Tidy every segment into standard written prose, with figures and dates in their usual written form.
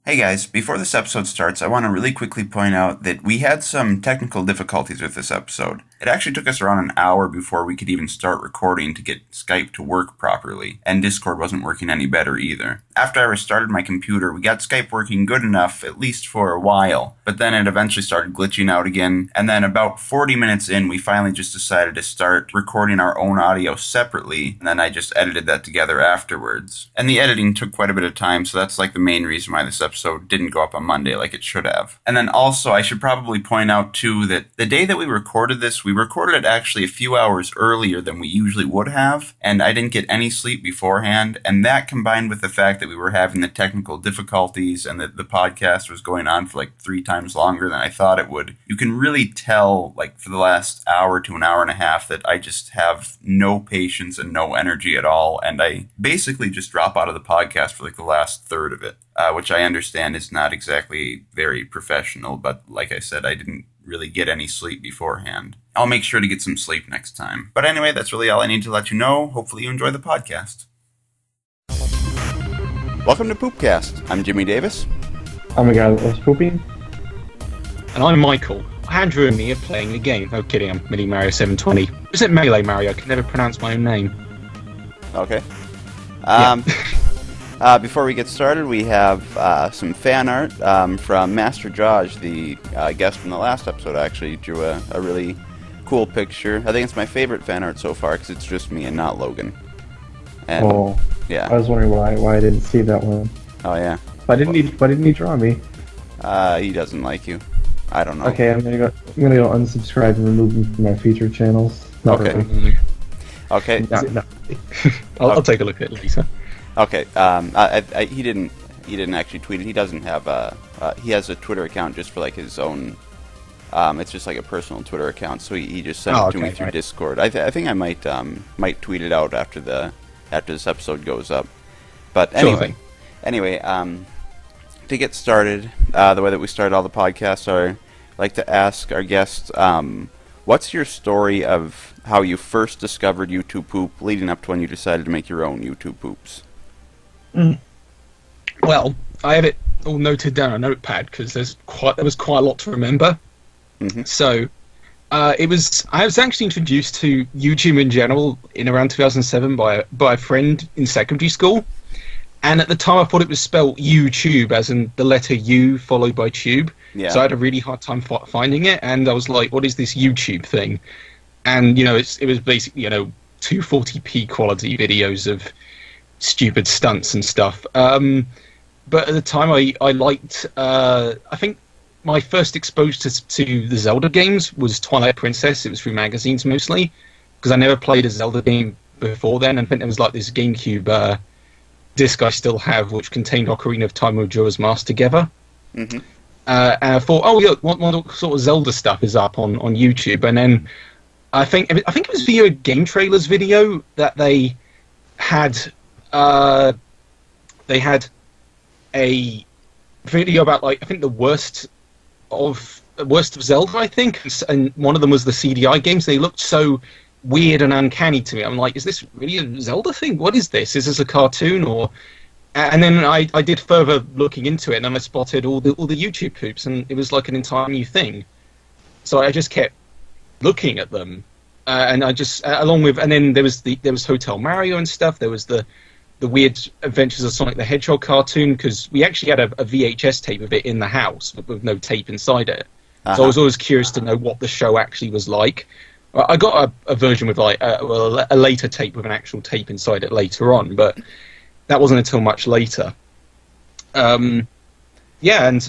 Hey guys, before this episode starts, I want to really quickly point out that we had some technical difficulties with this episode. It actually took us around an hour before we could even start recording to get Skype to work properly, and Discord wasn't working any better either. After I restarted my computer, we got Skype working good enough, at least for a while, but then it eventually started glitching out again, and then about 40 minutes in, we finally just decided to start recording our own audio separately, and then I just edited that together afterwards. And the editing took quite a bit of time, so that's like the main reason why this episode didn't go up on Monday like it should have. And then also, I should probably point out too that the day that we recorded this, we recorded it actually a few hours earlier than we usually would have, and I didn't get any sleep beforehand, and that combined with the fact that we were having the technical difficulties and that the podcast was going on for like 3 times longer than I thought it would, you can really tell, like, for the last hour to an hour and a half that I just have no patience and no energy at all, and I basically just drop out of the podcast for like the last third of it, which I understand is not exactly very professional, but like I said, I didn't really get any sleep beforehand. I'll make sure to get some sleep next time. But anyway, that's really all I need to let you know. Hopefully you enjoy the podcast. Welcome to Poopcast. I'm Jimmy Davis. I'm a guy that loves pooping. And I'm Michael. Andrew and me are playing a game. Oh, kidding, I'm Meleemario720. Is it Meleemario? I can never pronounce my own name. Okay. Yeah. Before we get started, we have some fan art from MasterJoJ, the guest from the last episode. Actually drew a really cool picture. I think it's my favorite fan art so far because it's just me and not Logan. And, yeah. I was wondering why I didn't see that one. Oh yeah. Why didn't he draw me? He doesn't like you. I don't know. Okay, I'm gonna go unsubscribe and remove him from my featured channels. Not Okay. really. Okay. No. I'll take a look at it later. Okay. He didn't actually tweet it. He doesn't have he has a Twitter account just for like his own. It's just like a personal Twitter account, so he just sent it to me through Discord. I think I might tweet it out after this episode goes up. But anyway, to get started, the way that we start all the podcasts I like to ask our guests, what's your story of how you first discovered YouTube Poop, leading up to when you decided to make your own YouTube Poops? Well, I have it all noted down on a notepad because there was quite a lot to remember. Mm-hmm. So, I was actually introduced to YouTube in general in around 2007 by a friend in secondary school, and at the time I thought it was spelled YouTube, as in the letter U followed by tube. Yeah. So I had a really hard time finding it, and I was like, "What is this YouTube thing?" And it was basically 240p quality videos of stupid stunts and stuff. But at the time I liked I think my first exposure to the Zelda games was Twilight Princess. It was through magazines mostly, because I never played a Zelda game before then. And I think there was like this GameCube disc I still have, which contained Ocarina of Time and Majora's Mask together. Mm-hmm. And I thought, oh yeah, what sort of Zelda stuff is up on YouTube? And then I think it was via a Game Trailers video that they had a video about, like, I think the worst of Zelda, I think, and one of them was the CDI games. They looked so weird and uncanny to me. I'm like, is this really a Zelda thing? What is this? Is this a cartoon? Or and then I did further looking into it, and then I spotted all the YouTube poops, and it was like an entire new thing. So I just kept looking at them, and I just and then there was Hotel Mario and stuff. There was the Weird Adventures of Sonic the Hedgehog cartoon, because we actually had a VHS tape of it in the house, but with no tape inside it. So I was always curious to know what the show actually was like. I got a version with like a later tape with an actual tape inside it later on, but that wasn't until much later. And I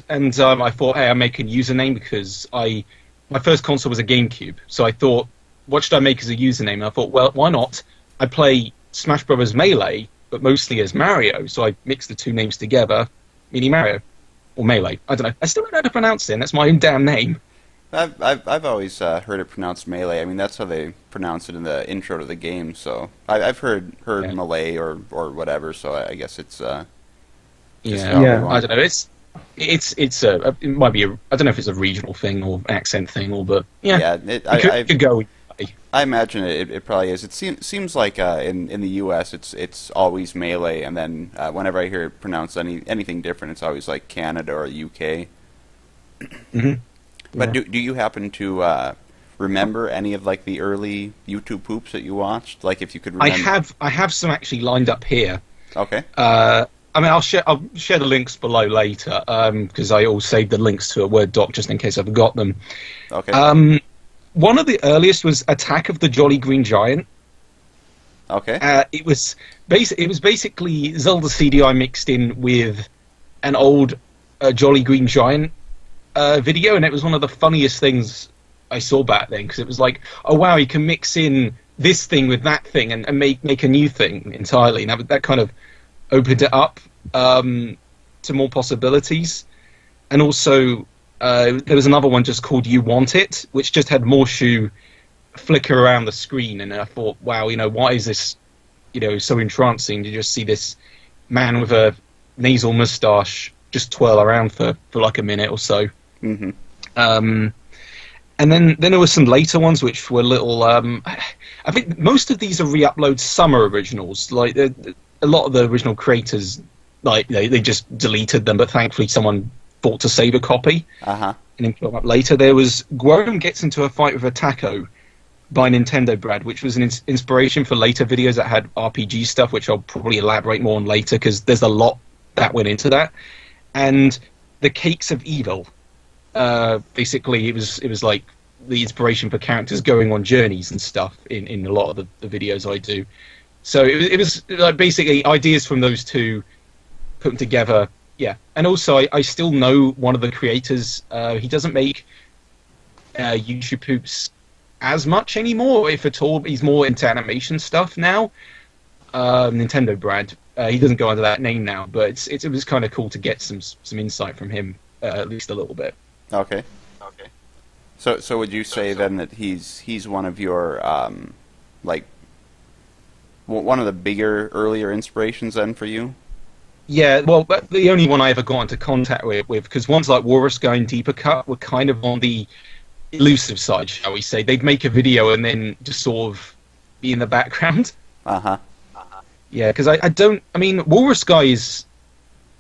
thought, hey, I'm making a username because my first console was a GameCube, so I thought, what should I make as a username? And I thought, well, why not? I play Smash Brothers Melee, but mostly as Mario, so I mixed the two names together, Meleemario, or Melee. I don't know. I still don't know how to pronounce it, and that's my own damn name. I've always heard it pronounced Melee. I mean, that's how they pronounce it in the intro to the game. So I've heard Malay or whatever. So I guess it's I don't know. It might be I don't know if it's a regional thing or accent thing, but it could go. Melee. I imagine it probably is. It seems like in the U.S. it's always Melee, and then whenever I hear it pronounced anything different, it's always like Canada or UK. Mm-hmm. But do you happen to remember any of like the early YouTube poops that you watched? Like if you could remember. I have some actually lined up here. Okay. I mean, I'll share the links below later because I all saved the links to a Word doc just in case I forgot them. Okay. One of the earliest was Attack of the Jolly Green Giant. Okay. It was basically Zelda CDI mixed in with an old Jolly Green Giant video, and it was one of the funniest things I saw back then because it was like, oh wow, you can mix in this thing with that thing and make a new thing entirely. And that kind of opened it up to more possibilities. And also, there was another one just called You Want It, which just had Morshu flicker around the screen. And I thought, wow, why is this, so entrancing to just see this man with a nasal moustache just twirl around for like a minute or so. Mm-hmm. And then there were some later ones which were little. I think most of these are re-uploads. Some are originals. Like a lot of the original creators, like they just deleted them, but thankfully someone thought to save a copy and then put them up later. There was Guorum gets into a fight with a taco by Nintendo Brad, which was an inspiration for later videos that had RPG stuff, which I'll probably elaborate more on later because there's a lot that went into that. And the Cakes of Evil. Basically, it was like the inspiration for characters going on journeys and stuff in a lot of the videos I do. So it was like basically ideas from those two put them together. Yeah, and also I still know one of the creators. He doesn't make YouTube poops as much anymore, if at all. He's more into animation stuff now. Nintendo Brad. He doesn't go under that name now, but it was kind of cool to get some insight from him, at least a little bit. Okay. So would you say then that he's one of your like one of the bigger earlier inspirations then for you? Yeah, well, the only one I ever got into contact with because ones like Walrus Guy and Deeper Cut were kind of on the elusive side, shall we say. They'd make a video and then just sort of be in the background. Yeah, because I mean, Walrus Guy he's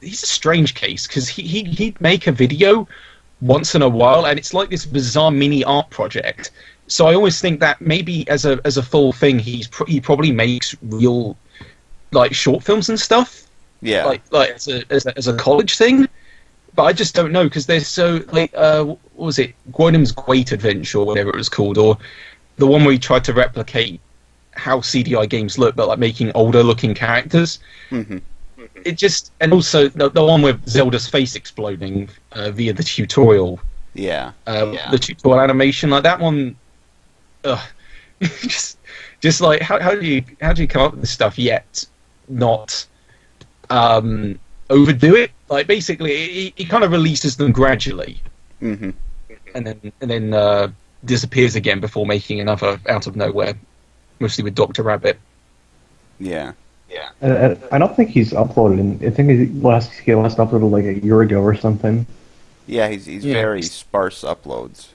a strange case because he'd make a video once in a while, and it's like this bizarre mini art project. So I always think that maybe as a full thing, he probably makes real like short films and stuff. Yeah, like as a college thing. But I just don't know because they're so like what was it, Guanim's Great Adventure or whatever it was called, or the one where he tried to replicate how CDI games look, but like making older looking characters. Mm-hmm. It just, and also the one with Zelda's face exploding via the tutorial. Yeah. The tutorial animation, like that one. Just like how do you come up with this stuff yet not overdo it? Like basically, he kind of releases them gradually, mm-hmm. and then disappears again before making another out of nowhere, mostly with Dr. Rabbit. Yeah. I don't think he's uploaded. I think he last uploaded like a year ago or something. Yeah, he's very sparse uploads.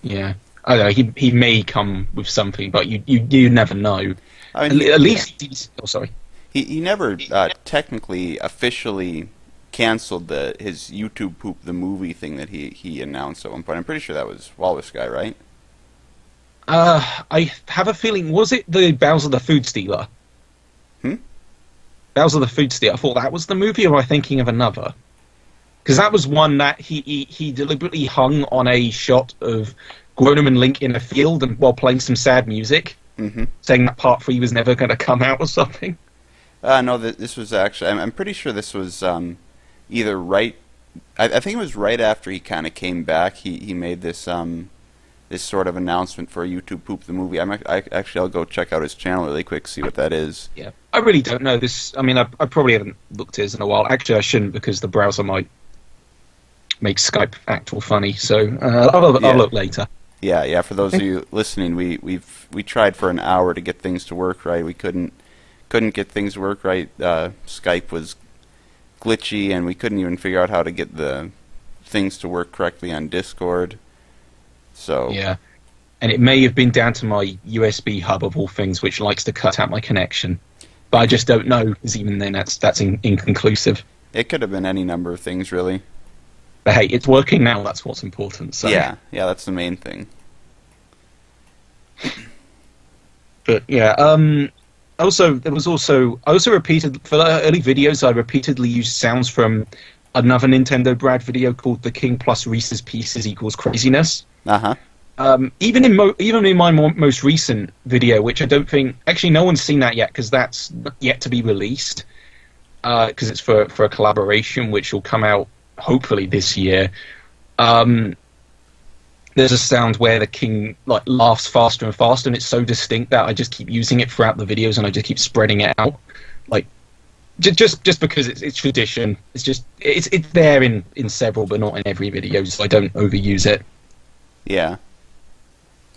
Yeah, I don't know. He may come with something, but you never know. I mean, at least he's. Oh, sorry. He never technically officially canceled his YouTube Poop the movie thing that he announced at one point. I'm pretty sure that was Walrus Guy, right? I have a feeling. Was it the Bowser the Food Stealer? Bowser the Food Stealer. I thought that was the movie, or am I thinking of another? Because that was one that he deliberately hung on a shot of Gronum and Link in a field and while playing some sad music, saying that part 3 was never going to come out or something. No, this was actually. I'm pretty sure this was either right. I think it was right after he kind of came back. He made this this sort of announcement for YouTube Poop the movie. I'll go check out his channel really quick, see what that is. Yeah, I really don't know this. I mean, I probably haven't looked at his in a while. Actually, I shouldn't because the browser might make Skype act all funny. So I'll look later. Yeah. For those of you listening, we tried for an hour to get things to work right. We couldn't get things to work right. Skype was glitchy, and we couldn't even figure out how to get the things to work correctly on Discord. So yeah, and it may have been down to my USB hub of all things, which likes to cut out my connection. But I just don't know, because even then that's inconclusive. It could have been any number of things, really. But hey, it's working now. That's what's important. So. Yeah, that's the main thing. But yeah, I also repeated for the early videos. I repeatedly used sounds from another Nintendo Brad video called "The King plus Reese's Pieces equals Craziness." Even in my most recent video, which I don't think actually no one's seen that yet because that's yet to be released, because it's for a collaboration which will come out hopefully this year. There's a sound where the king laughs faster and faster, and it's so distinct that I just keep using it throughout the videos, and I just keep spreading it out, just because it's tradition. It's there in several, but not in every video, so I don't overuse it. Yeah.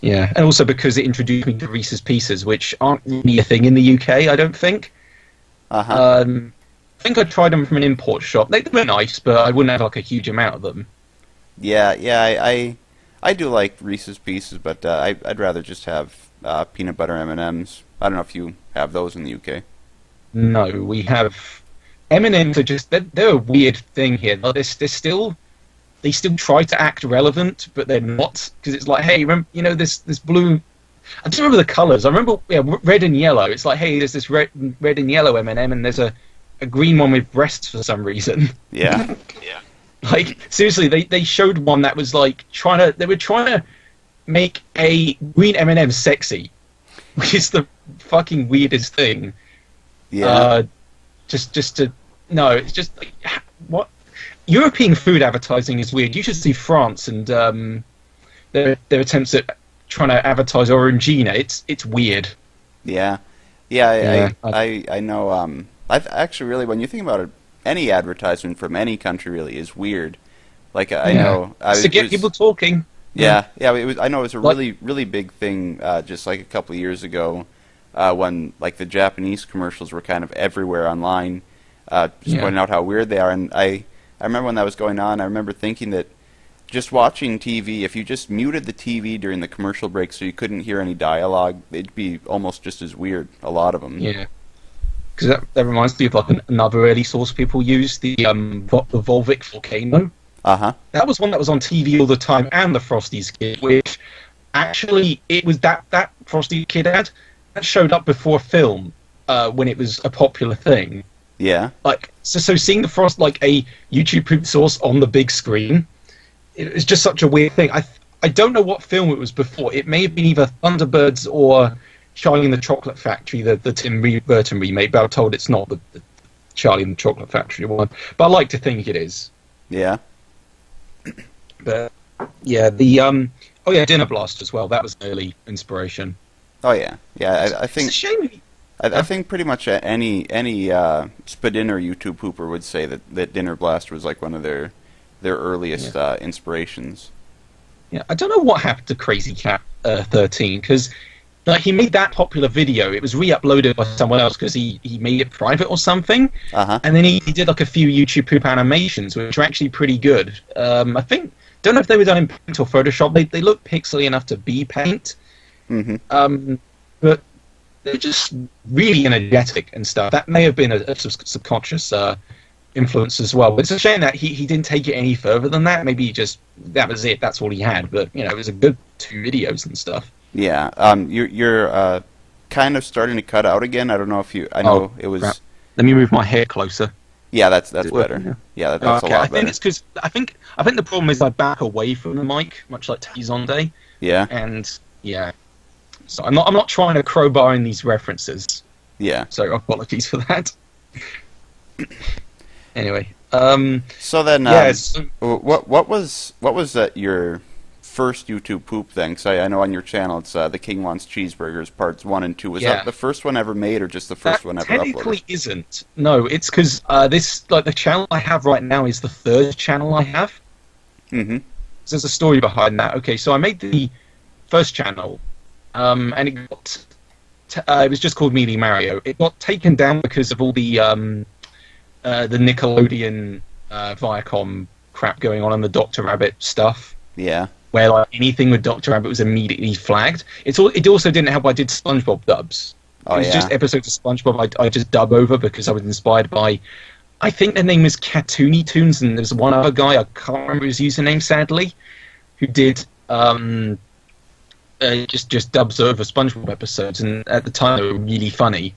Yeah, and also because it introduced me to Reese's Pieces, which aren't really a thing in the UK, I don't think. I think I tried them from an import shop. They were nice, but I wouldn't have a huge amount of them. Yeah, I do like Reese's Pieces, but I'd rather just have peanut butter M&Ms. I don't know if you have those in the UK. No, we have M&Ms are just they're a weird thing here. They still try to act relevant, but they're not, because it's like, hey, remember, this blue. I don't remember the colours. I remember red and yellow. It's like, hey, there's this red and yellow M&M, and there's a green one with breasts for some reason. Yeah. Like, seriously, they showed one that was like they were trying to make a green M&M sexy, which is the fucking weirdest thing. Yeah. It's just like, what? European food advertising is weird. You should see France and their attempts at trying to advertise Orangina. It's weird. Yeah. I know. I've actually really, when you think about it, any advertisement from any country really is weird. Like I know, to get people talking. Yeah. I know it was a really big thing just like a couple of years ago when like the Japanese commercials were kind of everywhere online, pointing out how weird they are. And I remember when that was going on, I remember thinking that just watching TV, if you just muted the TV during the commercial break so you couldn't hear any dialogue, it'd be almost just as weird. A lot of them. Yeah. Because that reminds me of like another early source people used, the Volvic Volcano. That was one that was on TV all the time, and the Frosty's Kid, which actually it was that Frosty Kid ad that showed up before film when it was a popular thing. Yeah. Like so seeing the Frost like a YouTube poop source on the big screen, it was just such a weird thing. I don't know what film it was before. It may have been either Thunderbirds or Charlie and the Chocolate Factory, the Tim Burton remake, but I'm told it's not the Charlie and the Chocolate Factory one. But I like to think it is. Yeah. But yeah, the Dinner Blast as well. That was an early inspiration. Oh yeah. I think it's a shame. I think pretty much any Spadinner YouTube pooper would say that Dinner Blast was like one of their earliest inspirations. Yeah, I don't know what happened to Crazy Cat 13 because. Like he made that popular video, it was re-uploaded by someone else because he made it private or something, and then he did like a few YouTube poop animations, which are actually pretty good. I don't know if they were done in Paint or Photoshop. They look pixely enough to be Paint, but they're just really energetic and stuff. That may have been a subconscious influence as well. But it's a shame that he didn't take it any further than that. Maybe that was it. That's all he had. But it was a good 2 videos and stuff. Yeah, you're kind of starting to cut out again. I don't know if you. I know it was. Crap. Let me move my hair closer. Yeah, that's better. Yeah, that's a lot better. I think it's because I think the problem is I back away from the mic, much like Tizonde. Yeah. And so I'm not trying to crowbar in these references. Yeah. So apologies for that. Anyway. So then, what was your first YouTube poop then? Because I know on your channel it's The King Wants Cheeseburgers Parts 1 and 2. Was that the first one ever made or just the first one ever uploaded? Technically isn't. No, it's because the channel I have right now is the 3rd channel I have. So there's a story behind that. Okay, so I made the first channel, and it got it was just called Meleemario. It got taken down because of all the Nickelodeon Viacom crap going on and the Dr. Rabbit stuff. Yeah. where like anything with Dr. Rabbit was immediately flagged. It also didn't help I did SpongeBob dubs. Oh, it was yeah? just episodes of SpongeBob I just dub over because I was inspired by, I think their name is Cartoony Toons, and there's one other guy, I can't remember his username sadly, who did just dubs over SpongeBob episodes, and at the time they were really funny.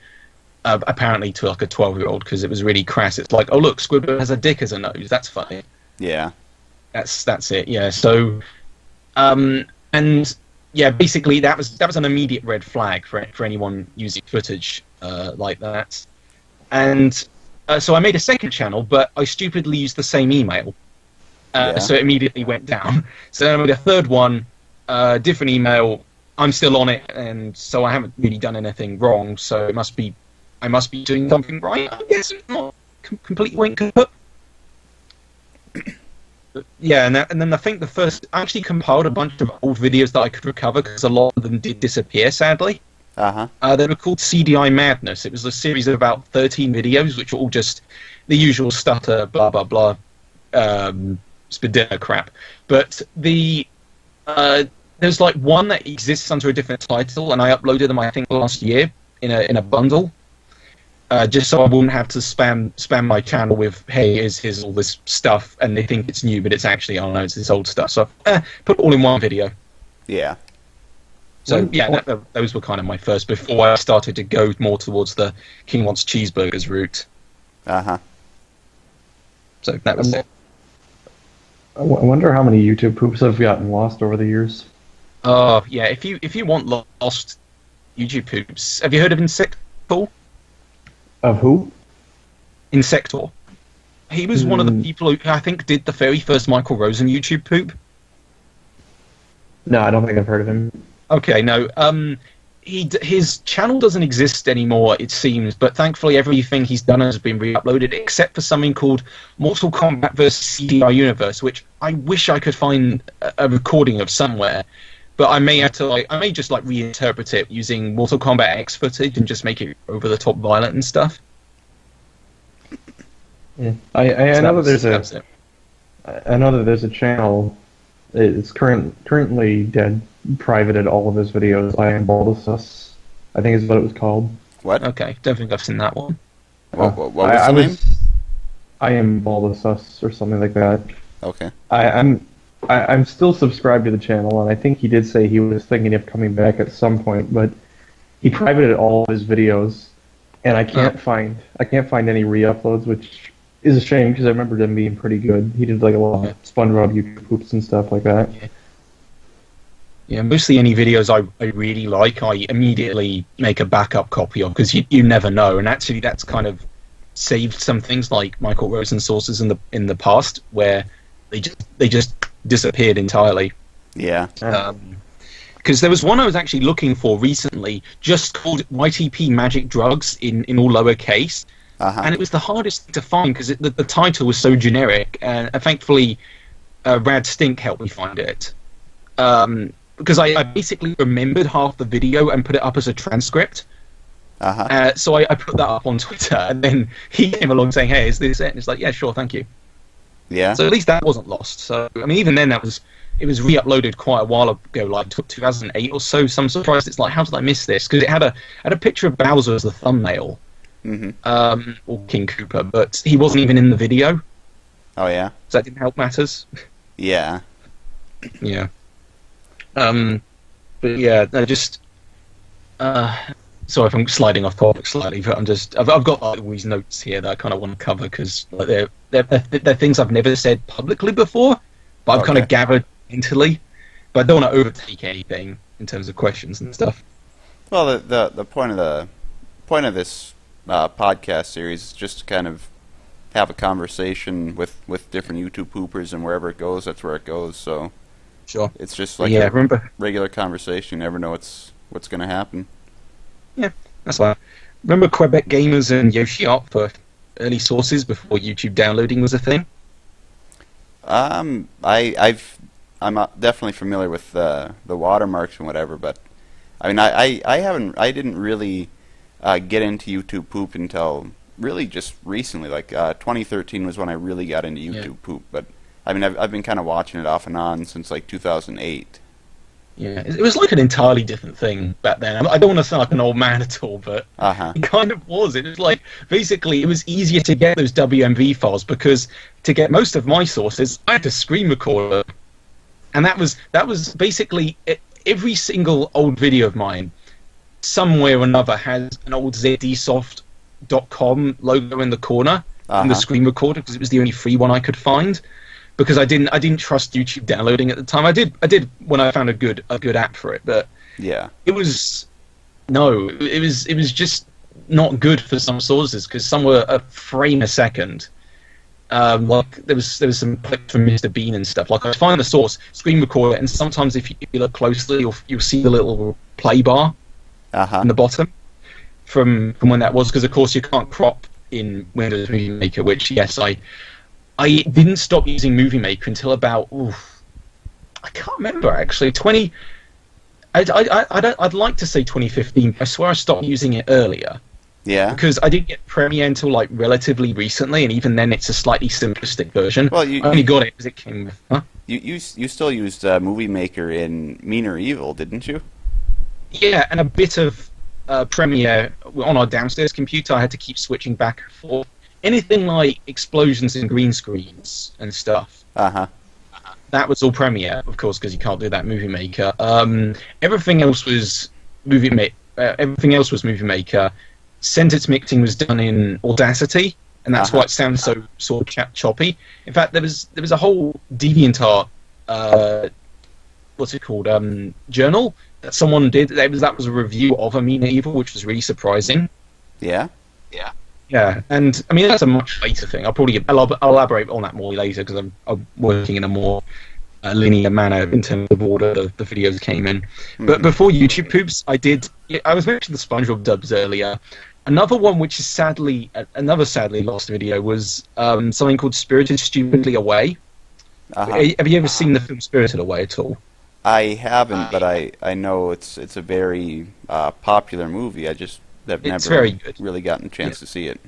Apparently to like a 12-year-old, because it was really crass. It's like, oh look, Squidward has a dick as a nose. That's funny. Yeah. That's it. Yeah. So, and yeah, basically that was an immediate red flag for anyone using footage like that. And so I made a second channel, but I stupidly used the same email, so it immediately went down. So then I made a third one, different email. I'm still on it, and so I haven't really done anything wrong. So I must be doing something right. I guess it's not complete wink. Yeah, and then I think I actually compiled a bunch of old videos that I could recover because a lot of them did disappear, sadly. They were called CDI Madness. It was a series of about 13 videos, which were all just the usual stutter, blah, blah, blah, spadina crap. But there's like one that exists under a different title, and I uploaded them, I think, last year in a bundle. Just so I wouldn't have to spam my channel with, hey, here's all this stuff, and they think it's new, but it's actually, oh no, it's this old stuff. So put it all in one video. Yeah. So yeah, those were kind of my first, before I started to go more towards the King Wants Cheeseburgers route. So that was it. I wonder how many YouTube poops have gotten lost over the years. Oh yeah, if you want lost YouTube poops, have you heard of Insector? Of who? Insector. He was one of the people who I think did the very first Michael Rosen YouTube poop. No, I don't think I've heard of him. Okay, no. His channel doesn't exist anymore, it seems, but thankfully everything he's done has been re-uploaded, except for something called Mortal Kombat vs. CDI Universe, which I wish I could find a recording of somewhere. But I may have to I may just reinterpret it using Mortal Kombat X footage and just make it over the top violent and stuff. Yeah, I know that there's a channel. It's currently dead, privated all of his videos. I Am Baldus, I think is what it was called. What? Okay, don't think I've seen that one. What was the name? I Am Baldus or something like that. Okay. I'm still subscribed to the channel, and I think he did say he was thinking of coming back at some point, but he privated all of his videos, and I can't find any re-uploads, which is a shame because I remember them being pretty good. He did a lot of SpongeBob YouTube poops and stuff like that. Yeah, mostly any videos I really like, I immediately make a backup copy of, because you never know, and actually that's kind of saved some things like Michael Rosen sources in the past where they just disappeared entirely. Yeah. Because there was one I was actually looking for recently, just called YTP Magic Drugs in all lowercase, and it was the hardest thing to find because the title was so generic, and thankfully Rad Stink helped me find it. Because I basically remembered half the video and put it up as a transcript. So I put that up on Twitter, and then he came along saying, hey, is this it? And it's like, yeah, sure, thank you. Yeah. So at least that wasn't lost. So I mean, even then, it was re-uploaded quite a while ago, like 2008 or so. So I'm surprised. It's like, how did I miss this? Because it had a picture of Bowser as the thumbnail, or King Koopa, but he wasn't even in the video. Oh yeah. So that didn't help matters. Yeah. Yeah. But yeah, I just. Sorry if I'm sliding off topic slightly, but I've got all these notes here that I kind of want to cover because they're things I've never said publicly before, but I've kind of gathered mentally. But I don't want to overtake anything in terms of questions and stuff. Well, the point of this podcast series is just to kind of have a conversation with different YouTube poopers, and wherever it goes, that's where it goes. So sure, it's just like regular conversation. You never know what's going to happen. Yeah, that's fine. Remember Quebec Gamers and Yoshi Art for early sources before YouTube downloading was a thing? I'm definitely familiar with the watermarks and whatever, but I mean I didn't really get into YouTube poop until really just recently. Like 2013 was when I really got into YouTube poop, but I mean, I've been kind of watching it off and on since like 2008. Yeah, it was like an entirely different thing back then. I don't want to sound like an old man at all, but it kind of was. It was like, basically, it was easier to get those WMV files because to get most of my sources, I had to screen record them. And that was basically every single old video of mine, somewhere or another, has an old zdsoft.com logo in the corner in the screen recorder because it was the only free one I could find. Because I didn't trust YouTube downloading at the time. I did when I found a good app for it, but it was just not good for some sources because some were a frame a second. Like there was some clips from Mr. Bean and stuff. Like I find the source, screen record it, and sometimes if you look closely, you'll see the little play bar in the bottom from when that was. Because of course you can't crop in Windows Movie Maker, which yes I didn't stop using Movie Maker until about I can't remember actually I'd like to say 2015. I swear I stopped using it earlier. Yeah. Because I didn't get Premiere until like relatively recently, and even then it's a slightly simplistic version. Well, I only got it because it came with. Huh? You still used Movie Maker in Mean or Evil, didn't you? Yeah, and a bit of Premiere on our downstairs computer. I had to keep switching back and forth. Anything like explosions and green screens and stuff. That was all Premiere, of course, because you can't do that in Movie Maker. Everything else was Movie Maker. Sentence mixing was done in Audacity, and that's why it sounds so sort of choppy. In fact, there was a whole DeviantArt, what's it called, journal that someone did. That was a review of A Mean Evil, which was really surprising. Yeah. Yeah, and I mean that's a much later thing. I'll elaborate on that more later because I'm working in a more linear manner in terms of order the videos came in. But before YouTube Poops, I was mentioning the SpongeBob dubs earlier. Another one which is sadly lost video was something called Spirited Stupidly Away. Have you ever seen the film Spirited Away at all? I haven't, but I know it's a very popular movie. I've never really gotten a chance to see it.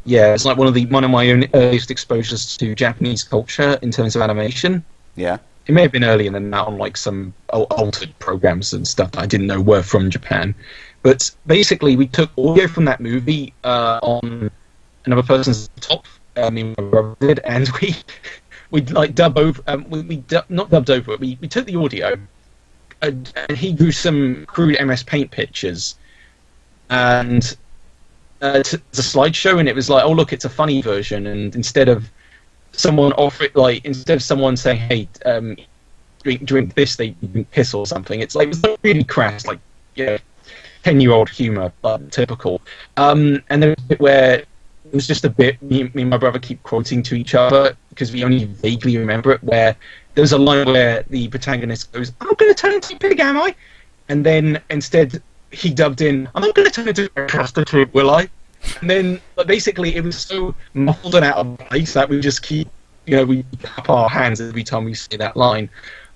Yeah, it's like one of my earliest exposures to Japanese culture in terms of animation. Yeah. It may have been earlier than that on like some altered programs and stuff that I didn't know were from Japan. But basically, we took audio from that movie on another person's laptop. Me and my brother did, and we like dub over. Not dubbed over it. We took the audio, and he drew some crude MS Paint pictures. And it's a slideshow, and it was like, oh look, it's a funny version. And instead of someone saying, hey, drink this, they drink piss or something. It's like it was really crass, like 10-year-old humor, like typical. And there was a bit where it was just a bit me and my brother keep quoting to each other because we only vaguely remember it. Where there's a line where the protagonist goes, "I'm not going to turn into a pig, am I?" And then instead he dubbed in, "I'm not going to turn into a prostitute, will I?" And then, but basically, it was so muffled and out of place that we just keep, we clap our hands every time we say that line.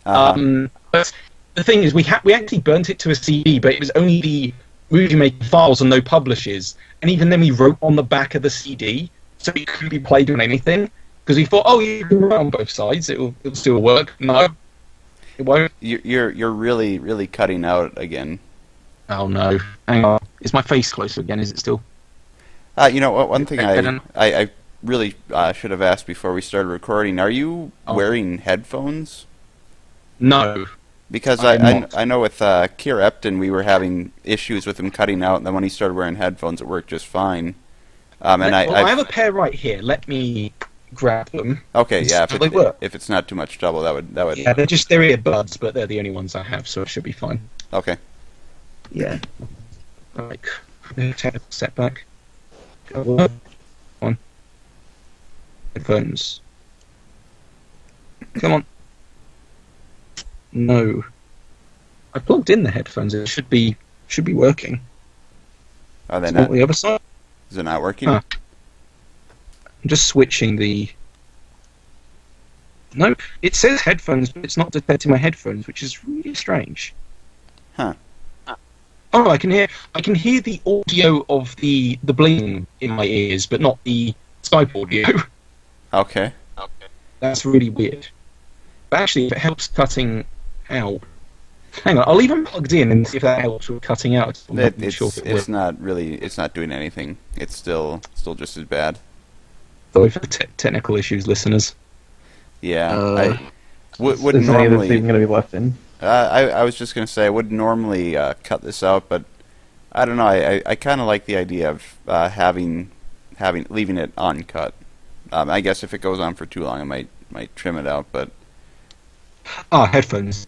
But the thing is, we actually burnt it to a CD, but it was only the Movie Maker files and no publishers. And even then, we wrote on the back of the CD, so it couldn't be played on anything because we thought, oh, you can write on both sides; it'll still work. No, it won't. You're really, really cutting out again. Oh no! Hang on. Is my face closer again? Is it still? One thing I really should have asked before we started recording. Are you wearing headphones? No. Because I know with Kier Epton we were having issues with him cutting out, and then when he started wearing headphones, it worked just fine. I have a pair right here. Let me grab them. Okay, yeah. If it's not too much trouble, that would. Yeah, they're earbuds, but they're the only ones I have, so it should be fine. Okay. Yeah. Like technical setback. Go on. Headphones. Come on. No. I plugged in the headphones. It should be working. Are they not? On the other side? Is it not working? I'm just switching the. Nope. It says headphones, but it's not detecting my headphones, which is really strange. Huh. Oh, I can hear the audio of the bling in my ears, but not the Skype audio. Okay. That's really weird. But actually, if it helps cutting out, hang on, I'll leave them plugged in and see if that helps with cutting out. It's not doing anything. It's still just as bad. Sorry for the technical issues, listeners. Yeah, would Is any of this normally. even going to be left in? I was just gonna say I would normally cut this out, but I don't know. I kind of like the idea of leaving it uncut. I guess if it goes on for too long, I might trim it out, but Headphones.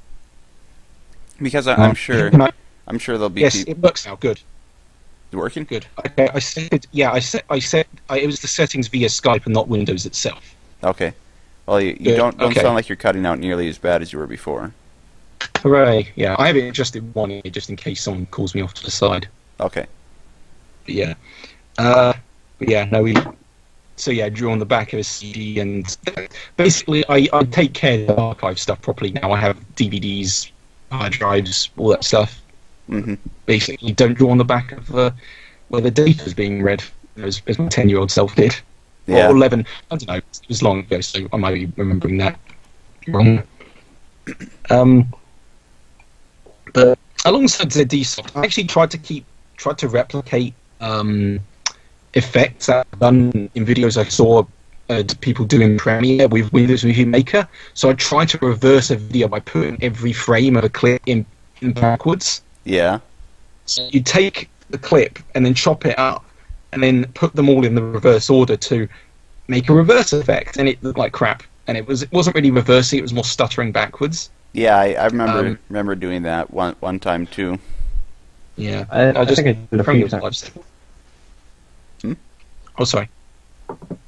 because I'm sure there'll be Yes, it works now. Good. working. Good. Okay, I set it was the settings via Skype and not Windows itself. Okay. Well, you Good. don't Okay. sound like you're cutting out nearly as bad as you were before. Hooray! Yeah, I have it adjusted one ear just in case someone calls me off to the side. Okay. But yeah. So yeah, drew on the back of a CD, and basically I take care to archive stuff properly now. I have DVDs, hard drives, all that stuff. Mm-hmm. Basically, don't draw on the back of where the data is being read, as my 10-year-old self did. Yeah. Or 11. I don't know. It was long ago, so I might be remembering that wrong. But alongside ZDsoft, I actually tried to replicate effects that I've done in videos I saw people do in Premiere with Windows Movie Maker. So I tried to reverse a video by putting every frame of a clip in backwards. Yeah. So you take the clip and then chop it up and then put them all in the reverse order to make a reverse effect, and it looked like crap. And it wasn't really reversing; it was more stuttering backwards. Yeah, I remember doing that one time too. Yeah, I think I did a few times. Oh, sorry.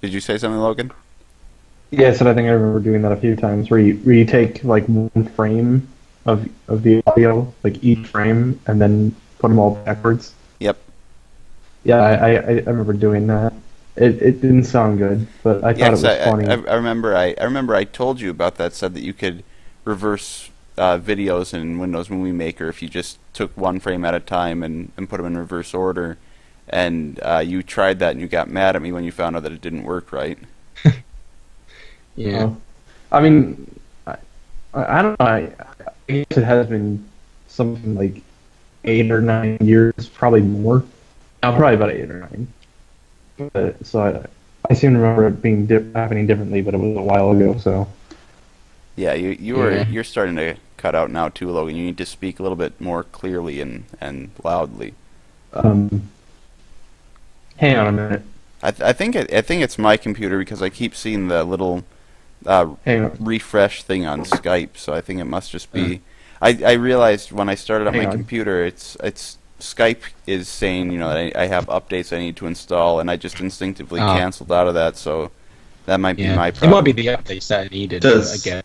Did you say something, Logan? Yes, and I think I remember doing that a few times, where you take like one frame of the audio, like each frame, and then put them all backwards. Yep. Yeah, I remember doing that. It didn't sound good, but I thought it was funny. I remember I told you about that. Said that you could reverse videos in Windows Movie Maker if you just took one frame at a time and put them in reverse order. And you tried that and you got mad at me when you found out that it didn't work right. Yeah. I mean, I don't know. I guess it has been something like 8 or 9 years, probably more. No, probably about 8 or 9. So I seem to remember it being happening differently, but it was a while ago. So yeah, you're starting to cut out now too, Logan. You need to speak a little bit more clearly and loudly. Hang on a minute. I think it's my computer because I keep seeing the little refresh thing on Skype. So I think it must just be. I realized when I started up my computer, it's Skype is saying that I have updates I need to install, and I just instinctively canceled out of that. So that might be my problem. It might be the updates that I needed. Again,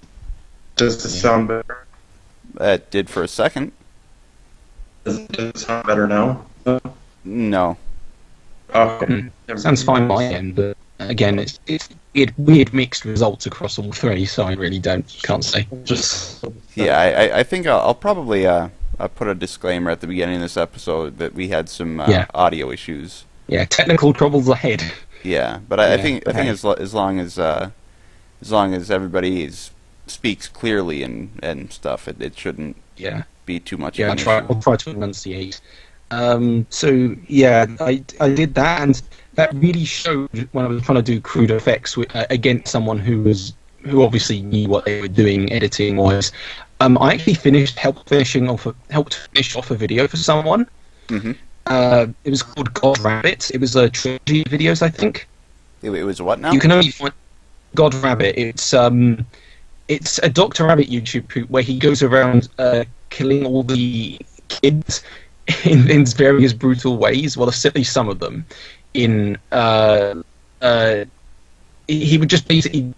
Does it sound better? It did for a second. Does it sound better now? No. Okay. Sounds fine on my end, but again, it's weird mixed results across all three, so I really can't say. Yeah, I think I'll probably put a disclaimer at the beginning of this episode that we had some audio issues. Yeah, technical troubles ahead. Yeah, but I think as long as everybody speaks clearly and stuff, it shouldn't be too much. Yeah, I'll try to enunciate. So yeah, I did that, and that really showed when I was trying to do crude effects against someone who obviously knew what they were doing editing wise. I actually helped finish off a video for someone. Mm-hmm. It was called God Rabbit. It was a trilogy of videos, I think. It was what now? You can only find God Rabbit. It's a Dr. Rabbit YouTube where he goes around killing all the kids in various brutal ways. Well, certainly some of them. He would just basically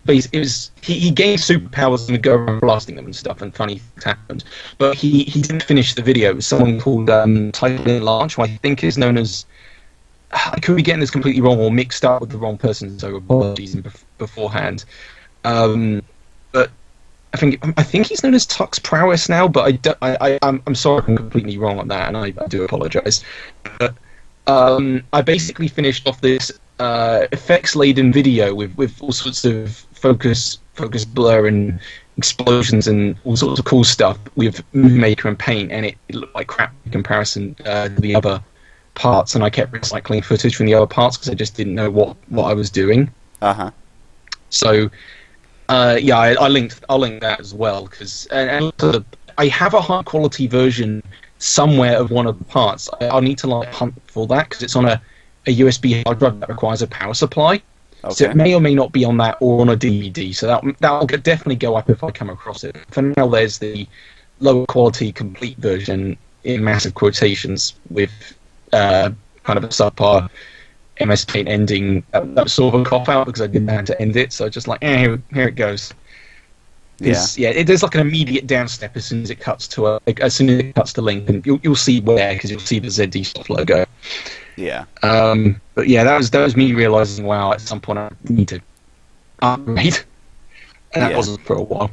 he gained superpowers and would go around blasting them and stuff, and funny things happened. But he didn't finish the video. It was someone called Title Enlarge, who I think is known as. I could be getting this completely wrong or mixed up with the wrong person, so apologies beforehand. But I think he's known as Tux Prowess now, but I'm sorry if I'm completely wrong on that, and I do apologise. But I basically finished off this effects-laden video with all sorts of focus focus blur and explosions and all sorts of cool stuff with Movie Maker and Paint, and it looked like crap in comparison to the other parts, and I kept recycling footage from the other parts because I just didn't know what I was doing. So I'll link that as well, because and also I have a high quality version somewhere of one of the parts. I'll need to like hunt for that because it's on a USB hard drive that requires a power supply. Okay. So it may or may not be on that or on a DVD. So that'll definitely go up if I come across it. For now, there's the lower quality complete version in massive quotations with kind of a subpar MS Paint ending. That was sort of a cop out because I didn't know how to end it. So just like, here it goes. There's like an immediate downstep as soon as it cuts to link, and you'll see where, because you'll see the ZD Soft logo. Yeah. But yeah, that was me realizing, wow, at some point I need to upgrade, and that wasn't for a while.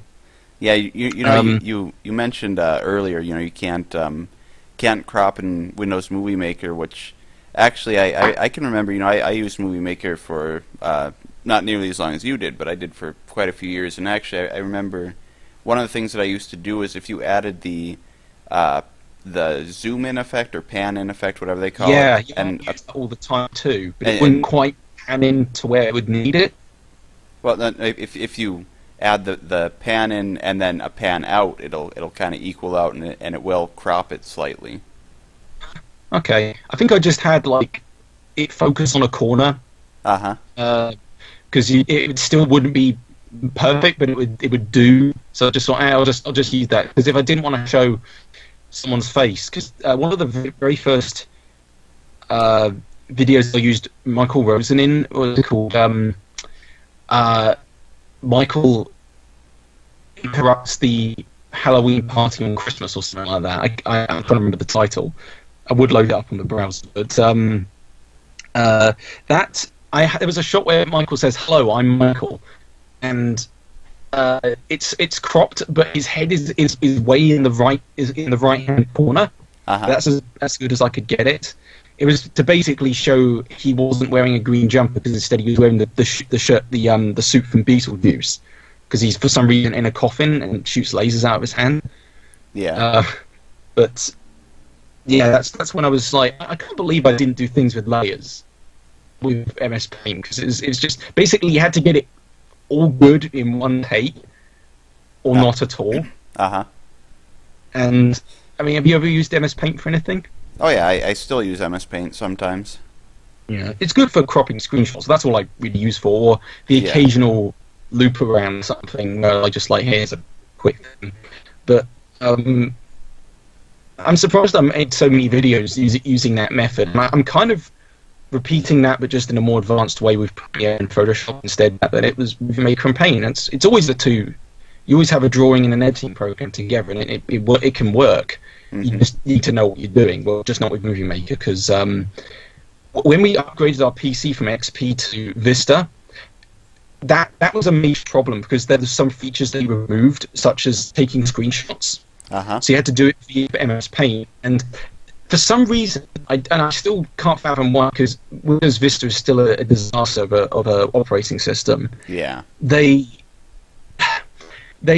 Yeah, you mentioned earlier, you can't crop in Windows Movie Maker, which actually I can remember. I used Movie Maker for not nearly as long as you did, but I did for quite a few years. And actually, I remember one of the things that I used to do is if you added the zoom in effect or pan in effect, whatever they call it. Yeah, and all the time too, but it wouldn't quite pan in to where it would need it. Well, if you add the pan in and then a pan out, it'll kind of equal out, and it will crop it slightly. Okay, I think I just had like it focus on a corner. Because it still wouldn't be perfect, but it would do. So I just thought, I'll just use that, because if I didn't want to show someone's face, because one of the very first videos I used Michael Rosen in, what was it called? Michael interrupts the Halloween party on Christmas or something like that. I can't remember the title. I would load it up on the browser, but there was a shot where Michael says, "Hello, I'm Michael," and it's cropped, but his head is way in the right hand corner. That's as good as I could get it. It was to basically show he wasn't wearing a green jumper, because instead he was wearing the suit from Beetlejuice, because he's for some reason in a coffin and shoots lasers out of his hand. Yeah. But yeah, that's when I was like, I can't believe I didn't do things with layers with MS Paint, because it's just basically you had to get it all good in one take or not at all. And I mean, have you ever used MS Paint for anything? Oh yeah, I still use MS Paint sometimes. Yeah, it's good for cropping screenshots. That's all I really use for, or the occasional loop around something where I just like, here's a quick thing. But I'm surprised I made so many videos using that method. And I'm kind of repeating that, but just in a more advanced way with Premiere and Photoshop instead. That it was Movie Maker and Paint. It's always the two. You always have a drawing and an editing program together, and it can work. You just need to know what you're doing. Well, just not with Movie Maker, because when we upgraded our PC from XP to Vista, that was a major problem, because there were some features they removed, such as taking screenshots. So you had to do it via MS Paint, and for some reason, I still can't fathom why, because Windows Vista is still a disaster of a operating system. Yeah. They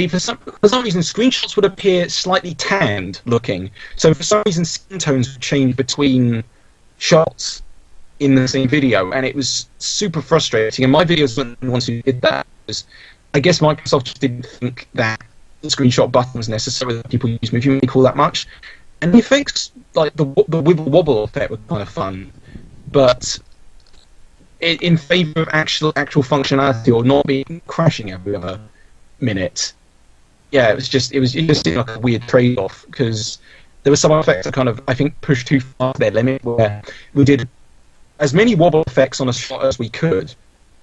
for some reason, screenshots would appear slightly tanned looking. So for some reason, skin tones would change between shots in the same video, and it was super frustrating. And my videos weren't the ones who did that. I guess Microsoft just didn't think that the screenshot button was necessary, that people use Movie Maker all that much. And the effects, like the wibble wobble effect, was kind of fun, but in favor of actual functionality, or not being crashing every other minute. Yeah, it just seemed like a weird trade-off, because there were some effects that kind of, I think, pushed too far to their limit, where we did as many wobble effects on a shot as we could,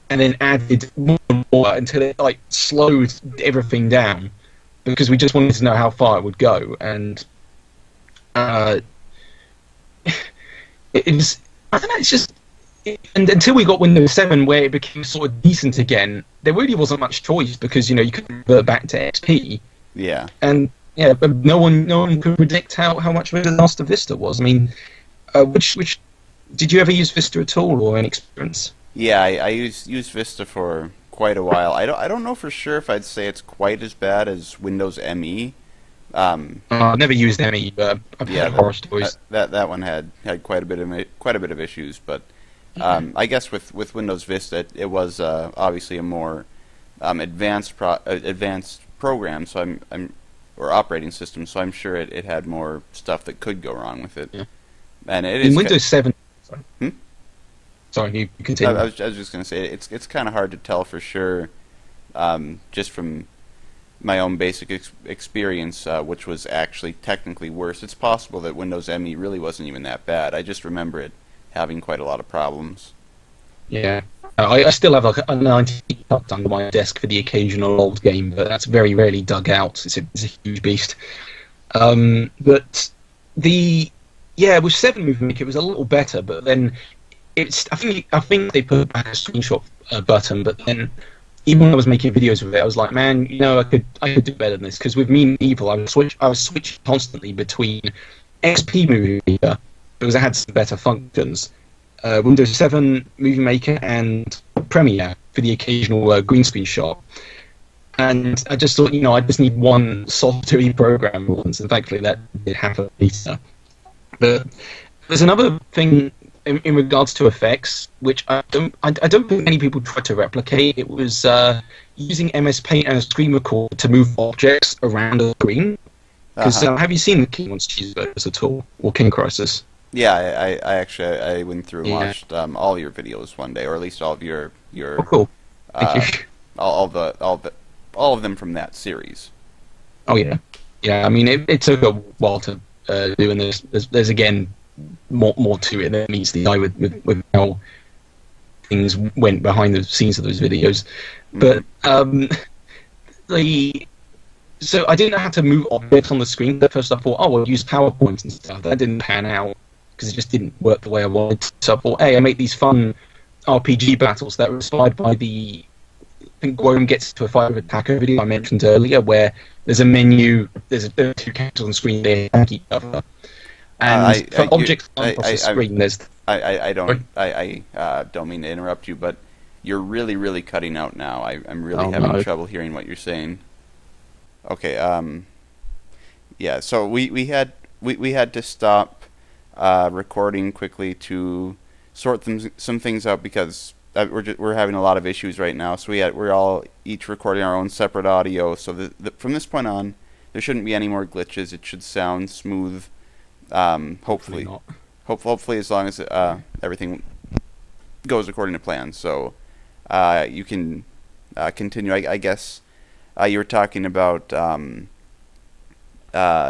and then added more and more until it like slowed everything down, because we just wanted to know how far it would go. And it's I don't know, it's just, and until we got Windows 7, where it became sort of decent again, there really wasn't much choice, because you could revert back to XP. Yeah. And yeah, but no one could predict how much of a disaster Vista was. I mean, did you ever use Vista at all, or any experience? Yeah, I used Vista for quite a while. I don't know for sure if I'd say it's quite as bad as Windows ME. I've never used any, but I've heard horror stories. That one had quite a bit of issues, but I guess with Windows Vista it was obviously a more advanced program, so or operating system, so I'm sure it had more stuff that could go wrong with it. Yeah. And it in is Windows 7. Sorry. Hmm? Sorry, you continue. I was just going to say it's kind of hard to tell for sure, just from my own basic experience, which was actually technically worse. It's possible that Windows ME really wasn't even that bad. I just remember it having quite a lot of problems. Yeah. I still have like a 90 tucked under my desk for the occasional old game, but that's very rarely dug out. It's a huge beast. But with 7 Movie Maker it was a little better, but then I think they put back a screenshot button, but then even when I was making videos with it, I was like, man, I could do better than this, because with Mean Evil I was switching constantly between XP Movie Maker because it had some better functions. Windows 7 Movie Maker and Premiere for the occasional green screen shot. And I just thought, I just need one software program once, and thankfully that did happen later. But there's another thing in regards to effects, which I don't think many people try to replicate. It was using MS Paint and a screen recorder to move objects around the screen. Because have you seen the King Wants Cheeseburgers at all, or King Crisis? Yeah, I actually went through and watched all your videos one day, or at least all of your Oh, cool. Thank you. all of them from that series. Oh yeah. I mean, it took a while to do, and there's again more to it than meets the eye with how things went behind the scenes of those videos. But so I didn't know how to move objects on the screen. At first I thought, I'll use PowerPoint and stuff. That didn't pan out because it just didn't work the way I wanted. So I thought, hey, I make these fun RPG battles that were inspired by I think Gwome Gets to a Fight with Attacker video I mentioned earlier, where there's a menu, there are 2 characters on the screen, they attack each other. And for objects on the screen, there's... I don't mean to interrupt you, but you're really, really cutting out now. I'm really having trouble hearing what you're saying. Okay, yeah, so we had to stop recording quickly to sort some things out, because we're having a lot of issues right now. So we're all each recording our own separate audio. So from this point on, there shouldn't be any more glitches. It should sound smooth. Hopefully not. Hopefully, as long as everything goes according to plan. So you can continue. I guess you were talking about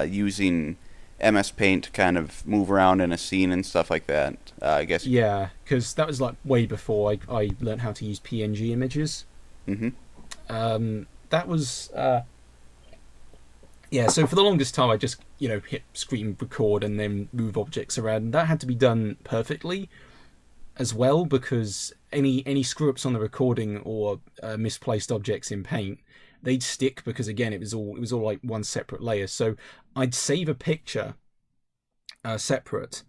using MS Paint to kind of move around in a scene and stuff like that. I guess. Yeah, because that was like way before I learned how to use PNG images. Mm-hmm. That was yeah. So for the longest time, I just hit screen record and then move objects around. And that had to be done perfectly as well, because any screw ups on the recording or misplaced objects in Paint, they'd stick, because again it was all like one separate layer. So I'd save a picture separate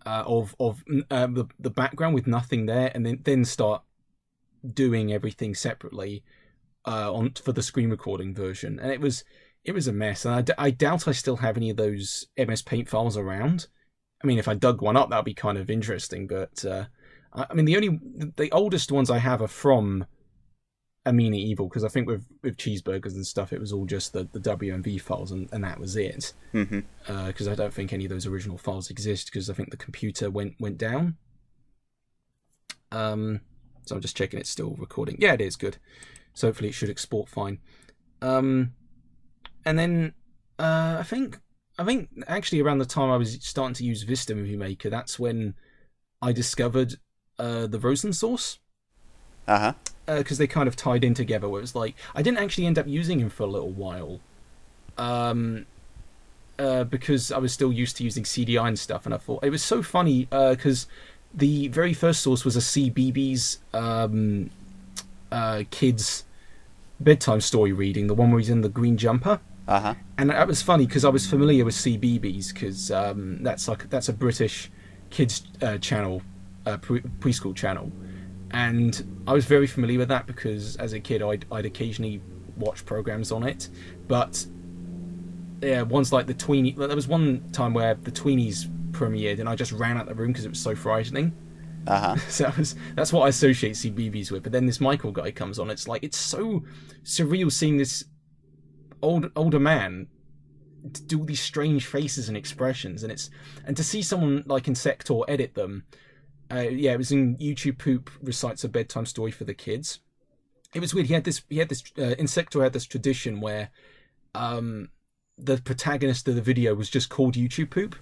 of the background with nothing there, and then start doing everything separately for the screen recording version. And it was a mess, and I doubt I still have any of those MS Paint files around. I mean, if I dug one up, that would be kind of interesting, but I mean, the oldest ones I have are from Mean Evil, because I think with Cheeseburgers and stuff, it was all just the WMV files, and that was it. Mm-hmm. Because I don't think any of those original files exist, because I think the computer went down. So I'm just checking it's still recording. Yeah, it is good. So hopefully it should export fine. And then I think actually around the time I was starting to use Vista Movie Maker, that's when I discovered the Rosen source. Uh-huh. Because they kind of tied in together, where it was like, I didn't actually end up using him for a little while. Because I was still used to using CDI and stuff, and I thought it was so funny, because the very first source was a CBeebies kids bedtime story reading, the one where he's in the green jumper. Uh-huh. And that was funny, because I was familiar with CBeebies, because that's a British kids channel, preschool channel. And I was very familiar with that because as a kid I'd occasionally watch programs on it. But yeah, one's like the Tweenie. There was one time where the Tweenies premiered and I just ran out the room because it was so frightening. So that's what I associate CBeebies with. But then this Michael guy comes on. It's like, it's so surreal seeing this older man do all these strange faces and expressions, and to see someone like Insector edit them. It was in YouTube Poop recites a bedtime story for the kids. It was weird. Insector had this tradition where the protagonist of the video was just called YouTube Poop.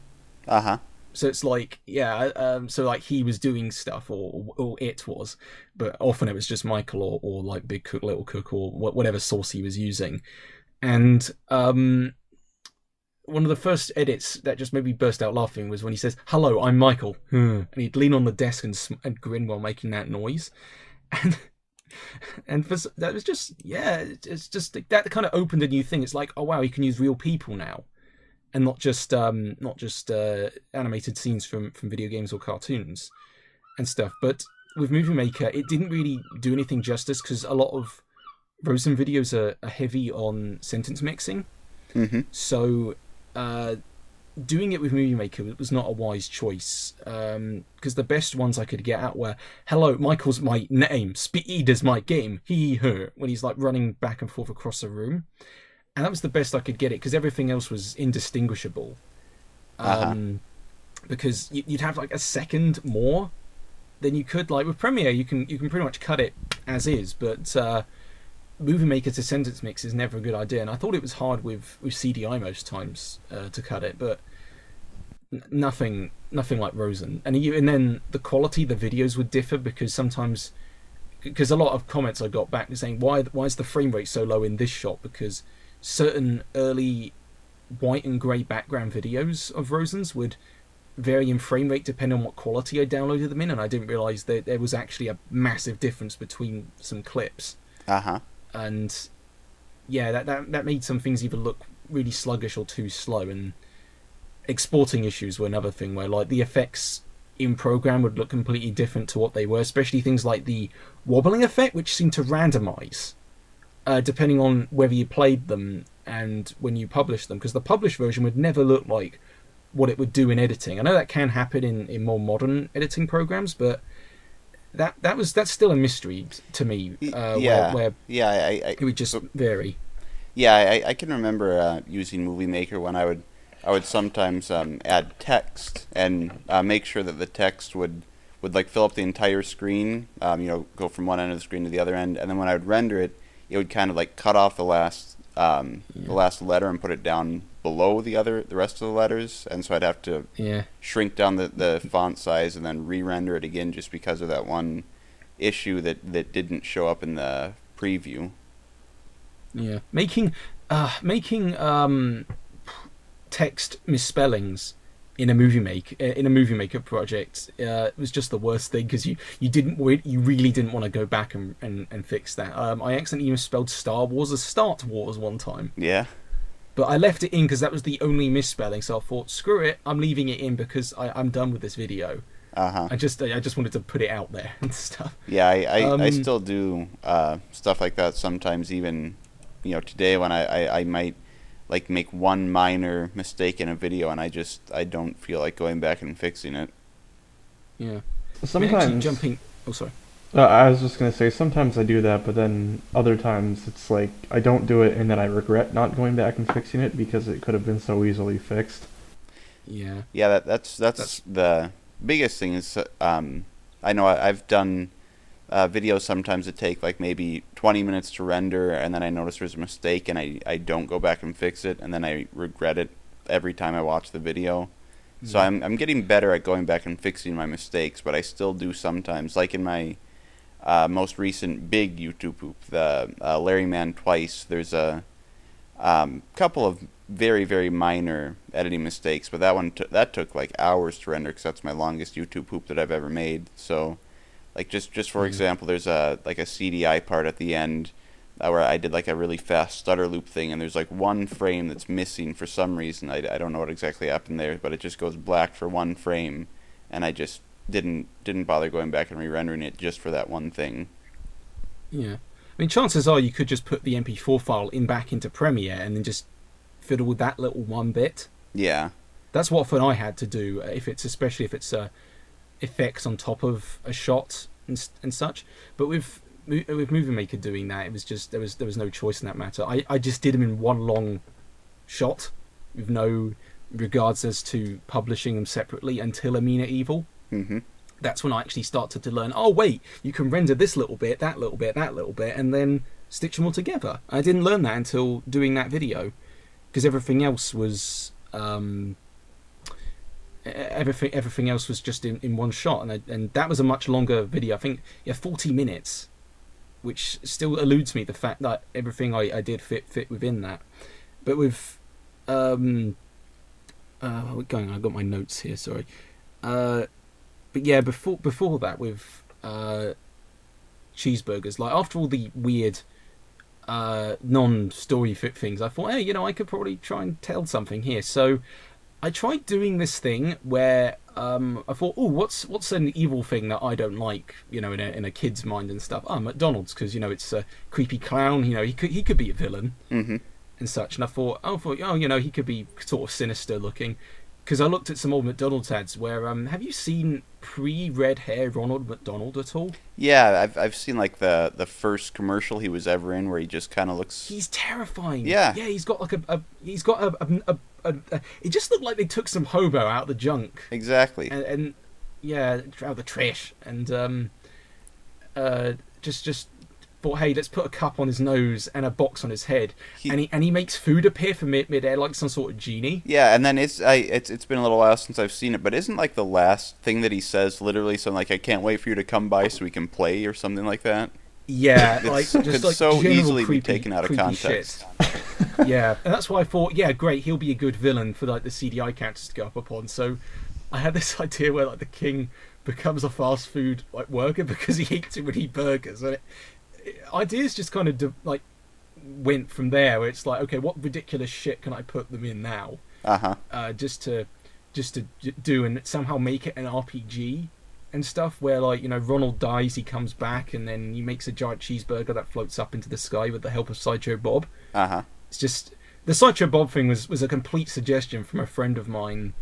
So it's like, so like he was doing stuff, or it was, but often it was just Michael or like Big Cook, Little Cook, or whatever source he was using. And one of the first edits that just made me burst out laughing was when he says, "Hello, I'm Michael," and he'd lean on the desk and grin while making that noise. And that was just, it's just that kind of opened a new thing. It's like, oh wow, you can use real people now, and not just animated scenes from video games or cartoons and stuff. But with Movie Maker, it didn't really do anything justice because a lot of Rosen videos are heavy on sentence mixing. So doing it with Movie Maker was not a wise choice, because the best ones I could get out were, "Hello, Michael's my name, speed is my game, he, her," when he's like running back and forth across the room. And that was the best I could get it, because everything else was indistinguishable. Because you'd have like a second more than you could, like with Premiere, you can pretty much cut it as is, but Movie Maker to sentence mix is never a good idea, and I thought it was hard with CDI most times to cut it, but nothing like Rosen. And then the quality of the videos would differ, because a lot of comments I got back saying, why is the frame rate so low in this shot? Because certain early white and grey background videos of Rosen's would vary in frame rate depending on what quality I downloaded them in, and I didn't realise that there was actually a massive difference between some clips. And yeah, that made some things either look really sluggish or too slow, and exporting issues were another thing where like the effects in program would look completely different to what they were, especially things like the wobbling effect, which seemed to randomize depending on whether you played them and when you published them, because the published version would never look like what it would do in editing. I know that can happen in more modern editing programs, but that's still a mystery to me. Where it would just vary. Yeah, I can remember using Movie Maker when I would sometimes add text and make sure that the text would like fill up the entire screen. Go from one end of the screen to the other end, and then when I would render it, it would kind of like cut off the last letter and put it down below the rest of the letters, and so I'd have to shrink down the font size and then re-render it again just because of that one issue that didn't show up in the preview. Yeah, making text misspellings in a movie maker project was just the worst thing, because you really didn't want to go back and fix that. I accidentally misspelled Star Wars as Start Wars one time. Yeah. But I left it in because that was the only misspelling, so I thought, screw it, I'm leaving it in because I'm done with this video. I just wanted to put it out there and stuff. Yeah, I still do stuff like that sometimes, even today when I might like make one minor mistake in a video and I don't feel like going back and fixing it. Yeah. Sometimes jumping. Oh, sorry. I was just gonna say sometimes I do that, but then other times it's like I don't do it and then I regret not going back and fixing it because it could have been so easily fixed. Yeah. Yeah, that's the biggest thing is I know I've done videos sometimes that take like maybe 20 minutes to render, and then I notice there's a mistake and I don't go back and fix it, and then I regret it every time I watch the video. So I'm getting better at going back and fixing my mistakes, but I still do sometimes. Like in my most recent big YouTube poop, the Larry Man Twice, there's a couple of very, very minor editing mistakes, but that one that took like hours to render because that's my longest YouTube poop that I've ever made. So like just for example, there's a CDI part at the end where I did like a really fast stutter loop thing, and there's like one frame that's missing for some reason. I don't know what exactly happened there, but it just goes black for one frame, and I just didn't bother going back and re-rendering it just for that one thing. Yeah. I mean, chances are you could just put the MP4 file back into Premiere and then just fiddle with that little one bit. Yeah. That's what I had to do, especially if it's effects on top of a shot and such. But with Movie Maker doing that, it was just there was no choice in that matter. I just did them in one long shot with no regards as to publishing them separately until Amina Evil. Mm-hmm. That's when I actually started to learn, oh wait, you can render this little bit, that little bit, that little bit, and then stitch them all together. I didn't learn that until doing that video, because everything else was everything else was just in one shot, and that was a much longer video. I think 40 minutes, which still eludes me the fact that everything I did fit within that. But with we're going. I got my notes here. Sorry. But yeah, before that with Cheeseburgers, like after all the weird non-story fit things, I thought, hey, I could probably try and tell something here. So I tried doing this thing where I thought, oh, what's an evil thing that I don't like, in a kid's mind and stuff. Oh, McDonald's, because it's a creepy clown. He could be a villain. Mm-hmm. And such. And I thought, he could be sort of sinister looking. Because I looked at some old McDonald's ads where, have you seen pre-red hair Ronald McDonald at all? Yeah, I've seen like the first commercial he was ever in where he just kind of looks. He's terrifying. Yeah. Yeah, he's got like it just looked like they took some hobo out of the junk. Exactly. And yeah, out of the trash. And just thought, hey, let's put a cup on his nose and a box on his head, and he makes food appear from mid-air like some sort of genie. Yeah, and then it's been a little while since I've seen it, but isn't like the last thing that he says literally something like, "I can't wait for you to come by so we can play," or something like that? Yeah, could so easily be taken out of context. Yeah, and that's why I thought, yeah, great, he'll be a good villain for like the CDI characters to go up upon. So I had this idea where like the king becomes a fast food like worker because he eats too many burgers, and ideas just kind of went from there, where it's like, okay, what ridiculous shit can I put them in now? Just to do and somehow make it an RPG and stuff, where like Ronald dies, he comes back, and then he makes a giant cheeseburger that floats up into the sky with the help of Sideshow Bob. It's just the Sideshow Bob thing was a complete suggestion from a friend of mine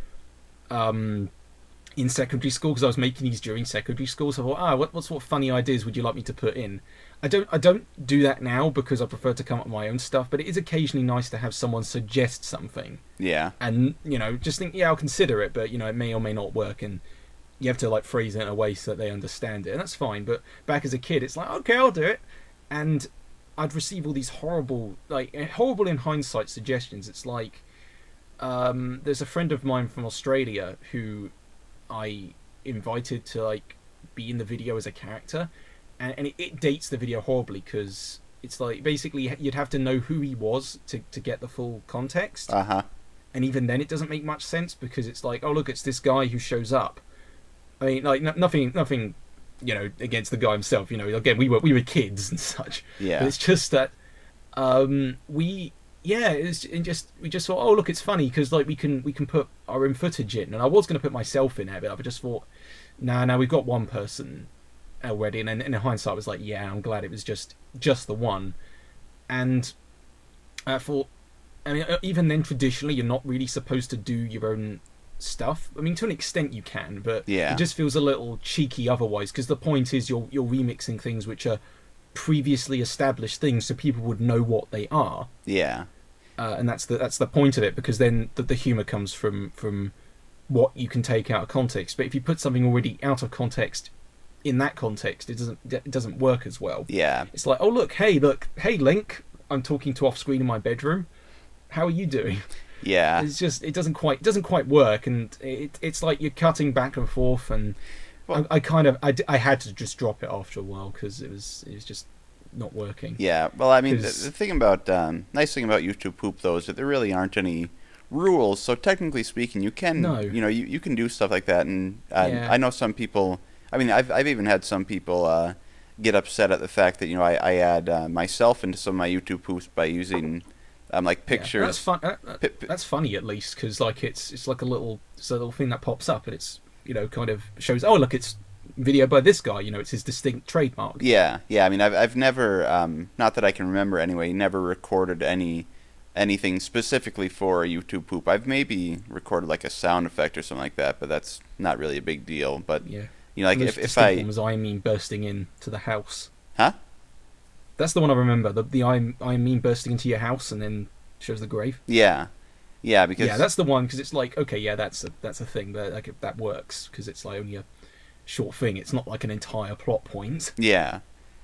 in secondary school, because I was making these during secondary school. So I thought, what sort of funny ideas would you like me to put in? I don't do that now because I prefer to come up with my own stuff, but it is occasionally nice to have someone suggest something. Yeah. And just think, yeah, I'll consider it, but it may or may not work, and you have to like phrase it in a way so that they understand it, and that's fine. But back as a kid, it's like, okay, I'll do it, and I'd receive all these horrible in hindsight suggestions. It's like there's a friend of mine from Australia who I invited to like be in the video as a character, and it dates the video horribly, because it's like basically you'd have to know who he was to get the full context. And even then it doesn't make much sense, because it's like, oh look, it's this guy who shows up. I mean, like nothing against the guy himself, again, we were kids and such. Yeah. But it's just that we just thought, oh look, it's funny because like we can put our own footage in, and I was going to put myself in there, but I just thought, no, we've got one person already, and in hindsight I was like, yeah, I'm glad it was just the one. And I thought, I mean, even then traditionally you're not really supposed to do your own stuff. I mean, to an extent you can, but it just feels a little cheeky otherwise, because the point is you're remixing things which are previously established things, so people would know what they are. Yeah. And that's the point of it, because then the humour comes from what you can take out of context. But if you put something already out of context in that context, it doesn't work as well. Yeah. It's like, oh look, hey Link, I'm talking to off screen in my bedroom. How are you doing? Yeah. It's just it doesn't quite work, and it's like you're cutting back and forth, and well, I had to just drop it after a while because it was just not working. Yeah. Well, I mean, the thing about nice thing about YouTube Poop though is that there really aren't any rules. So technically speaking, you can you can do stuff like that, and I know some people. I mean, I've even had some people get upset at the fact that I add myself into some of my YouTube poops by using like pictures. Yeah, that's fun. That's funny at least, because like it's like a little thing that pops up, and it's kind of shows, oh look, it's video by this guy, it's his distinct trademark. Yeah. I mean, I've never, not that I can remember anyway, never recorded anything specifically for a YouTube poop. I've maybe recorded like a sound effect or something like that, but that's not really a big deal. But Yeah. like The most if distinct I one was I mean bursting into the house. Huh? That's the one I remember. The I mean bursting into your house and then shows the grave. Yeah, because Yeah, that's the one, because it's like, okay, yeah, that's a thing that works, because it's like only a short thing. It's not like an entire plot point. yeah.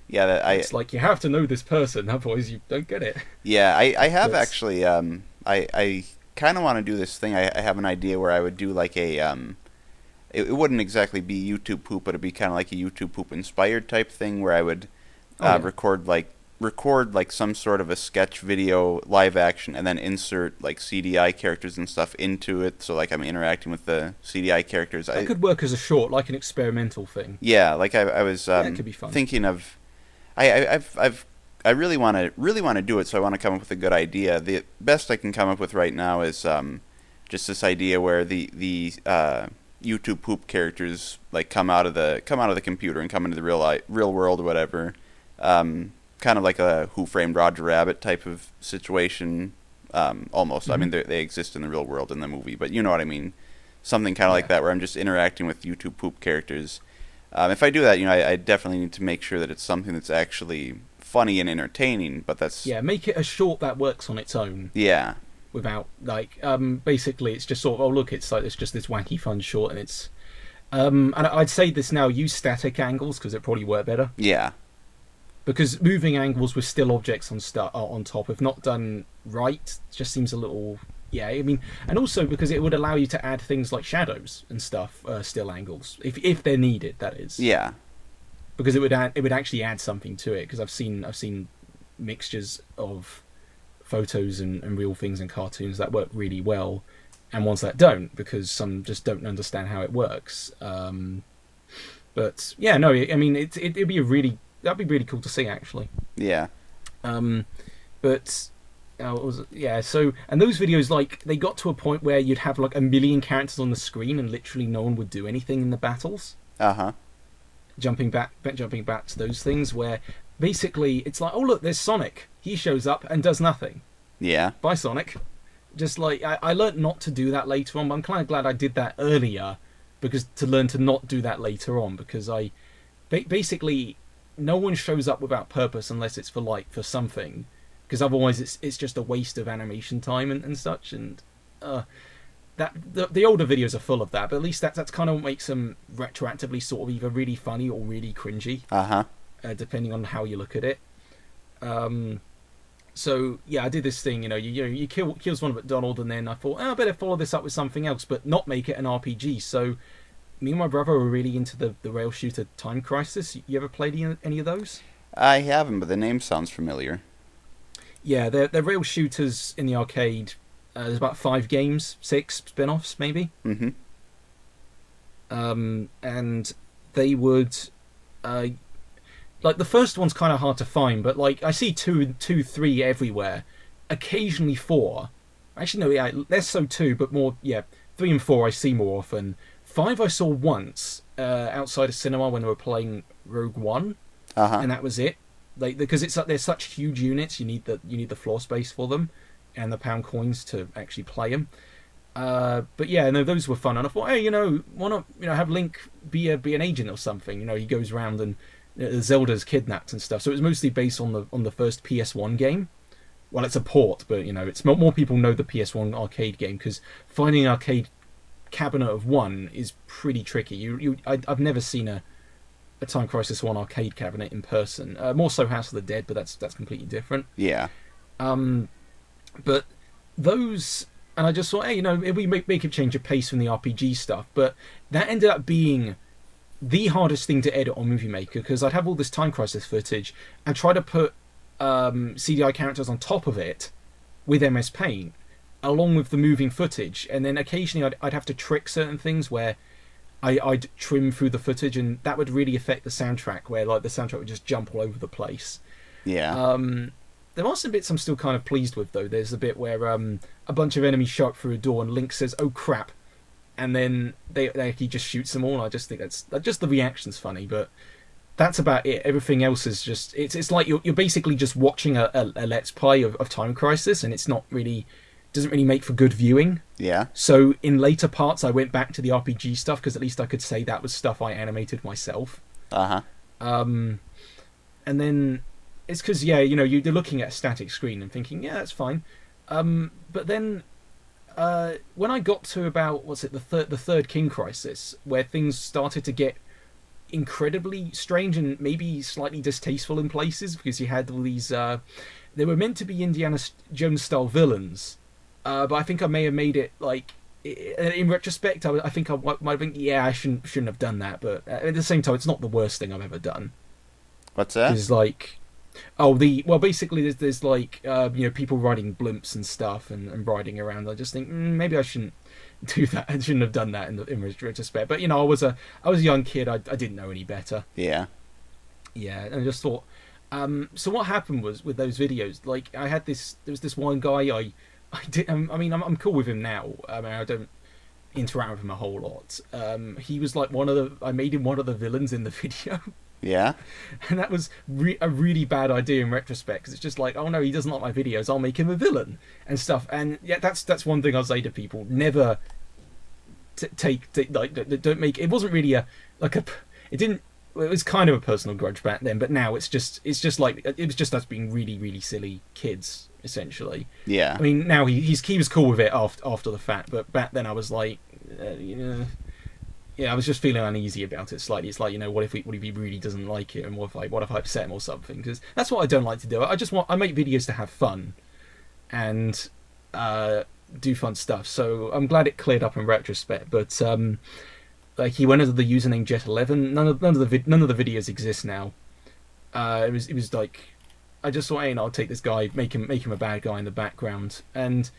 It's like you have to know this person, otherwise you don't get it. Yeah, I have Yes. actually. I kind of want to do this thing. I have an idea where I would do like a It wouldn't exactly be YouTube poop, but it'd be kind of like a YouTube poop inspired type thing where I would record like some sort of a sketch video live action and then insert like CDI characters and stuff into it, so like I'm interacting with the CDI characters. That could work as a short, like an experimental thing. Yeah, like I was That could be fun. thinking of I really want to do it, so I want to come up with a good idea. The best I can come up with right now is just this idea where the YouTube poop characters like come out of the computer and come into the real world or whatever. Kind of like a Who Framed Roger Rabbit type of situation, almost. Mm-hmm. I mean, they exist in the real world in the movie, but you know what I mean. Something kind of like that, where I'm just interacting with YouTube poop characters. If I do that, I definitely need to make sure that it's something that's actually funny and entertaining. But that's make it a short that works on its own. Yeah. Without basically, it's just sort of, oh look, it's just this wacky fun short, and it's and I'd say this now: use static angles because it probably work better. Yeah. Because moving angles with still objects on top, if not done right, just seems a little... Yeah, I mean, and also because it would allow you to add things like shadows and stuff, still angles, if they're needed, that is. Yeah. Because it would actually add something to it. Because I've seen mixtures of photos and real things and cartoons that work really well, and ones that don't, because some just don't understand how it works. But yeah, no, I mean, it'd be that'd be really cool to see, actually. Yeah. But what was it? Yeah. So, and those videos, like, they got to a point where you'd have like 1 million characters on the screen, and literally no one would do anything in the battles. Jumping back to those things where basically it's like, oh look, there's Sonic. He shows up and does nothing. Yeah. Bye, Sonic. Just like I learned not to do that later on, but I'm kind of glad I did that earlier, because to learn to not do that later on, because I basically. No one shows up without purpose unless it's for something, because otherwise it's just a waste of animation time and such. And that the older videos are full of that, but at least that's kind of what makes them retroactively sort of either really funny or really cringy, depending on how you look at it. So yeah, I did this thing. You kills one McDonald, and then I thought, I better follow this up with something else, but not make it an RPG. So. Me and my brother were really into the rail shooter Time Crisis. You ever played any of those? I haven't, but the name sounds familiar. Yeah, they're rail shooters in the arcade. There's about 5 games, 6 spin-offs maybe. Mm-hmm. And they would... like, the first one's kind of hard to find, but like I see 2, 3 everywhere. Occasionally 4. Actually, no, yeah, less so 2, but more, 3 and 4 I see more often. 5 I saw once outside a cinema when they were playing Rogue One, and that was it. Like, because they're such huge units, you need the floor space for them, and the pound coins to actually play them. But yeah, no, those were fun, and I thought, hey, why not have Link be an agent or something? He goes around and Zelda's kidnapped and stuff. So it was mostly based on the first PS1 game. Well, it's a port, but it's more people know the PS1 arcade game, because finding an arcade cabinet of one is pretty tricky. I've never seen a Time Crisis 1 arcade cabinet in person. More so House of the Dead, but that's completely different. Yeah. But those, and I just thought, hey, if we make a change of pace from the RPG stuff, but that ended up being the hardest thing to edit on Movie Maker, because I'd have all this Time Crisis footage and try to put CDI characters on top of it with MS Paint, along with the moving footage, and then occasionally I'd have to trick certain things where I'd trim through the footage, and that would really affect the soundtrack, where like the soundtrack would just jump all over the place. Yeah. There are some bits I'm still kind of pleased with, though. There's a bit where a bunch of enemies show up through a door, and Link says, "Oh crap," and then he just shoots them all. And I just think that's just the reaction's funny, but that's about it. Everything else is just it's like you're basically just watching a let's play of Time Crisis, and it's not really doesn't really make for good viewing. Yeah. So in later parts, I went back to the RPG stuff because at least I could say that was stuff I animated myself. And then it's because you're looking at a static screen and thinking, yeah, that's fine. But then when I got to about the third King Crisis, where things started to get incredibly strange and maybe slightly distasteful in places, because you had all these they were meant to be Indiana Jones style villains, but I think I may have made it like in retrospect I think I might think I shouldn't have done that, but at the same time it's not the worst thing I've ever done. What's that? It's like basically there's like people riding blimps and stuff and riding around. I just think maybe I shouldn't do that. I shouldn't have done that in retrospect. But I was a young kid. I didn't know any better. Yeah. And I just thought. So what happened was with those videos, like there was this one guy I'm cool with him now. I don't interact with him a whole lot. He was like I made him one of the villains in the video. Yeah. And that was a really bad idea in retrospect, because it's just like, oh no, he doesn't like my videos, I'll make him a villain and stuff. And yeah, that's one thing I'll say to people: never don't make. It wasn't really it was kind of a personal grudge back then, but now it's just like it was just us being really, really silly kids, essentially. Yeah. I mean, now he was cool with it after the fact, but back then I was like, I was just feeling uneasy about it slightly. It's like, what if he really doesn't like it, and what if I upset him or something? Because that's what I don't like to do. I make videos to have fun and do fun stuff. So I'm glad it cleared up in retrospect. But like he went under the username Jet11. None of the videos exist now. It was like I just thought, I'll take this guy, make him a bad guy in the background. And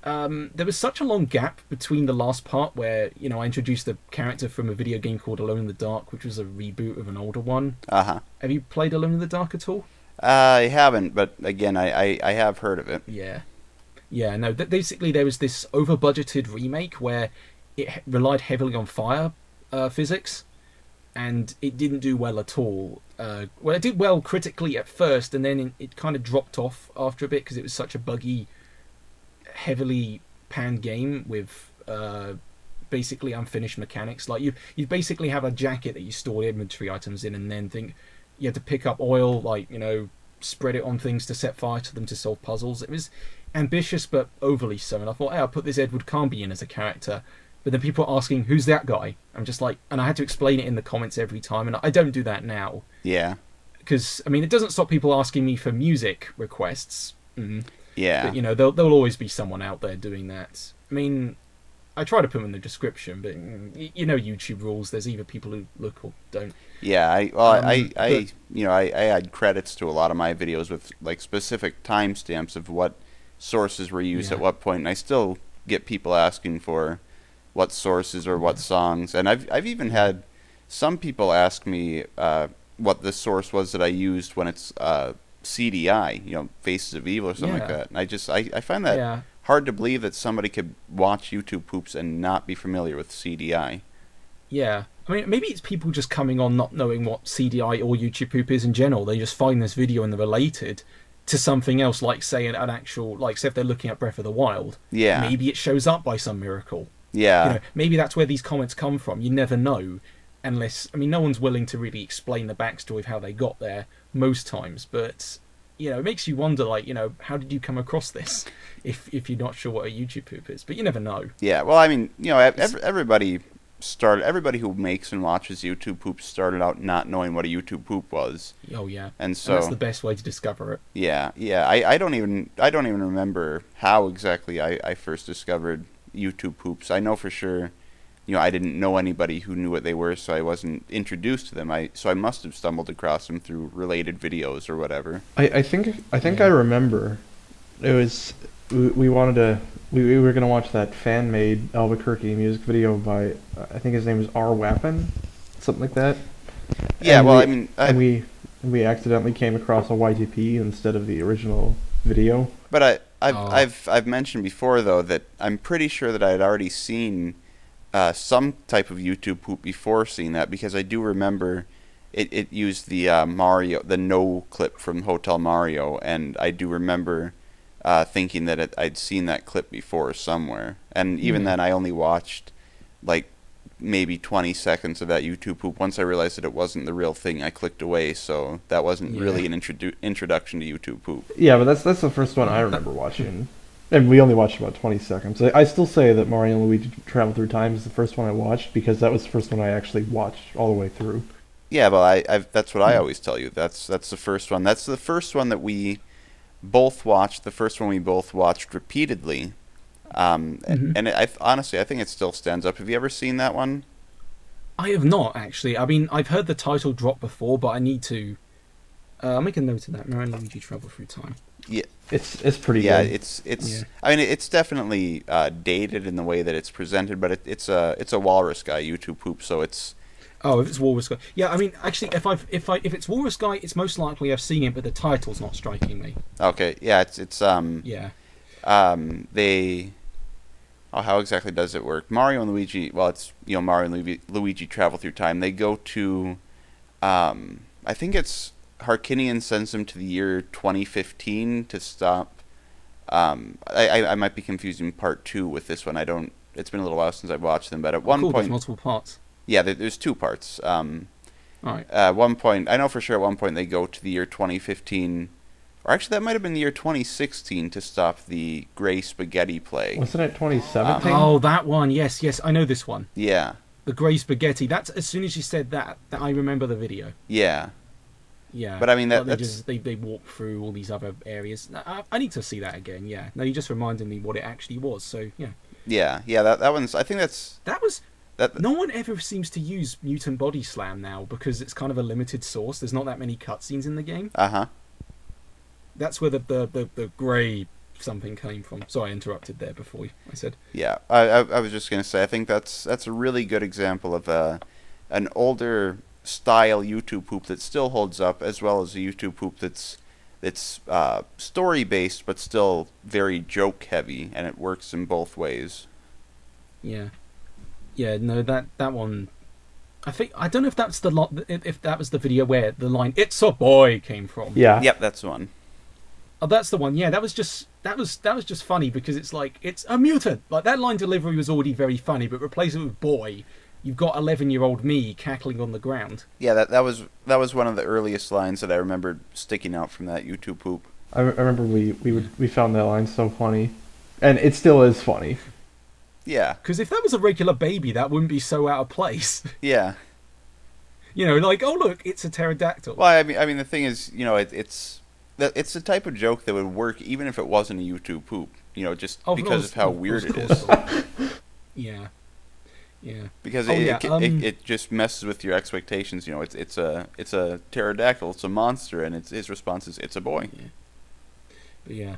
there was such a long gap between the last part where I introduced the character from a video game called Alone in the Dark, which was a reboot of an older one. Have you played Alone in the Dark at all? I haven't, but again, I have heard of it. Yeah. No. Basically, there was this over-budgeted remake where it relied heavily on fire physics, and it didn't do well at all. Well, it did well critically at first, and then it kind of dropped off after a bit because it was such a buggy, heavily panned game with basically unfinished mechanics. Like you basically have a jacket that you store inventory items in, and then think you have to pick up oil, spread it on things to set fire to them to solve puzzles. It was ambitious but overly so, and I thought, I'll put this Edward Carnby in as a character. But then people are asking, who's that guy? I'm just like, and I had to explain it in the comments every time, and I don't do that now. Yeah. Because it doesn't stop people asking me for music requests. Yeah. But there'll always be someone out there doing that. I try to put them in the description, but YouTube rules. There's either people who look or don't. Yeah, I add credits to a lot of my videos with specific timestamps of what sources were used at what point, and I still get people asking for what sources or what songs, and I've even had some people ask me what the source was that I used when it's CDI, Faces of Evil or something like that. And I find that hard to believe that somebody could watch YouTube Poops and not be familiar with CDI. Yeah. Maybe it's people just coming on not knowing what CDI or YouTube Poop is in general. They just find this video and they're related to something else, like, say, an actual... say if they're looking at Breath of the Wild. Yeah. Maybe it shows up by some miracle. Yeah. Maybe that's where these comments come from. You never know. Unless... no one's willing to really explain the backstory of how they got there most times. But... it makes you wonder, how did you come across this if you're not sure what a YouTube poop is? But you never know. Yeah, well, everybody who makes and watches YouTube poops started out not knowing what a YouTube poop was. Oh yeah, and so that's the best way to discover it. Yeah. I don't even remember how exactly I first discovered YouTube poops. I know for sure. I didn't know anybody who knew what they were, so I wasn't introduced to them. So I must have stumbled across them through related videos or whatever. I think I remember. It was we were gonna watch that fan made Albuquerque music video by I think his name is R. Wappin, something like that. Yeah, and we accidentally came across a YTP instead of the original video. But I've mentioned before though that I'm pretty sure that I had already seen some type of YouTube poop before seeing that, because I do remember it used the the no clip from Hotel Mario, and I do remember thinking that I'd seen that clip before somewhere. And even then, I only watched like maybe 20 seconds of that YouTube poop. Once I realized that it wasn't the real thing, I clicked away. So that wasn't really an introduction to YouTube poop. Yeah, but that's the first one I remember watching. And we only watched about 20 seconds. I still say that Mario and Luigi Travel Through Time is the first one I watched, because that was the first one I actually watched all the way through. Yeah, but that's what I always tell you. That's the first one. That's the first one that we both watched. The first one we both watched repeatedly. And honestly, I think it still stands up. Have you ever seen that one? I have not, actually. I mean, I've heard the title drop before, but I need to... I'll make a note of that. Mario and Luigi Travel Through Time. Yeah, it's pretty good. Yeah, it's. I mean, it's definitely dated in the way that it's presented, but it's a Walrus Guy YouTube poop, so it's. Oh, if it's Walrus Guy, yeah. I mean, actually, if it's Walrus Guy, it's most likely I've seen it, but the title's not striking me. Okay, yeah, it's Yeah. They. Oh, how exactly does it work? Mario and Luigi. Well, it's Mario and Luigi Travel Through Time. They go to, I think it's. Harkinian sends them to the year 2015 to stop. I might be confusing part 2 with this one. It's been a little while since I've watched them, but at one point, there's multiple parts. Yeah, there's 2 parts. All right. At one point, I know for sure. At one point, they go to the year 2015, or actually, that might have been the year 2016 to stop the Gray Spaghetti plague. Wasn't it 2017? Oh, that one. Yes, I know this one. Yeah. The Gray Spaghetti. That's as soon as you said that I remember the video. Yeah. Yeah, but I mean they walk through all these other areas. I need to see that again. Yeah, no, you just reminded me what it actually was. So yeah. That one's. I think that was. No one ever seems to use Mutant Body Slam now, because it's kind of a limited source. There's not that many cutscenes in the game. That's where the grey something came from. Sorry, I interrupted there before I said. Yeah, I was just gonna say, I think that's a really good example of an older style YouTube poop that still holds up, as well as a YouTube poop that's story based but still very joke heavy, and it works in both ways. Yeah, no, that one. I don't know if that's if that was the video where the line "It's a boy" came from. Yeah. Yep, that's the one. Oh, that's the one. Yeah, that was just funny, because it's like, it's a mutant. Like, that line delivery was already very funny, but replace it with "boy," you've got 11-year-old me cackling on the ground. Yeah, that was one of the earliest lines that I remembered sticking out from that YouTube poop. I remember we found that line so funny, and it still is funny. Yeah, because if that was a regular baby, that wouldn't be so out of place. Yeah, like, oh look, it's a pterodactyl. Well, I mean, the thing is, it's the type of joke that would work even if it wasn't a YouTube poop. Just because of how weird it is. Yeah. Yeah. Because it just messes with your expectations. It's a pterodactyl, it's a monster, and his response is, "It's a boy." Yeah. But yeah.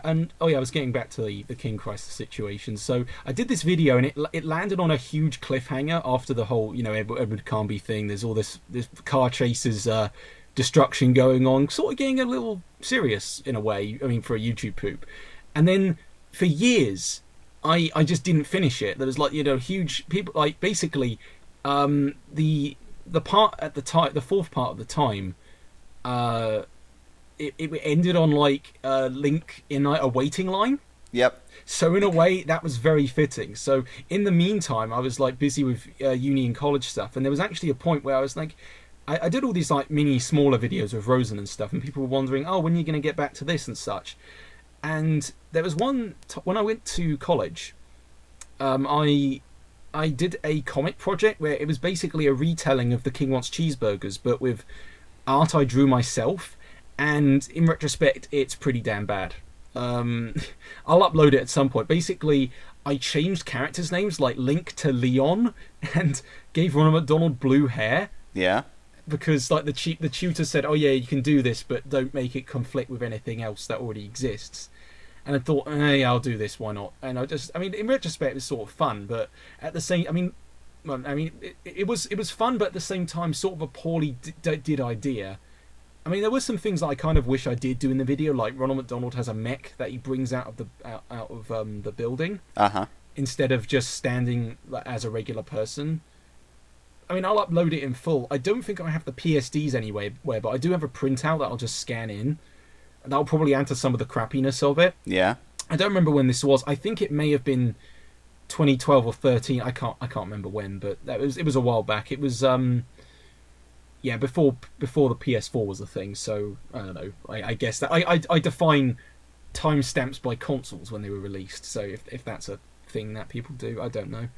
I was getting back to the King Crisis situation. So I did this video, and it landed on a huge cliffhanger after the whole Edward Carnby thing. There's all this car chases, destruction going on, sort of getting a little serious in a way. I mean, for a YouTube poop, and then for years, I just didn't finish it. There was huge people, like, basically the part at the time, the fourth part of the time, it ended on Link in a waiting line. Yep. So in a way that was very fitting. So in the meantime, I was busy with uni and college stuff, and there was actually a point where I was like, I did all these mini smaller videos with Rosen and stuff, and people were wondering, oh, when are you going to get back to this and such. And there was one when I went to college, I did a comic project where it was basically a retelling of The King Wants Cheeseburgers, but with art I drew myself, and in retrospect, it's pretty damn bad. I'll upload it at some point. Basically, I changed characters' names like Link to Leon, and gave Ronald McDonald blue hair. Yeah. Because the tutor said, "Oh yeah, you can do this, but don't make it conflict with anything else that already exists." And I thought, hey, I'll do this. Why not? And in retrospect, it was sort of fun, but at the same, it was fun, but at the same time, sort of a poorly did idea. I mean, there were some things that I kind of wish I did do in the video, like Ronald McDonald has a mech that he brings out of the building. instead of just standing as a regular person. I mean, I'll upload it in full. I don't think I have the PSDs anyway, but I do have a printout that I'll just scan in. And that'll probably add to some of the crappiness of it. Yeah. I don't remember when this was. I think it may have been 2012 or 13. I can't remember when, but it was a while back. It was before the PS4 was a thing. So I don't know. I guess that I define timestamps by consoles when they were released. So if that's a thing that people do, I don't know.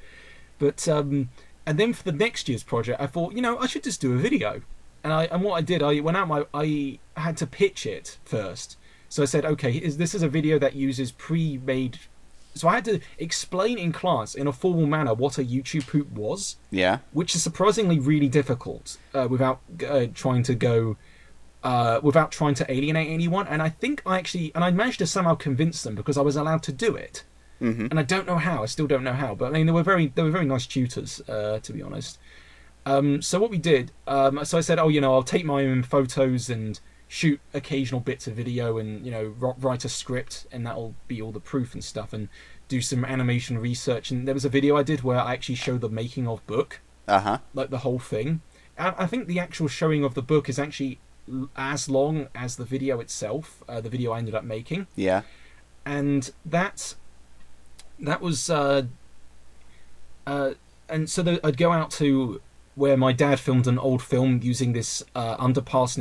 But and then for the next year's project, I thought, I should just do a video. And what I did, I went out. I had to pitch it first. So I said, okay, this is a video that uses pre-made. So I had to explain in class in a formal manner what a YouTube poop was. Yeah. Which is surprisingly really difficult without trying to alienate anyone. And I think I managed to somehow convince them because I was allowed to do it. Mm-hmm. And I don't know how. I still don't know how. But I mean, they were very nice tutors, to be honest. So what we did, so I said, I'll take my own photos and shoot occasional bits of video and, write a script, and that'll be all the proof and stuff, and do some animation research. And there was a video I did where I actually showed the making of book, like the whole thing. I think the actual showing of the book is actually as long as the video itself, the video I ended up making. Yeah. And that was, and so I'd go out to where my dad filmed an old film using this underpass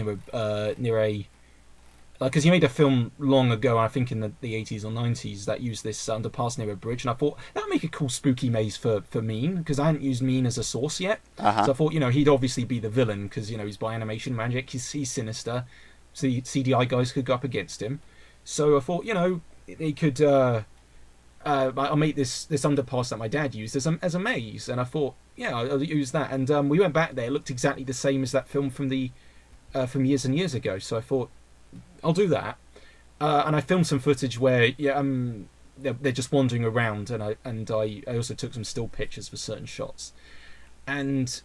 near a because he made a film long ago, I think in the 80s or 90s, that used this underpass near a bridge, and I thought that would make a cool spooky maze for Mean, because I hadn't used Mean as a source yet. So I thought, he'd obviously be the villain because he's by animation magic, he's sinister, so the CDI guys could go up against him. So I thought, they could I'll make this underpass that my dad used as a maze, and I thought, I'll use that. And we went back there; it looked exactly the same as that film from years and years ago. So I thought, I'll do that. And I filmed some footage where they're just wandering around, and I also took some still pictures for certain shots, and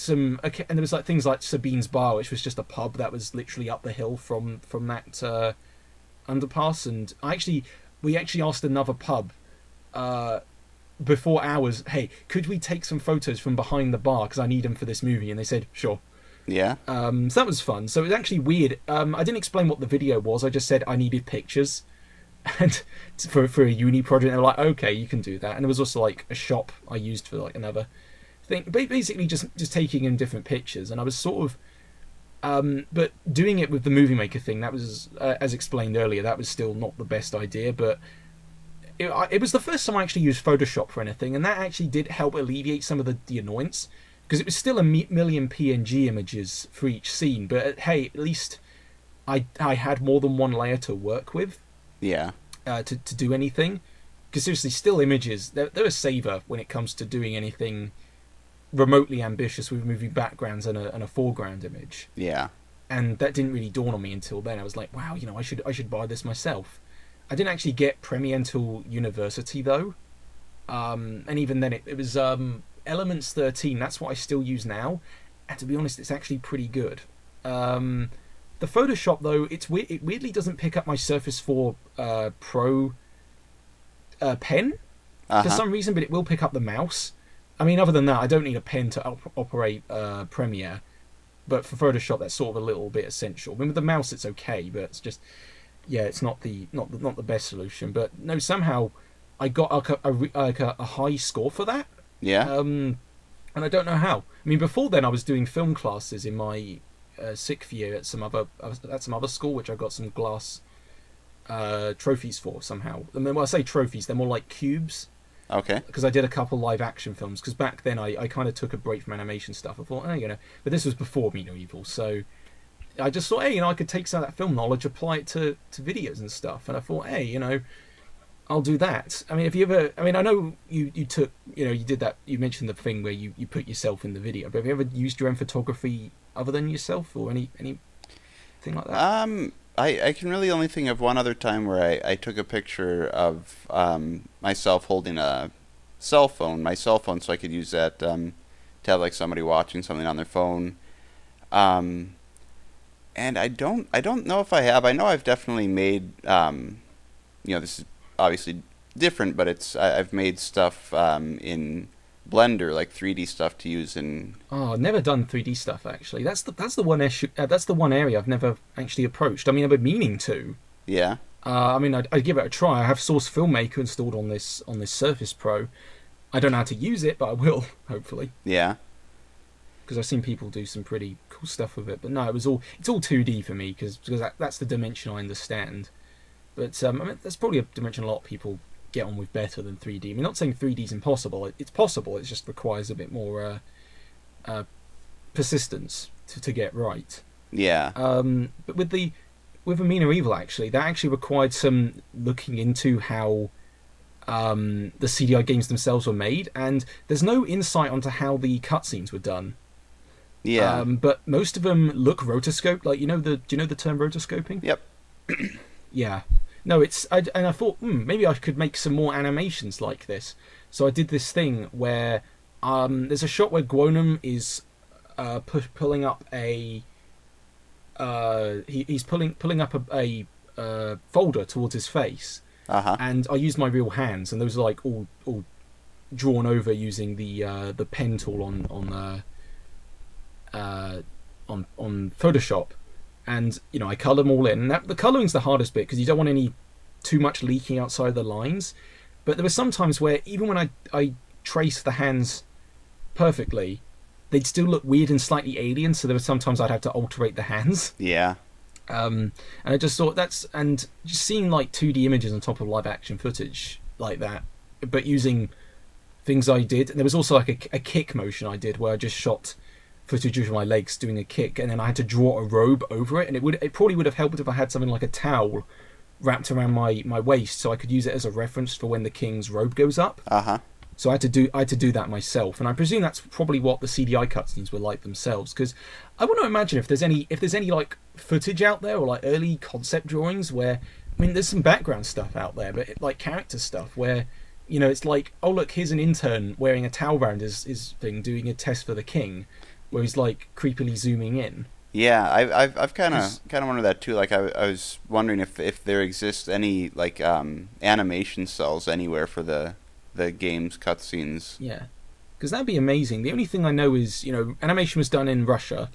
there was like things like Sabine's Bar, which was just a pub that was literally up the hill from that underpass, and we actually asked another pub before ours, hey, could we take some photos from behind the bar because I need them for this movie? And they said, sure. Yeah. So that was fun. So it was actually weird. I didn't explain what the video was. I just said I needed pictures and for a uni project. And they were like, okay, you can do that. And there was also like a shop I used for like another thing. Basically just taking in different pictures. And I was sort of... but doing it with the Movie Maker thing, that was, as explained earlier, that was still not the best idea, but it was the first time I actually used Photoshop for anything, and that actually did help alleviate some of the annoyance, because it was still a million PNG images for each scene, but hey, at least I had more than one layer to work with. Yeah. To do anything, because seriously, still images, they're a saver when it comes to doing anything remotely ambitious with moving backgrounds and a foreground image. Yeah. And that didn't really dawn on me until then. I was like, wow, I should buy this myself. I didn't actually get Premiere until university though. And even then it was Elements 13. That's what I still use now. And to be honest, it's actually pretty good. The Photoshop though, it weirdly doesn't pick up my Surface 4 Pro pen for some reason, but it will pick up the mouse. I mean, other than that, I don't need a pen to operate Premiere, but for Photoshop, that's sort of a little bit essential. I mean, with the mouse, it's okay, but it's just, it's not the best solution. But no, somehow I got a high score for that. Yeah. And I don't know how. I mean, before then, I was doing film classes in my sixth year at some other school, which I got some glass trophies for somehow. I mean, when I say trophies, they're more like cubes. Okay. Because I did a couple live action films. Because back then I kind of took a break from animation stuff. I thought, but this was before Me No Evil, so I just thought, I could take some of that film knowledge, apply it to videos and stuff. And I thought, I'll do that. I mean, if you ever, I know you took, you did that. You mentioned the thing where you put yourself in the video. But have you ever used your own photography other than yourself, or anything like that? I can really only think of one other time where I took a picture of myself holding a cell phone, so I could use that to have like somebody watching something on their phone. And I don't know if I have. I know I've definitely made, this is obviously different, but I've made stuff in Blender, like 3D stuff to use in. Oh, I've never done 3D stuff actually. That's the one issue. That's the one area I've never actually approached. I mean, I've been meaning to. Yeah. I mean, I'd give it a try. I have Source Filmmaker installed on this Surface Pro. I don't know how to use it, but I will hopefully. Yeah. Because I've seen people do some pretty cool stuff with it. But no, it's all 2D for me because that's the dimension I understand. But I mean, that's probably a dimension a lot of people get on with better than 3D. I mean, not saying 3D is impossible. It's possible. It just requires a bit more persistence to get right. Yeah. But with Amina Evil, actually, that actually required some looking into how the CDI games themselves were made, and there's no insight onto how the cutscenes were done. Yeah. But most of them look rotoscoped. Like, do you know the term rotoscoping? Yep. Yeah. No, and I thought maybe I could make some more animations like this. So I did this thing where there's a shot where Gwonum is pulling up a he's pulling up a folder towards his face, and I used my real hands, and those are like all drawn over using the pen tool on Photoshop. And I colour them all in. And the colouring's the hardest bit because you don't want too much leaking outside the lines. But there were some times where even when I traced the hands perfectly, they'd still look weird and slightly alien. So there were sometimes I'd have to alterate the hands. Yeah. And I just thought and just seeing like 2D images on top of live action footage like that, but using things I did. And there was also like a kick motion I did where I just shot footage of my legs doing a kick, and then I had to draw a robe over it, and it probably would have helped if I had something like a towel wrapped around my waist so I could use it as a reference for when the king's robe goes up. So I had to do that myself, and I presume that's probably what the CDI cutscenes were like themselves, because I want to imagine if there's any like footage out there or like early concept drawings where, I mean, there's some background stuff out there, but like character stuff where it's like, oh look, here's an intern wearing a towel around his thing doing a test for the king, where he's like creepily zooming in. Yeah, I've kind of wondered that too. Like I was wondering if there exists any like animation cells anywhere for the game's cutscenes. Yeah, because that'd be amazing. The only thing I know is animation was done in Russia.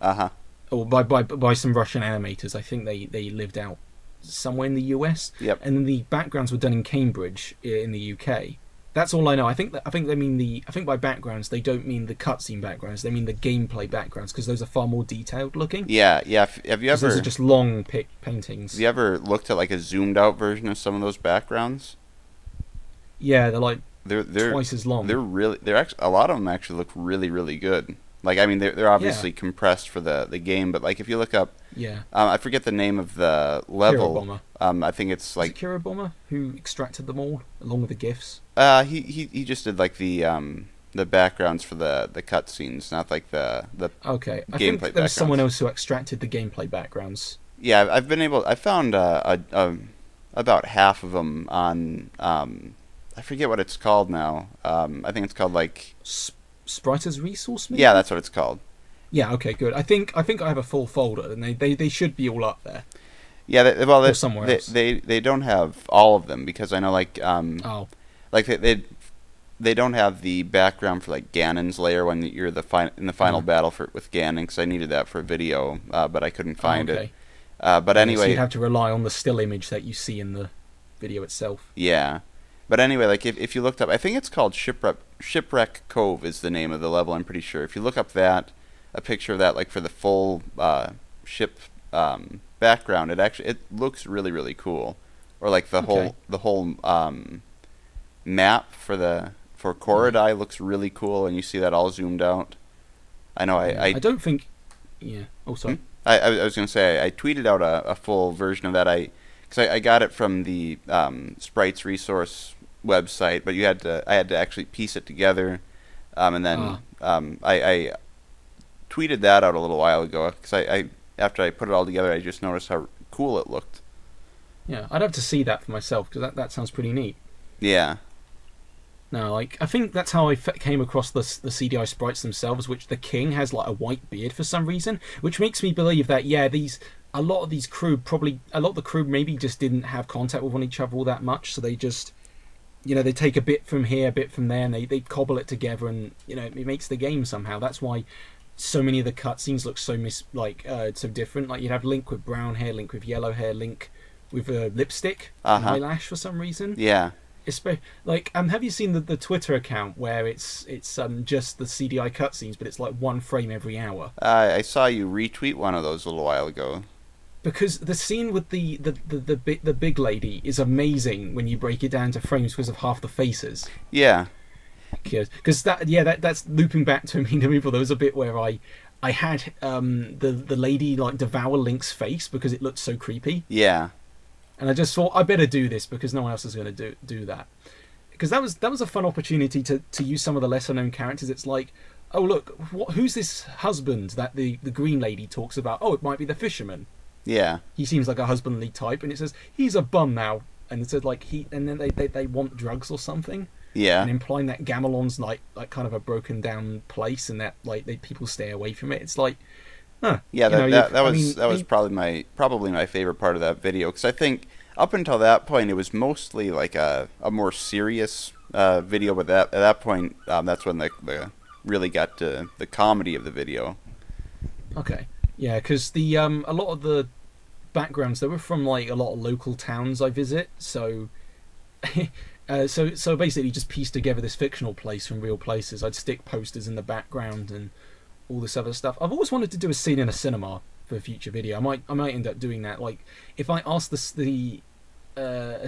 Or by some Russian animators. I think they lived out somewhere in the US. Yep. And then the backgrounds were done in Cambridge in the UK. That's all I know. I think they mean I think by backgrounds they don't mean the cutscene backgrounds. They mean the gameplay backgrounds because those are far more detailed looking. Yeah. Have you ever? Those are just long paintings. Have you ever looked at like a zoomed out version of some of those backgrounds? Yeah, they're like they're twice as long. They're actually, a lot of them actually look really, really good. Like, I mean, they're obviously compressed for the game, but like if you look up, I forget the name of the level. I think it's like Kira Bomber who extracted them all along with the GIFs. He just did like the backgrounds for the cutscenes, not like the okay. gameplay I think there was backgrounds. someone else who extracted the gameplay backgrounds. Yeah, I found about half of them on I forget what it's called now. I think it's called like Spriter's Resource, maybe? Yeah, that's what it's called. Yeah, okay, good. I think I have a full folder, and they should be all up there. Yeah, or somewhere else. They don't have all of them because I know like like they don't have the background for like Ganon's lair when you're in the final battle with Ganon, because I needed that for a video, but I couldn't find it. But anyway, so you'd have to rely on the still image that you see in the video itself. Yeah. But anyway, like if you looked up, I think it's called Shipwreck Cove is the name of the level. I'm pretty sure. If you look up a picture of that, like for the full ship background, it looks really, really cool. Or like the whole map for Korodai looks really cool, and you see that all zoomed out. I know. I don't think. Yeah. Oh, sorry. I was gonna say I tweeted out a full version of that. Because I got it from the Sprites Resource website, but I had to actually piece it together, and then I tweeted that out a little while ago because after I put it all together, I just noticed how cool it looked. Yeah, I'd have to see that for myself because that sounds pretty neat. Yeah. No, like I think that's how I came across the CDI sprites themselves, which the king has like a white beard for some reason, which makes me believe that a lot of the crew maybe just didn't have contact with each other all that much, so they just they take a bit from here, a bit from there, and they cobble it together, and it makes the game somehow. That's why so many of the cutscenes look so so different. Like you'd have Link with brown hair, Link with yellow hair, Link with a lipstick, and eyelash for some reason. Yeah. Have you seen the Twitter account where it's just the CDI cutscenes, but it's like one frame every hour? I saw you retweet one of those a little while ago. Because the scene with the big lady is amazing when you break it down to frames because of half the faces. Yeah. Because that's looping back to me in the movie. There was a bit where I had the lady like devour Link's face because it looked so creepy. Yeah. And I just thought I better do this because no one else is going to do that. Because that was a fun opportunity to use some of the lesser known characters. It's like, oh look, who's this husband that the green lady talks about? Oh, it might be the fisherman. Yeah. He seems like a husbandly type, and it says he's a bum now, and it said like and then they want drugs or something. Yeah. And implying that Gamelon's like kind of a broken down place, and that people stay away from it. It's like, huh. Yeah, that was probably my favorite part of that video, because I think up until that point it was mostly like a more serious video, but at that point that's when the really got to the comedy of the video. Okay. Yeah, because a lot of the backgrounds, they were from like a lot of local towns I visit, so so basically just piece together this fictional place from real places. I'd stick posters in the background and all this other stuff. I've always wanted to do a scene in a cinema for a future video. I might end up doing that. Like if I ask a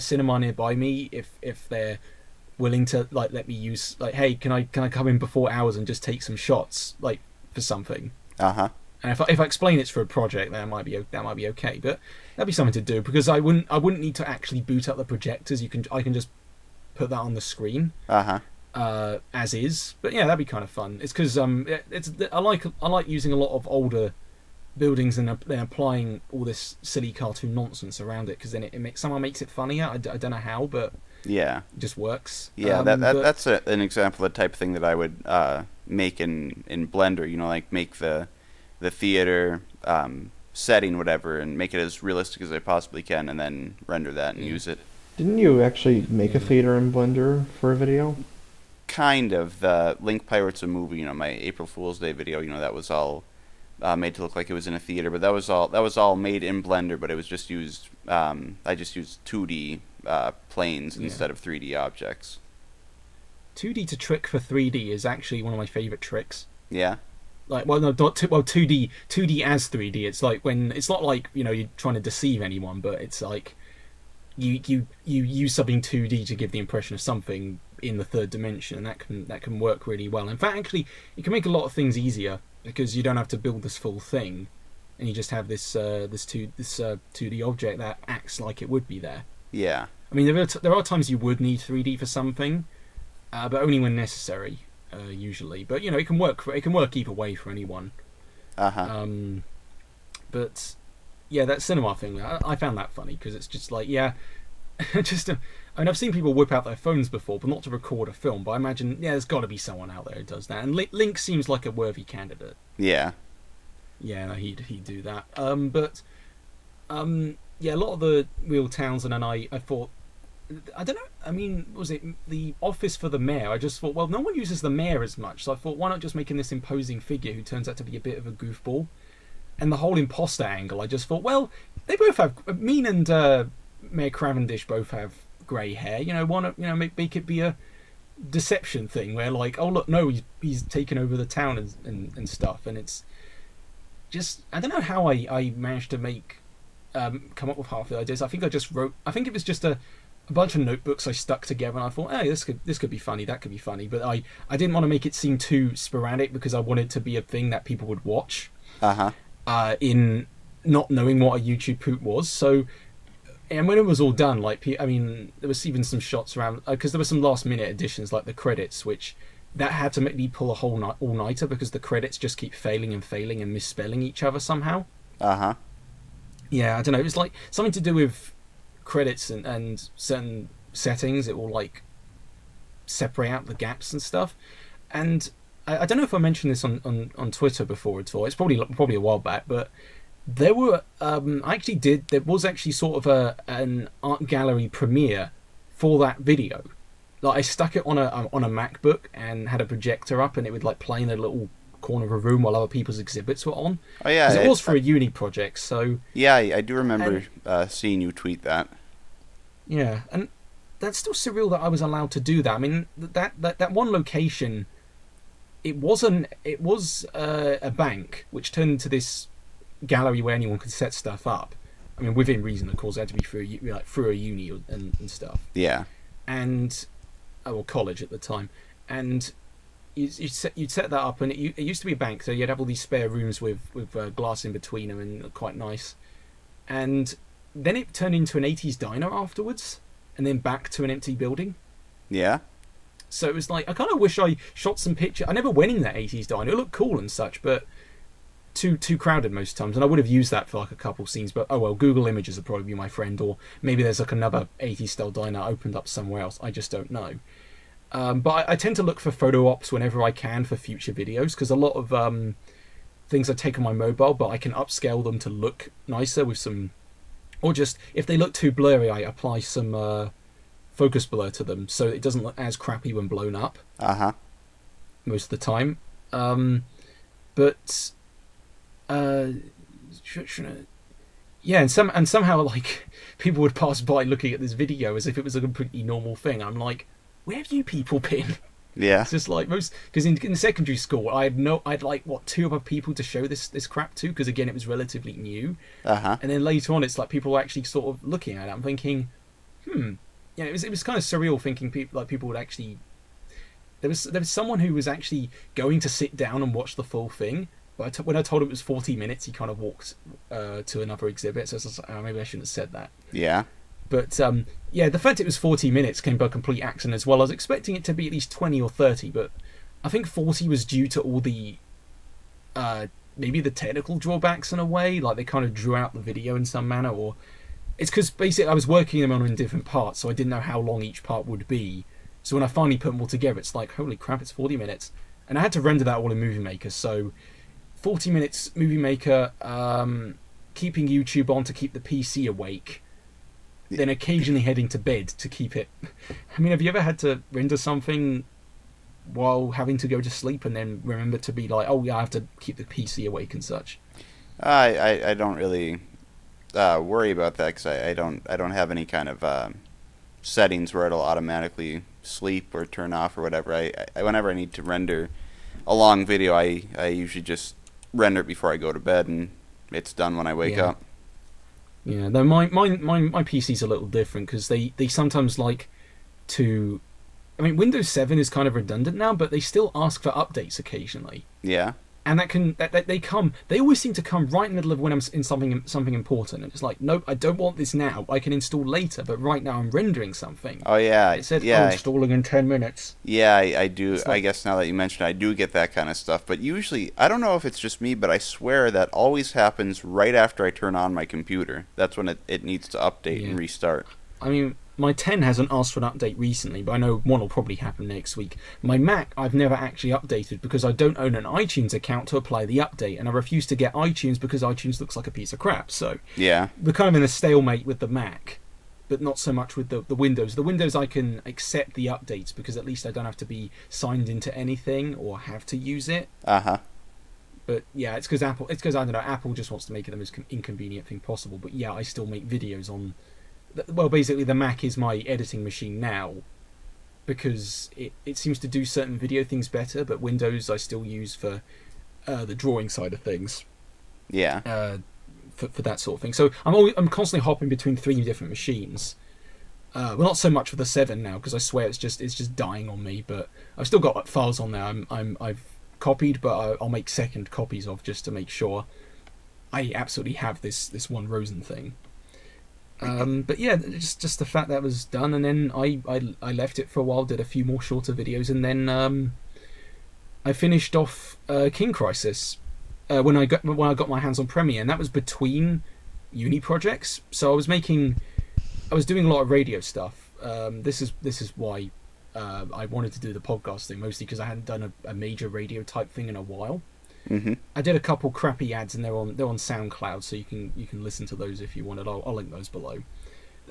cinema nearby me if they're willing to like let me use like, hey, can I come in before hours and just take some shots like for something. And if I explain it's for a project, that might be okay. But that'd be something to do, because I wouldn't need to actually boot up the projectors. I can just put that on the screen as is. But yeah, that'd be kind of fun. It's because I like using a lot of older buildings and then applying all this silly cartoon nonsense around it, because then it somehow makes it funnier. I don't know how, but yeah, it just works. Yeah, that's an example of the type of thing that I would make in Blender. Like make the theater setting, whatever, and make it as realistic as I possibly can, and then render that and use it. Didn't you actually make a theater in Blender for a video? Kind of. The Link Pirates a movie, my April Fool's Day video, that was all made to look like it was in a theater, but that was all made in Blender, but it was just used, I just used 2D planes instead of 3D objects. 2D to trick for 3D is actually one of my favorite tricks. Yeah. Like, well, no, not 2D as 3D. It's like when it's not like you're trying to deceive anyone, but it's like you use something 2D to give the impression of something in the third dimension, and that can work really well. In fact, actually, it can make a lot of things easier, because you don't have to build this full thing, and you just have this 2D object that acts like it would be there. Yeah. I mean, there are times you would need 3D for something, but only when necessary. Usually, but it can work either way for anyone. But yeah, that cinema thing, I found that funny, because it's just like, yeah, I've seen people whip out their phones before, but not to record a film. But I imagine, there's got to be someone out there who does that, and Link seems like a worthy candidate. Yeah. Yeah, no, he'd do that. Yeah, a lot of the real towns, and then I thought, I don't know, I mean, was it the office for the mayor? I just thought, well, no one uses the mayor as much, so I thought, why not just making this imposing figure who turns out to be a bit of a goofball? And the whole imposter angle, I just thought, well, they both have, Mean and Mayor Cavendish both have grey hair, why not, make it be a deception thing, where like, oh look, no, he's taken over the town and stuff, and it's just, I don't know how I managed to come up with half the ideas. I think it was just a bunch of notebooks I stuck together, and I thought, hey, this could be funny, that could be funny, but I didn't want to make it seem too sporadic, because I wanted it to be a thing that people would watch in not knowing what a YouTube poop was. So, and when it was all done, like, I mean, there was even some shots around, because there were some last minute additions, like the credits, which that had to make me pull a whole all-nighter, because the credits just keep failing and misspelling each other somehow. Yeah, I don't know, it was like something to do with credits and certain settings. It will like separate out the gaps and stuff, and I don't know if I mentioned this on Twitter before at all. It's probably a while back, but there were there was actually sort of an art gallery premiere for that video, like I stuck it on a MacBook and had a projector up, and it would like play in a little corner of a room while other people's exhibits were on. Oh yeah, because it was for a uni project. So yeah, I do remember seeing you tweet that. Yeah, and that's still surreal that I was allowed to do that. I mean, that one location, it was a bank which turned into this gallery where anyone could set stuff up. I mean, within reason, of course. It had to be through a uni and stuff. Yeah. And college at the time, and you'd set that up, and it used to be a bank, so you'd have all these spare rooms with glass in between them, and quite nice. And then it turned into an 80s diner afterwards, and then back to an empty building. Yeah. So it was like, I kind of wish I shot some pictures. I never went in that 80s diner. It looked cool and such, but too crowded most times. And I would have used that for like a couple scenes, but oh well, Google Images would probably be my friend, or maybe there's like another 80s style diner opened up somewhere else. I just don't know. But I tend to look for photo ops whenever I can for future videos, because a lot of things I take on my mobile, but I can upscale them to look nicer with some... Or just, if they look too blurry, I apply some focus blur to them so it doesn't look as crappy when blown up. Uh-huh. Most of the time. Yeah, and somehow, like, people would pass by looking at this video as if it was a completely normal thing. I'm like, where have you people been? Yeah. It's just like most... Because in secondary school, I'd like, what, 2 other people to show this crap to, because again, it was relatively new. Uh-huh. And then later on, it's like people were actually sort of looking at it. I'm thinking, yeah, it was kind of surreal thinking people would actually... There was someone who was actually going to sit down and watch the full thing, but when I told him it was 40 minutes, he kind of walked to another exhibit, so I was like, oh, maybe I shouldn't have said that. Yeah. But yeah, the fact it was 40 minutes came by complete accident as well. I was expecting it to be at least 20 or 30, but I think 40 was due to all the maybe the technical drawbacks in a way, like they kind of drew out the video in some manner, or it's because basically I was working them on in different parts, so I didn't know how long each part would be. So when I finally put them all together, it's like, holy crap, it's 40 minutes. And I had to render that all in Movie Maker, so 40 minutes Movie Maker, keeping YouTube on to keep the PC awake, then occasionally heading to bed to keep it... I mean, have you ever had to render something while having to go to sleep and then remember to be like, oh yeah, I have to keep the PC awake and such? I don't really worry about that, because I don't have any kind of settings where it'll automatically sleep or turn off or whatever. I whenever I need to render a long video, I usually just render it before I go to bed, and it's done when I wake up. Yeah, though my PC's a little different, because they sometimes like to... I mean, Windows 7 is kind of redundant now, but they still ask for updates occasionally. Yeah. And they always seem to come right in the middle of when I'm in something important. And it's like, nope, I don't want this now. I can install later, but right now I'm rendering something. Oh, yeah. It said, yeah. Installing in 10 minutes. Yeah, I do. Like, I guess now that you mention it, I do get that kind of stuff. But usually, I don't know if it's just me, but I swear that always happens right after I turn on my computer. That's when it needs to update and restart. I mean, my 10 hasn't asked for an update recently, but I know one will probably happen next week. My Mac, I've never actually updated because I don't own an iTunes account to apply the update, and I refuse to get iTunes because iTunes looks like a piece of crap. So yeah, we're kind of in a stalemate with the Mac, but not so much with the Windows. The Windows, I can accept the updates because at least I don't have to be signed into anything or have to use it. Uh-huh. But yeah, it's because I don't know, Apple just wants to make it the most inconvenient thing possible. But yeah, I still make videos on... Well, basically, the Mac is my editing machine now because it seems to do certain video things better, but Windows I still use for the drawing side of things. Yeah. For that sort of thing. So I'm constantly hopping between 3 different machines. Well, not so much for the 7 now because I swear it's just dying on me. But I've still got files on there. I've copied, but I'll make second copies of just to make sure I absolutely have this one Rosen thing. But yeah, just the fact that was done, and then I left it for a while, did a few more shorter videos, and then I finished off King Crisis when I got my hands on Premiere, and that was between uni projects. So I was doing a lot of radio stuff. This is why I wanted to do the podcast thing, mostly because I hadn't done a major radio type thing in a while. Mm-hmm. I did a couple crappy ads, and they're on SoundCloud, so you can listen to those if you wanted. I'll link those below.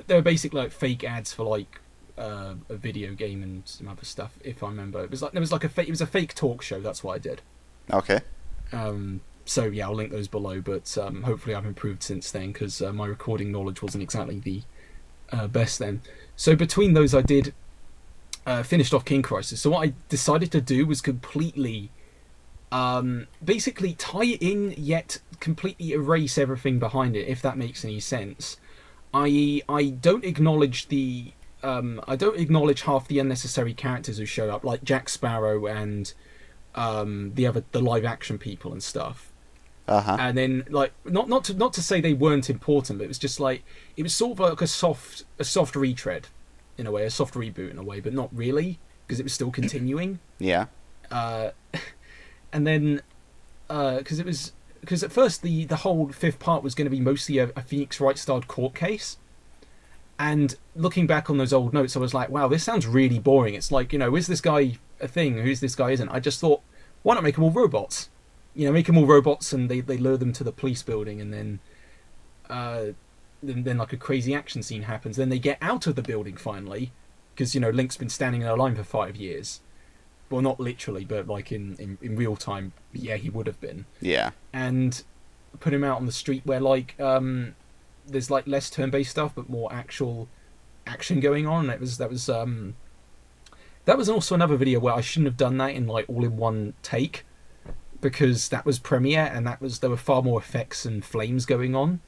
They're basically like fake ads for like a video game and some other stuff, if I remember. It was like it was a fake talk show. That's what I did. Okay. So yeah, I'll link those below. But hopefully I've improved since then, because my recording knowledge wasn't exactly the best then. So between those, I did finished off King Crisis. So what I decided to do was completely, basically tie it in, yet completely erase everything behind it, if that makes any sense. I don't acknowledge half the unnecessary characters who show up, like Jack Sparrow and the live action people and stuff. And then, like, not to say they weren't important, but it was just like, it was sort of like a soft retread in a way, a soft reboot in a way, but not really, because it was still continuing. Yeah. And then because at first the whole fifth part was going to be mostly a Phoenix Wright starred court case, and looking back on those old notes, I was like, wow, this sounds really boring. It's like, is this guy a thing? Who's this guy? Isn't? I just thought, why not make them all robots? Make them all robots, and they lure them to the police building, and then like a crazy action scene happens. Then they get out of the building finally, because Link's been standing in a line for 5 years. Well, not literally, but like in real time, yeah, he would have been. Yeah. And put him out on the street where like there's like less turn-based stuff, but more actual action going on. That was also another video where I shouldn't have done that in like all in one take, because that was Premiere, and there were far more effects and flames going on,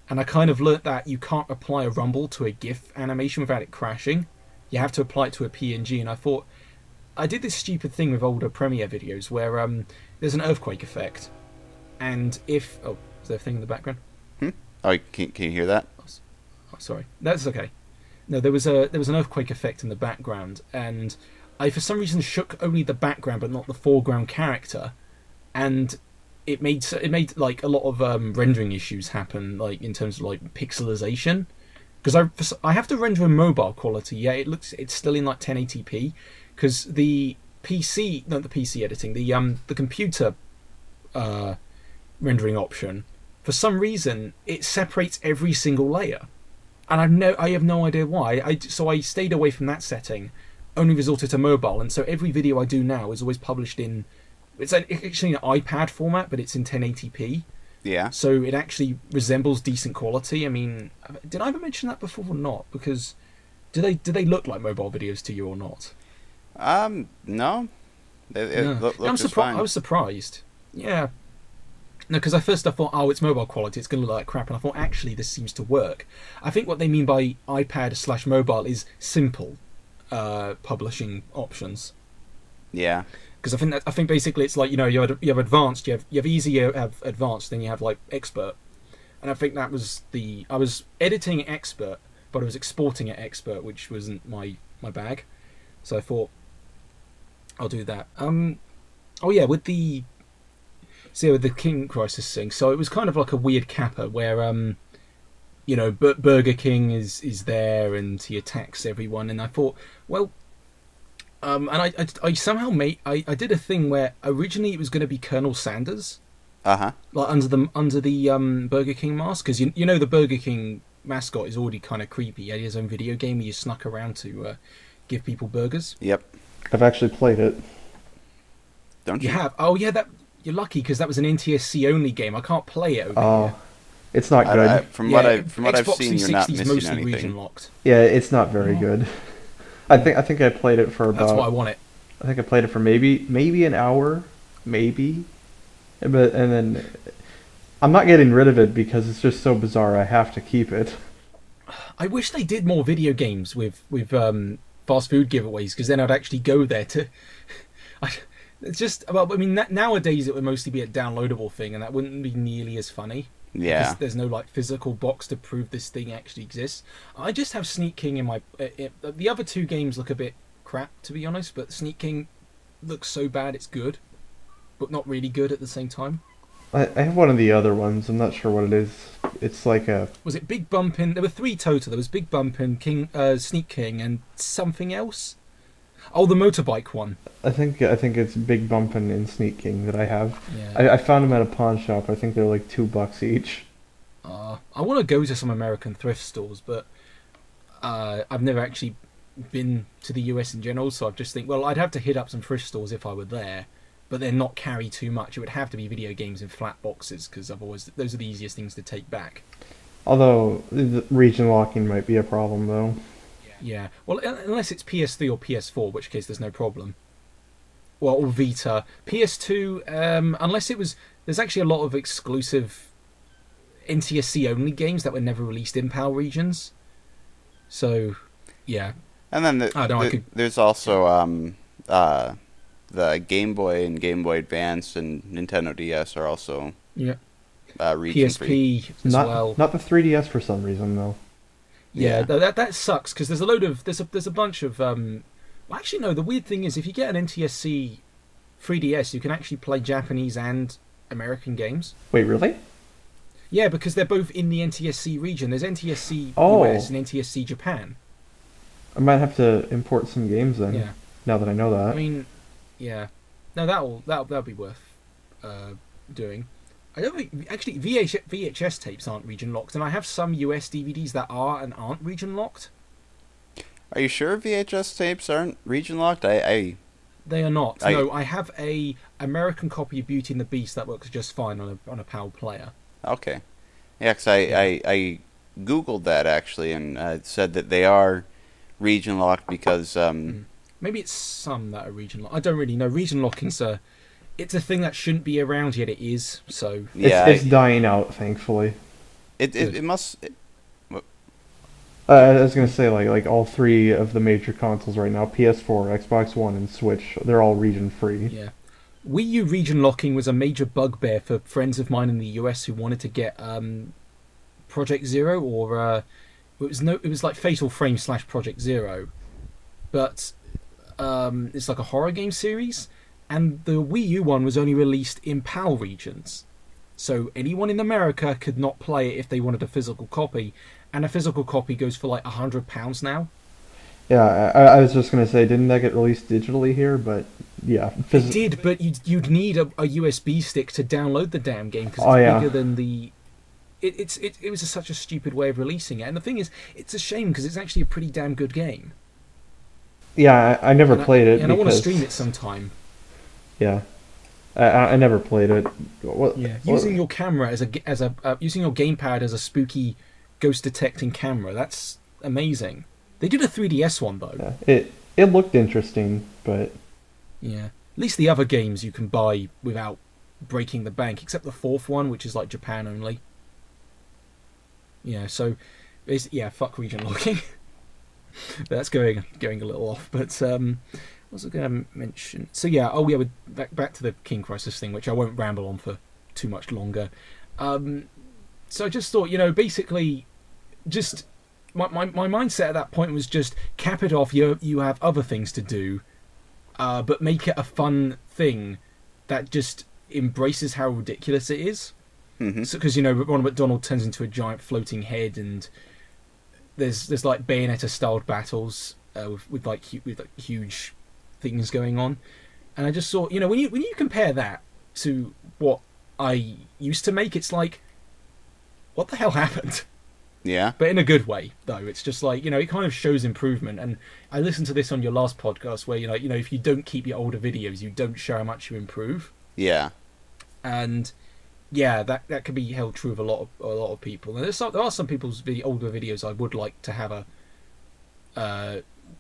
and I kind of learnt that you can't apply a rumble to a GIF animation without it crashing. You have to apply it to a PNG, and I thought, I did this stupid thing with older Premiere videos where there's an earthquake effect, and if is there a thing in the background? Oh, can you hear that? Oh, sorry, that's okay. No, there was an earthquake effect in the background, and I for some reason shook only the background but not the foreground character, and it made like a lot of rendering issues happen, like in terms of like pixelization, because I have to render in mobile quality. Yeah, it's still in like 1080p. Because the PC editing, the computer rendering option, for some reason it separates every single layer, and I have no idea why. So I stayed away from that setting, only resorted to mobile, and so every video I do now is always published in, it's actually an iPad format, but it's in 1080p. Yeah. So it actually resembles decent quality. I mean, did I ever mention that before or not? Because do they look like mobile videos to you or not? No. I'm surprised. I was surprised. Yeah. No, because at first I thought, it's mobile quality, it's going to look like crap, and I thought, actually, this seems to work. I think what they mean by iPad/mobile is simple publishing options. Yeah. Because I think basically it's like, you have advanced, you have easy, you have advanced, then you have like expert, and I think that was I was editing at expert, but I was exporting at expert, which wasn't my bag. So I thought, I'll do that. With the King Crisis thing. So it was kind of like a weird capper where Burger King is there and he attacks everyone, and I thought, well, and I somehow I did a thing where originally it was going to be Colonel Sanders, like under the Burger King mask, because the Burger King mascot is already kind of creepy. He had his own video game where you snuck around to give people burgers. Yep. I've actually played it. Don't you? You have? Oh yeah, you're lucky, because that was an NTSC only game. I can't play it over here. It's not good. From what I've Xbox seen, you're not 360's missing mostly anything. region locked. Yeah, it's not very good. I think I played it for about. That's why I want it. I think I played it for maybe an hour, maybe, and then I'm not getting rid of it because it's just so bizarre. I have to keep it. I wish they did more video games with fast food giveaways, because then I'd actually go there to. It's just, well, I mean, nowadays it would mostly be a downloadable thing, and that wouldn't be nearly as funny. Yeah. Because there's no like physical box to prove this thing actually exists. I just have Sneak King in my. The other two games look a bit crap, to be honest, but Sneak King looks so bad it's good, but not really good at the same time. I have one of the other ones. I'm not sure what it is. It's like a. Was it Big Bumpin'? There were three total. There was Big Bumpin', Sneak King, and something else. Oh, the motorbike one. I think it's Big Bumpin' and Sneak King that I have. Yeah. I found them at a pawn shop. I think they're like $2 each. I want to go to some American thrift stores, but I've never actually been to the US in general, so I just think, well, I'd have to hit up some thrift stores if I were there, but then not carry too much. It would have to be video games in flat boxes, because otherwise those are the easiest things to take back. Although the region locking might be a problem, though. Yeah, well, unless it's PS3 or PS4, in which case there's no problem. Well, or Vita. PS2, unless it was... There's actually a lot of exclusive NTSC-only games that were never released in PAL regions. So, yeah. And then there's also the Game Boy and Game Boy Advance and Nintendo DS are also region PSP free. as well. Not the 3DS for some reason, though. Yeah, that sucks, because there's a load of... There's a bunch of... Well, actually, no, the weird thing is, if you get an NTSC 3DS, you can actually play Japanese and American games. Wait, really? Yeah, because they're both in the NTSC region. There's NTSC US and NTSC Japan. I might have to import some games then. Yeah. Now that I know that. I mean, yeah. No, that'll be worth doing. I don't think actually VHS tapes aren't region locked, and I have some US DVDs that are and aren't region locked. Are you sure VHS tapes aren't region locked? They are not. No, I have a American copy of Beauty and the Beast that works just fine on a PAL player. Okay. Yeah, because I Googled that, actually, and it said that they are region locked because... Maybe it's some that are region locked. I don't really know. Region locking's it's a thing that shouldn't be around, yet it is, so... Yeah, it's dying out, thankfully. It must... I was going to say, like all three of the major consoles right now, PS4, Xbox One, and Switch, they're all region-free. Yeah. Wii U region locking was a major bugbear for friends of mine in the US who wanted to get Project Zero, or it was like Fatal Frame / Project Zero, but it's like a horror game series, and the Wii U one was only released in PAL regions, so anyone in America could not play it if they wanted a physical copy, and a physical copy goes for like £100 now. Yeah, I was just going to say, didn't that get released digitally here? But yeah, it did, but you'd need a USB stick to download the damn game, because it's bigger than the... It was such a stupid way of releasing it, and the thing is, it's a shame because it's actually a pretty damn good game. Yeah, I never played it. And I want to stream it sometime. Yeah, I never played it. Using your camera using your gamepad as a spooky ghost detecting camera, that's amazing. They did a 3DS one though. Yeah, it looked interesting, but yeah, at least the other games you can buy without breaking the bank, except the fourth one, which is like Japan only. Yeah, so fuck region locking. That's going a little off, but what was I going to mention? So yeah, back to the King Crisis thing, which I won't ramble on for too much longer. So I just thought, basically, just my mindset at that point was just cap it off. You have other things to do, but make it a fun thing that just embraces how ridiculous it is. Mm-hmm. So, because Ronald McDonald turns into a giant floating head, and there's like Bayonetta styled battles with huge things going on, and I just thought, when you compare that to what I used to make, it's like, what the hell happened? Yeah. But in a good way, though. It's just like, it kind of shows improvement. And I listened to this on your last podcast where, if you don't keep your older videos, you don't show how much you improve. Yeah. And yeah, that could be held true of a lot of people. And there are some people's older videos I would like to have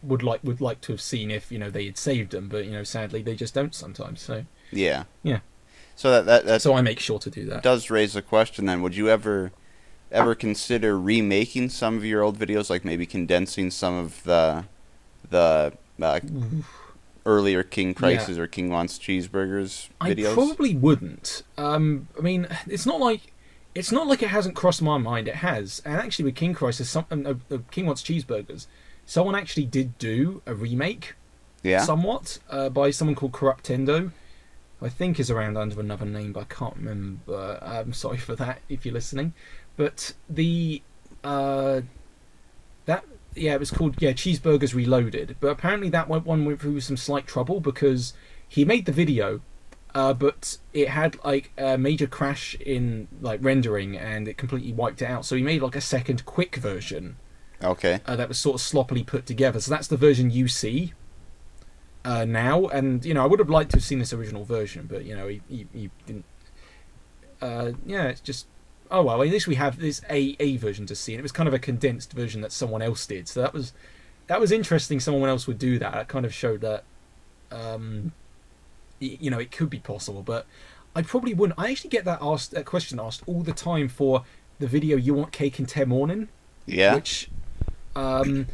would like to have seen if they had saved them, but sadly they just don't sometimes. So yeah. So that so I make sure to do that. Does raise a question then. Would you ever consider remaking some of your old videos, like maybe condensing some of the earlier King Crisis or King Wants Cheeseburgers videos? I probably wouldn't. I mean, it's not like it hasn't crossed my mind. It has. And actually, with King Crisis, King Wants Cheeseburgers, someone actually did do a remake. Yeah. Somewhat by someone called Corruptendo. I think is around under another name, but I can't remember. I'm sorry for that if you're listening. But it was called Cheeseburgers Reloaded. But apparently that one went through some slight trouble because he made the video, but it had like a major crash in like rendering and it completely wiped it out. So he made like a second quick version. Okay. That was sort of sloppily put together. So that's the version you see now. And, I would have liked to have seen this original version, but, he didn't. Yeah, it's just... Oh, well, at least we have this A version to see. And it was kind of a condensed version that someone else did. So that was interesting someone else would do that. It kind of showed that, it could be possible. But I probably wouldn't. I actually get that question asked all the time for the video You Want Cake in 10 Morning. Yeah. Which I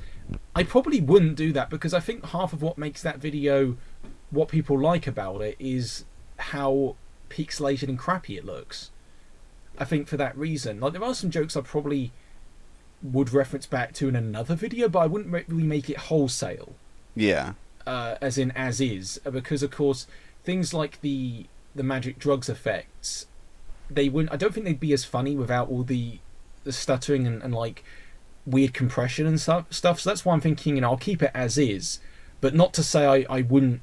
probably wouldn't do that, because I think half of what makes that video, what people like about it, is how pixelated and crappy it looks. I think for that reason, like, there are some jokes I probably would reference back to in another video, but I wouldn't really make it wholesale. Yeah. As is, because of course things like the magic drugs effects, they wouldn't. I don't think they'd be as funny without all the stuttering and like weird compression and stuff. So that's why I'm thinking, I'll keep it as is, but not to say I wouldn't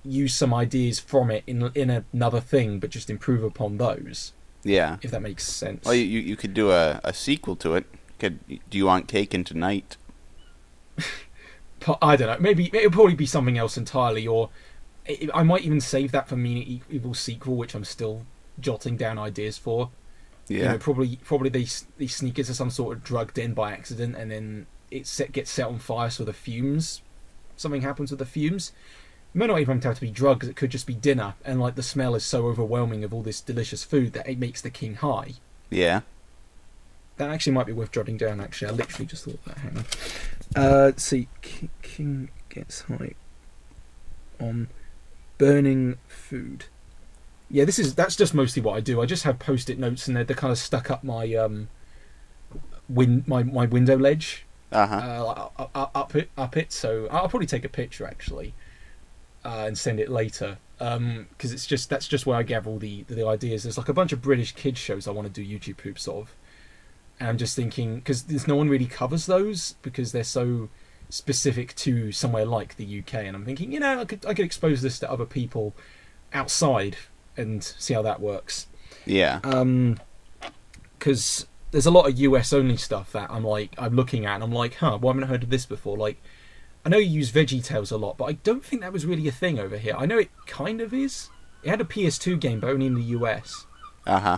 use some ideas from it in another thing, but just improve upon those. Yeah. If that makes sense. Well, you could do a sequel to it. Do You Want Cake in Tonight? I don't know. Maybe it'll probably be something else entirely, or I might even save that for Mean Evil sequel, which I'm still jotting down ideas for. Yeah. Probably they sneak into some sort of drug den by accident, and then it gets set on fire, so the fumes. Something happens with the fumes. It might not even have to be drugs. It could just be dinner, and like the smell is so overwhelming of all this delicious food that it makes the king high. Yeah. That actually might be worth jotting down. Actually, I literally just thought that. Hang on. Let's see. King gets high on burning food. Yeah, that's just mostly what I do. I just have post-it notes, and they're kind of stuck up my my window ledge. Up it. So I'll probably take a picture actually, and send it later. Because that's just where I gather all the ideas. There's like a bunch of British kids shows I want to do YouTube poops of. And I'm just thinking, because there's no one really covers those, because they're so specific to somewhere like the UK. And I'm thinking, I could expose this to other people outside and see how that works. Yeah. Because there's a lot of US only stuff that I'm looking at, and I'm like, well, I haven't heard of this before. Like, I know you use VeggieTales a lot, but I don't think that was really a thing over here. I know it kind of is. It had a PS2 game, but only in the US. Yeah.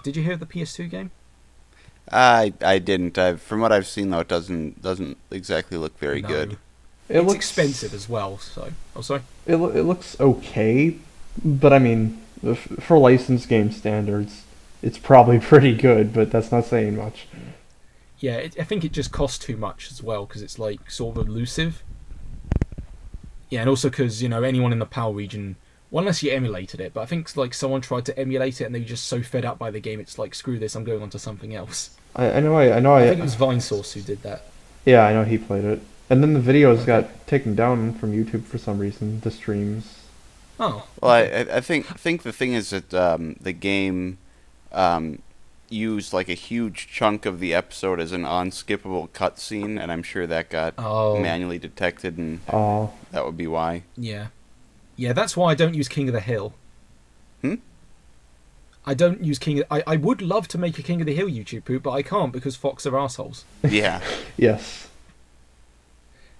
Did you hear of the PS2 game? I didn't. From what I've seen, though, it doesn't exactly look very good. It's expensive as well. So, sorry. It looks okay, but I mean, for licensed game standards, it's probably pretty good. But that's not saying much. Yeah, I think it just costs too much as well, because it's like sort of elusive. Yeah, and also because anyone in the PAL region. Well, unless you emulated it, but I think like someone tried to emulate it and they were just so fed up by the game, it's like, screw this, I'm going on to something else. I know. I think it was Vinesource who did that. Yeah, I know he played it, and then the videos got taken down from YouTube for some reason. The streams. Oh. Well, I think the thing is that the game used like a huge chunk of the episode as an unskippable cutscene, and I'm sure that got manually detected, and that would be why. Yeah. Yeah, that's why I don't use King of the Hill. I don't use King of... I would love to make a King of the Hill YouTube poop, but I can't because Fox are assholes. Yeah. Yes.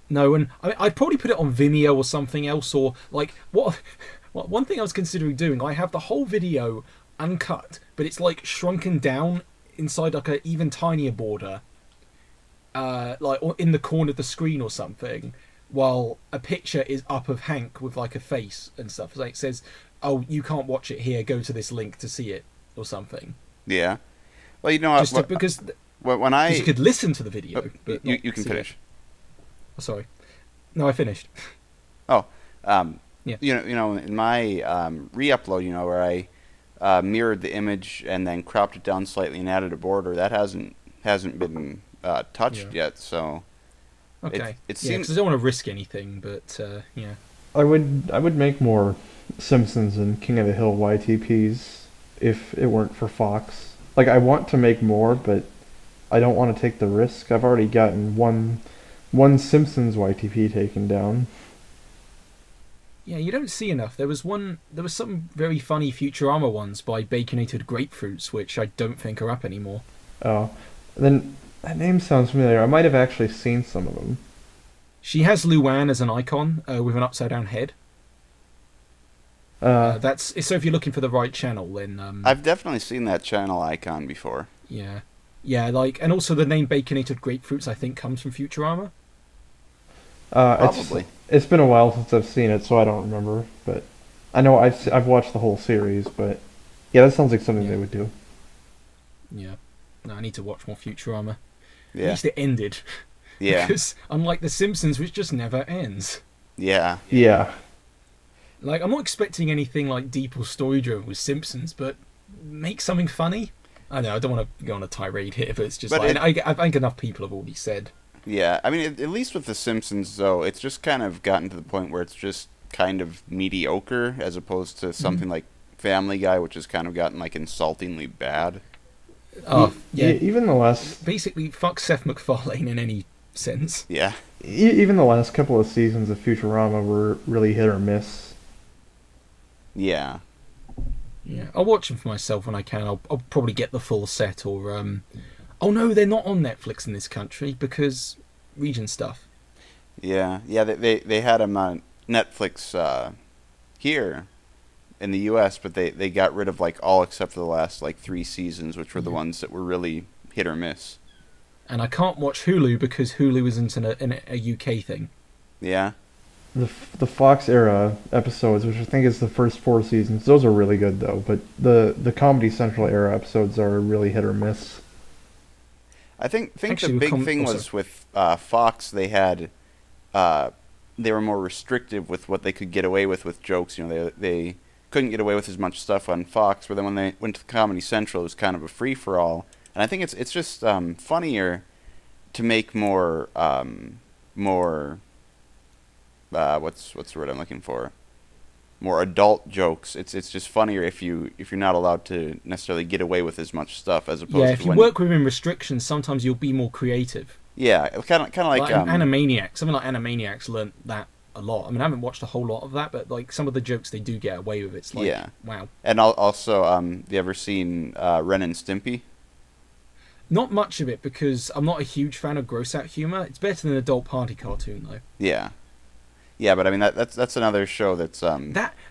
No, and I'd probably put it on Vimeo or something else, or like one thing I was considering doing. I have the whole video uncut, but it's like shrunken down inside like an even tinier border, like in the corner of the screen or something, while a picture is up of Hank with like a face and stuff. Like it says, "Oh, you can't watch it here. Go to this link to see it," or something. Yeah. Well, you know, because when you could listen to the video, but you can finish. It. Oh, sorry. No, I finished. Oh, yeah. You know, in my re-upload, where I mirrored the image and then cropped it down slightly and added a border, that hasn't been touched yet. So. Okay. It seems. Because I don't want to risk anything, but yeah. I would make more Simpsons and King of the Hill YTPs if it weren't for Fox. Like, I want to make more, but I don't want to take the risk. I've already gotten one Simpsons YTP taken down. Yeah, you don't see enough. There was some very funny Futurama ones by Baconated Grapefruits, which I don't think are up anymore. Oh, then That name sounds familiar. I might have actually seen some of them. She has Luann as an icon with an upside down head. That's so. If you're looking for the right channel, then I've definitely seen that channel icon before. yeah, like, and also the name Baconated Grapefruits I think comes from Futurama. Probably. It's been a while since I've seen it, so I don't remember. But I know I've watched the whole series. But yeah, that sounds like something they would do. Yeah, no, I need to watch more Futurama. Yeah. At least it ended. Yeah. Because unlike The Simpsons, which just never ends. Yeah. Yeah. Like, I'm not expecting anything like deep or story driven with Simpsons, but make something funny. I know I don't want to go on a tirade here, but it's just I think enough people have already said. Yeah, I mean, at least with The Simpsons, though, it's just kind of gotten to the point where it's just kind of mediocre, as opposed to something like Family Guy, which has kind of gotten, like, insultingly bad. Oh, yeah. Even the last... Basically, fuck Seth MacFarlane in any sense. Yeah. Even the last couple of seasons of Futurama were really hit or miss. Yeah. Yeah, I'll watch them for myself when I can. I'll probably get the full set, or... Oh no, they're not on Netflix in this country, because region stuff. Yeah, they had them on Netflix here in the U.S., but they got rid of, like, all except for the last, like, 3 seasons, which were the ones that were really hit or miss. And I can't watch Hulu because Hulu isn't a UK thing. Yeah. The Fox era episodes, which I think is the first 4 seasons, those are really good though. But the Comedy Central era episodes are really hit or miss. I think Actually, the big thing was with Fox. They had they were more restrictive with what they could get away with jokes. You know, they couldn't get away with as much stuff on Fox. But then when they went to Comedy Central, it was kind of a free for all. And I think it's just funnier to make more what's the word I'm looking for? More adult jokes. It's just funnier if you're not allowed to necessarily get away with as much stuff as opposed to if you work within restrictions, sometimes you'll be more creative. Yeah, kind of like Animaniacs. Something like Animaniacs learnt that a lot. I mean, I haven't watched a whole lot of that, but like some of the jokes they do get away with, it's like, wow. And also, have you ever seen Ren and Stimpy? Not much of it, because I'm not a huge fan of gross out humor. It's better than an adult party cartoon, though. Yeah. Yeah, but I mean that's another show that's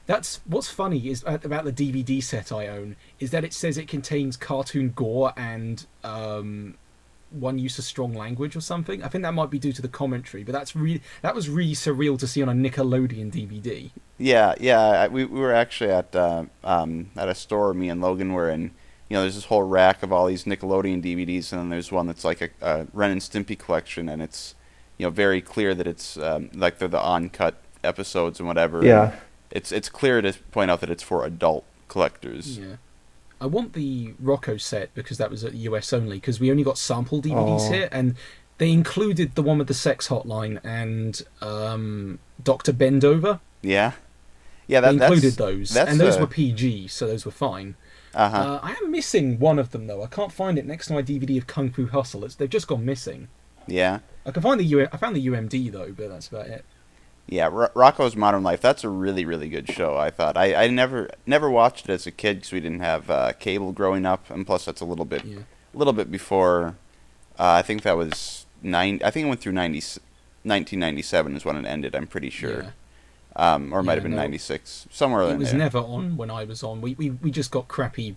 That's what's funny is about the DVD set I own is that it says it contains cartoon gore and one use of strong language or something. I think that might be due to the commentary, but that was really surreal to see on a Nickelodeon DVD. Yeah. We were actually at a store me and Logan were in. You know, there's this whole rack of all these Nickelodeon DVDs, and then there's one that's like a Ren and Stimpy collection, and it's, you know, very clear that it's like they're the uncut episodes and whatever. Yeah. It's clear to point out that it's for adult collectors. Yeah. I want the Rocco set because that was at US only, because we only got sample DVDs here, and they included the one with the sex hotline and Dr. Bendover. Yeah. They included those, and those were PG, so those were fine. I am missing one of them though. I can't find it next to my DVD of Kung Fu Hustle. They've just gone missing. Yeah. I found the UMD though, but that's about it. Yeah, Rocko's Modern Life. That's a really, really good show. I thought I never watched it as a kid because we didn't have cable growing up, and plus that's a little bit before. I think that was I think it went through 1997 is when it ended. I'm pretty sure. Yeah. Or it might have been 96, somewhere in there. It was never on when I was on. We just got crappy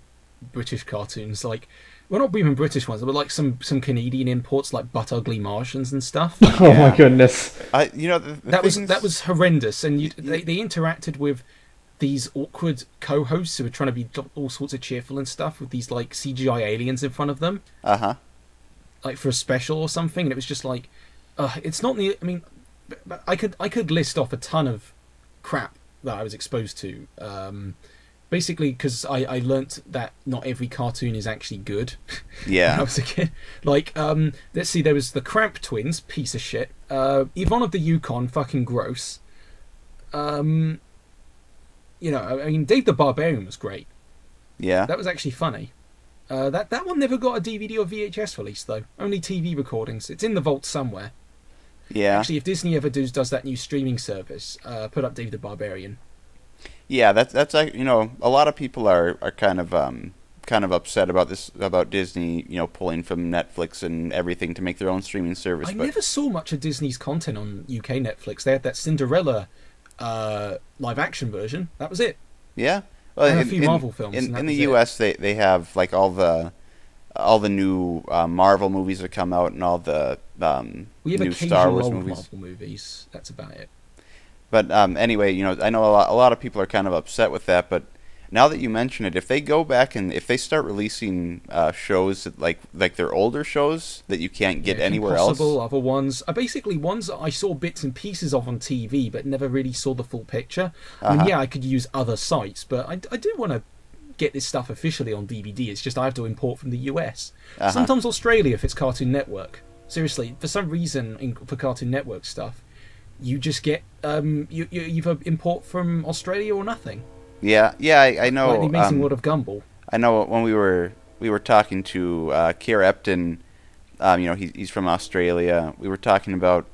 British cartoons, like, well, not even British ones, but like some Canadian imports, like Butt Ugly Martians and stuff. Oh my goodness! That was horrendous, and they interacted with these awkward co-hosts who were trying to be all sorts of cheerful and stuff with these like CGI aliens in front of them. Like for a special or something, and it was just like, it's not the. I mean, I could list off a ton of crap that I was exposed to, basically because I learnt that not every cartoon is actually good. Yeah. When I was a kid. Like, let's see, there was the Cramp Twins, piece of shit. Yvonne of the Yukon, fucking gross. You know, I mean, Dave the Barbarian was great. Yeah. That was actually funny. That one never got a DVD or VHS release though. Only TV recordings. It's in the vault somewhere. Yeah. Actually, if Disney ever does that new streaming service, put up Dave the Barbarian. Yeah, that's you know, a lot of people are kind of kind of upset about this, about Disney, pulling from Netflix and everything to make their own streaming service. I never saw much of Disney's content on UK Netflix. They had that Cinderella live action version. That was it. Yeah. Well, and a few Marvel films. In the US, they have like all the new Marvel movies that come out and all the new Star Wars movies. Marvel movies. That's about it. But anyway, I know a lot of people are kind of upset with that. But now that you mention it, if they go back and if they start releasing shows that, like their older shows that you can't get anywhere else, other ones are basically ones that I saw bits and pieces of on TV, but never really saw the full picture. I mean, I could use other sites, but I do want to get this stuff officially on DVD. It's just I have to import from the US. Sometimes Australia if it's Cartoon Network. Seriously, for some reason for Cartoon Network stuff, you just get you either import from Australia or nothing. Yeah, I know. Like the Amazing World of Gumball. I know when we were talking to Kier Epton, he's from Australia. We were talking about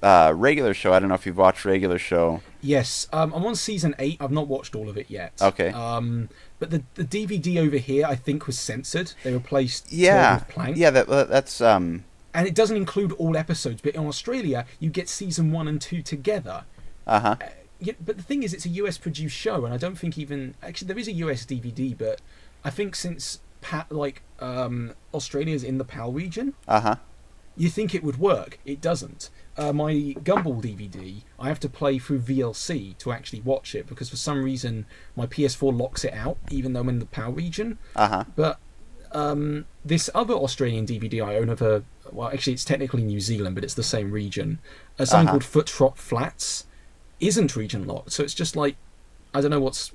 Regular Show. I don't know if you've watched Regular Show. Yes, I'm on season 8. I've not watched all of it yet. Okay. But the DVD over here, I think, was censored. They replaced with Plank. Yeah, that's And it doesn't include all episodes, but in Australia, you get season 1 and 2 together. Yeah, but the thing is, it's a US produced show, and I don't think even actually there is a US DVD, but I think since Australia's in the PAL region, you think it would work. It doesn't. My Gumball DVD, I have to play through VLC to actually watch it because for some reason my PS4 locks it out, even though I'm in the PAL region. But this other Australian DVD I own actually it's technically New Zealand, but it's the same region. Something called Foot Trot Flats. Isn't region locked, so it's just like I don't know what's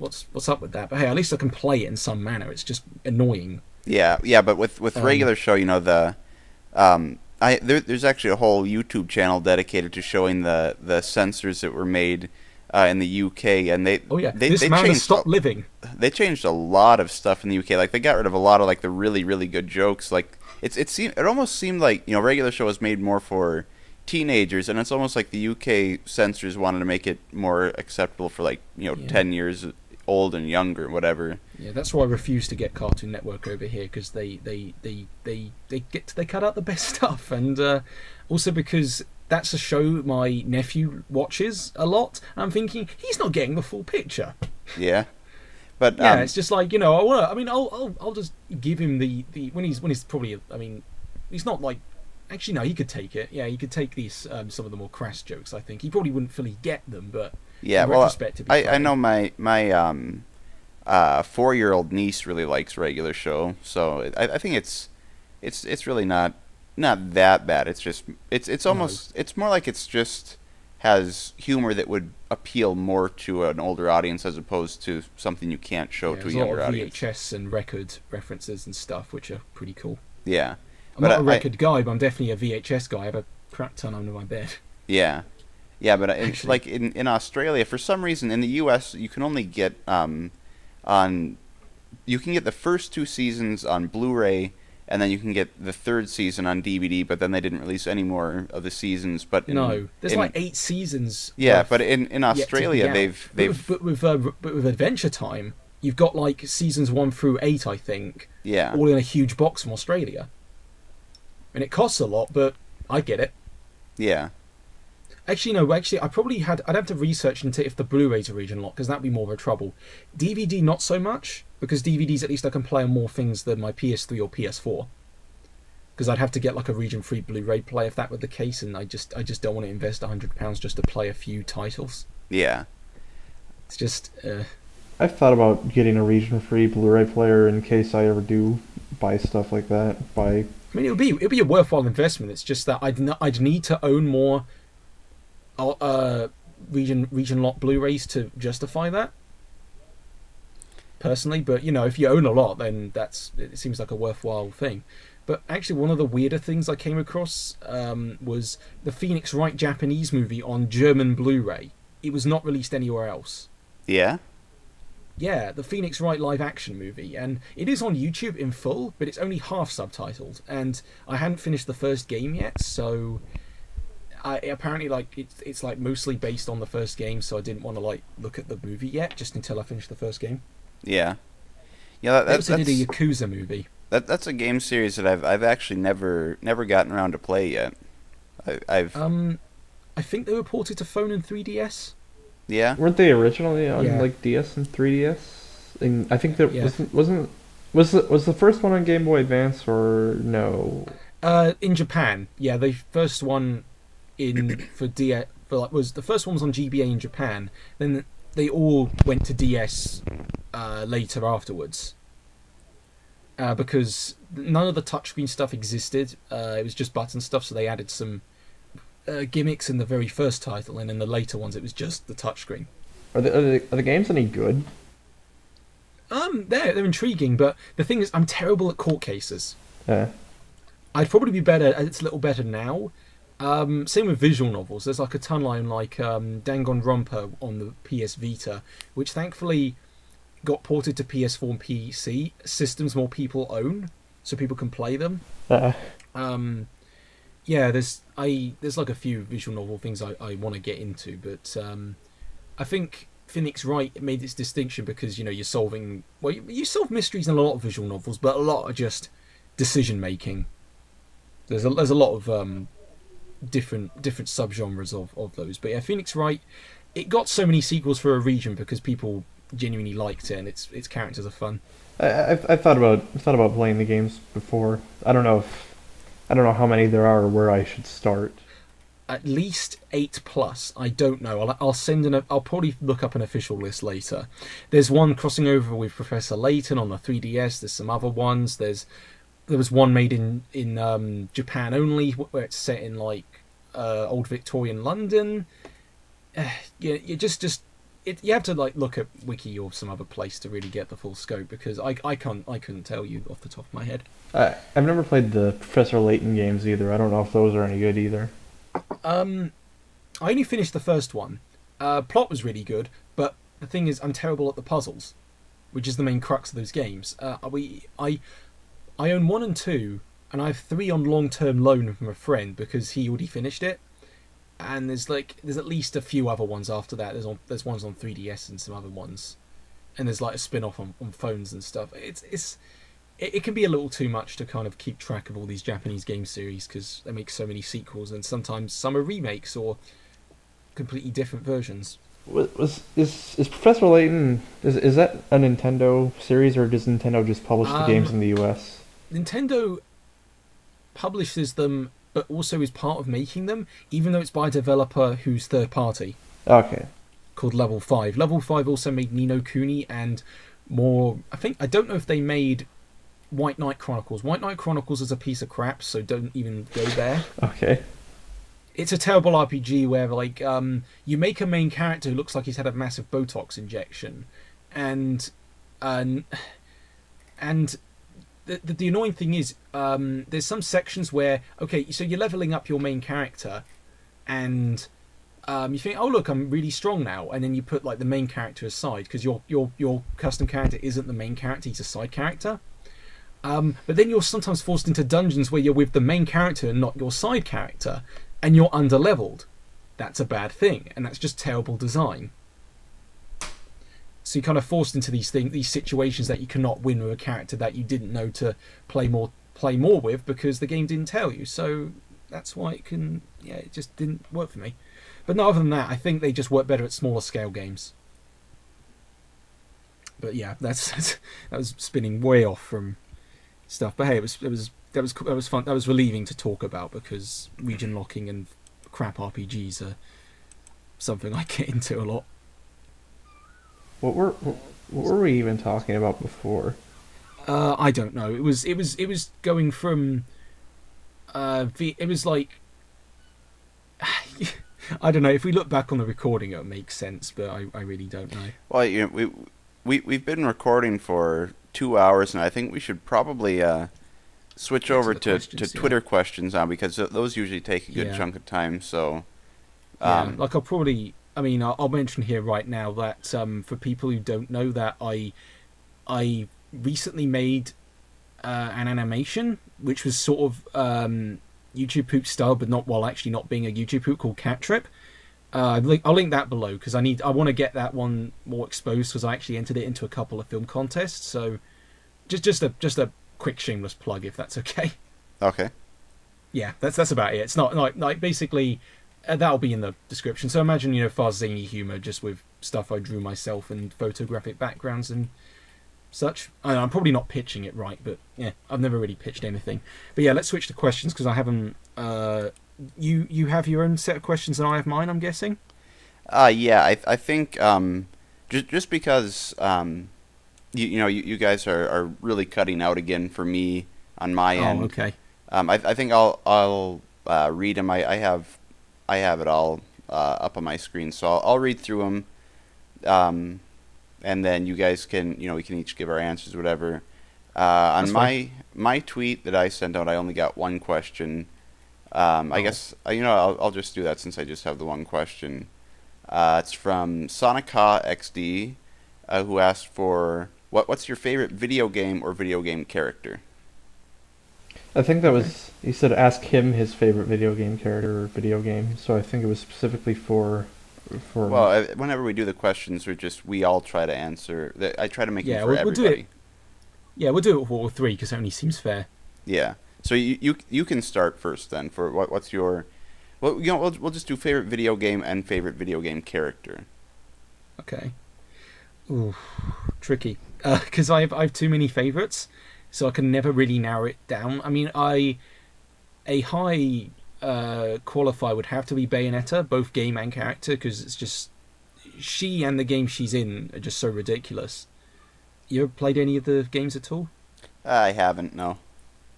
up with that. But hey, at least I can play it in some manner. It's just annoying. Yeah. But with Regular Show, there's actually a whole YouTube channel dedicated to showing the censors that were made in the UK, and they this man has stopped living. They changed a lot of stuff in the UK. Like they got rid of a lot of like the really really good jokes. Like it almost seemed like Regular Show was made more for teenagers, and it's almost like the UK censors wanted to make it more acceptable for 10 years old and younger, whatever. Yeah, that's why I refuse to get Cartoon Network over here because they cut out the best stuff, and also because that's a show my nephew watches a lot. And I'm thinking he's not getting the full picture. Yeah, but it's just like I'll just give him the when he's probably he's not like. Actually, no, he could take it. Yeah, he could take these some of the more crass jokes. I think he probably wouldn't fully get them, but in retrospect, I know my 4-year-old niece really likes Regular Show, so I think it's really not that bad. It's just it's almost it's more like it's just has humor that would appeal more to an older audience as opposed to something you can't show to a younger audience. VHS and record references and stuff, which are pretty cool. Yeah. I'm not a record guy, but I'm definitely a VHS guy. I have a crap ton under my bed. Yeah, but in Australia, for some reason, in the US, you can only get you can get the first 2 seasons on Blu-ray, and then you can get the 3rd season on DVD. But then they didn't release any more of the seasons. But there's 8 seasons. Yeah, but in Australia, they've but with Adventure Time, you've got seasons 1 through 8, I think. Yeah, all in a huge box from Australia. And it costs a lot, but I get it. Yeah. Actually, no. I'd have to research into if the Blu-rays are region locked, because that'd be more of a trouble. DVD, not so much, because DVDs at least I can play on more things than my PS3 or PS4. Because I'd have to get a region-free Blu-ray player if that were the case, and I just don't want to invest £100 just to play a few titles. Yeah. It's just. I've thought about getting a region-free Blu-ray player in case I ever do buy stuff like that. It'll be a worthwhile investment. It's just that I'd need to own more region locked Blu-rays to justify that. Personally, but if you own a lot, then it seems like a worthwhile thing. But actually, one of the weirder things I came across was the Phoenix Wright Japanese movie on German Blu-ray. It was not released anywhere else. Yeah. Yeah, the Phoenix Wright live-action movie, and it is on YouTube in full, but it's only half subtitled, and I hadn't finished the first game yet, so apparently it's mostly based on the first game, so I didn't want to look at the movie yet, just until I finished the first game. Yeah, Yeah, They also did a Yakuza movie. That's a game series that I've actually never gotten around to play yet. I've I think they were ported to phone and 3DS. yeah. Weren't they originally on Yeah. like DS and 3DS? And I think that Yeah. was the first one on Game Boy Advance or no? In Japan, yeah, the first one for DS was the first one was on GBA in Japan. Then they all went to DS later afterwards. Because none of the touchscreen stuff existed. It was just button stuff, so they added some gimmicks in the very first title, and in the later ones it was just the touchscreen. Are the games any good? They're intriguing, but the thing is, I'm terrible at court cases. Yeah. I'd probably be better. It's a little better now. Same with visual novels. There's like a ton line like Danganronpa on the PS Vita, which thankfully got ported to PS4 and PC systems more people own, so people can play them. Yeah, there's like a few visual novel things I want to get into, but I think Phoenix Wright made its distinction because you solve mysteries in a lot of visual novels, but a lot are just decision making. There's a lot of different subgenres of those, but yeah, Phoenix Wright, it got so many sequels for a reason because people genuinely liked it, and its characters are fun. I thought about playing the games before. I don't know how many there are or where I should start. At least 8+. I don't know. I'll probably look up an official list later. There's one crossing over with Professor Layton on the 3DS. There's some other ones. There was one made in Japan only, where it's set in like old Victorian London. You have to like look at Wiki or some other place to really get the full scope, because I couldn't tell you off the top of my head. I've never played the Professor Layton games either. I don't know if those are any good either. I only finished the first one. Plot was really good, but the thing is, I'm terrible at the puzzles, which is the main crux of those games. I own 1 and 2, and I have 3 on long-term loan from a friend because he already finished it. And there's at least a few other ones after that. There's ones on 3DS and some other ones, and there's like a spin-off on phones and stuff. It can be a little too much to kind of keep track of all these Japanese game series because they make so many sequels, and sometimes some are remakes or completely different versions. Is Professor Layton, is that a Nintendo series, or does Nintendo just publish the games in the US? Nintendo publishes them, but also is part of making them, even though it's by a developer who's third party. Okay. Called Level 5. Level 5 also made Ni no Kuni and more. I don't know if they made White Knight Chronicles. White Knight Chronicles is a piece of crap, so don't even go there. Okay. It's a terrible RPG where like you make a main character who looks like he's had a massive Botox injection, and the annoying thing is there's some sections where so you're leveling up your main character, and you think, oh look, I'm really strong now, and then you put like the main character aside because your custom character isn't the main character, he's a side character. But then you're sometimes forced into dungeons where you're with the main character and not your side character, and you're underleveled. That's a bad thing, and that's just terrible design. So you're kind of forced into these situations that you cannot win with a character that you didn't know to play more with because the game didn't tell you. So that's why it just didn't work for me. But no, other than that, I think they just work better at smaller scale games. But yeah, that was spinning way off from stuff. But hey, that was fun. That was relieving to talk about because region locking and crap RPGs are something I get into a lot. What were we even talking about before? I don't know. It was going from it was like I don't know. If we look back on the recording, it makes sense, but I really don't know. Well, we've been recording for 2 hours, and I think we should probably switch over to Twitter questions now, because those usually take a good chunk of time. So, like I'll mention here right now that for people who don't know that I recently made an animation which was sort of YouTube Poop style, but not being a YouTube Poop, called Cat Trip. I'll link that below because I want to get that one more exposed because I actually entered it into a couple of film contests. So just a quick shameless plug, if that's okay. Okay. Yeah, that's about it. It's not like basically that'll be in the description. So imagine fast zany humor just with stuff I drew myself and photographic backgrounds and such. I'm probably not pitching it right, but yeah, I've never really pitched anything. But yeah, let's switch to questions because I haven't. You have your own set of questions and I have mine, I'm guessing. Yeah, I think just because you guys are really cutting out again for me on my end. Oh, okay. I think I'll read them. I have it all up on my screen, so I'll read through them, and then you guys can we can each give our answers, whatever. On my tweet that I sent out, I only got one question. I guess I'll just do that since I just have the one question. It's from Sonica XD, who asked for what's your favorite video game or video game character? I think that was, he said ask him his favorite video game character or video game, so I think it was specifically for Well, whenever we do the questions, we all try to answer. I try to make it for everybody. We'll do it. Yeah, we'll do it with all three because it only seems fair. Yeah. So you can start first then. For what's your, we'll just do favorite video game and favorite video game character. Okay. Ooh, tricky. Because I have too many favorites, so I can never really narrow it down. I mean, a high qualifier would have to be Bayonetta, both game and character, because it's just she and the game she's in are just so ridiculous. You ever played any of the games at all? I haven't, no.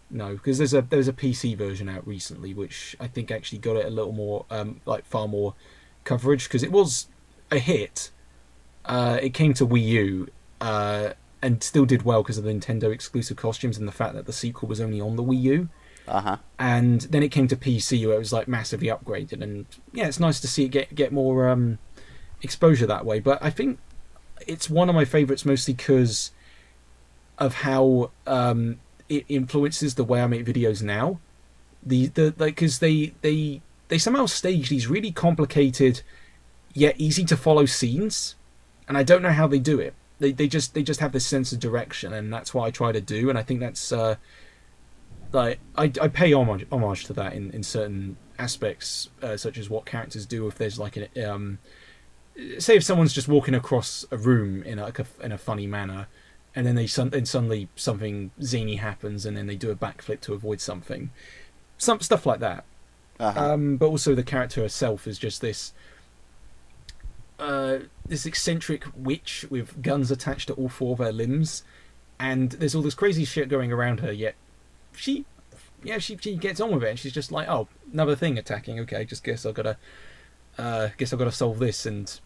No, because there's a PC version out recently, which I think actually got it a little more, far more coverage, because it was a hit. It came to Wii U, and still did well because of the Nintendo exclusive costumes and the fact that the sequel was only on the Wii U. Uh-huh. And then it came to PC where it was like massively upgraded, and yeah, it's nice to see it get more exposure that way. But I think it's one of my favourites mostly because of how it influences the way I make videos now. Because they somehow stage these really complicated yet easy to follow scenes, and I don't know how they do it. They just have this sense of direction, and that's what I try to do. And I think that's I pay homage to that in certain aspects, such as what characters do. If there's like say if someone's just walking across a room in a funny manner, and then suddenly something zany happens, and then they do a backflip to avoid something, some stuff like that. Uh-huh. But also the character herself is just this eccentric witch with guns attached to all four of her limbs, and there's all this crazy shit going around her, yet she gets on with it, and she's just like, oh, another thing attacking, okay, just guess I've got to solve this. And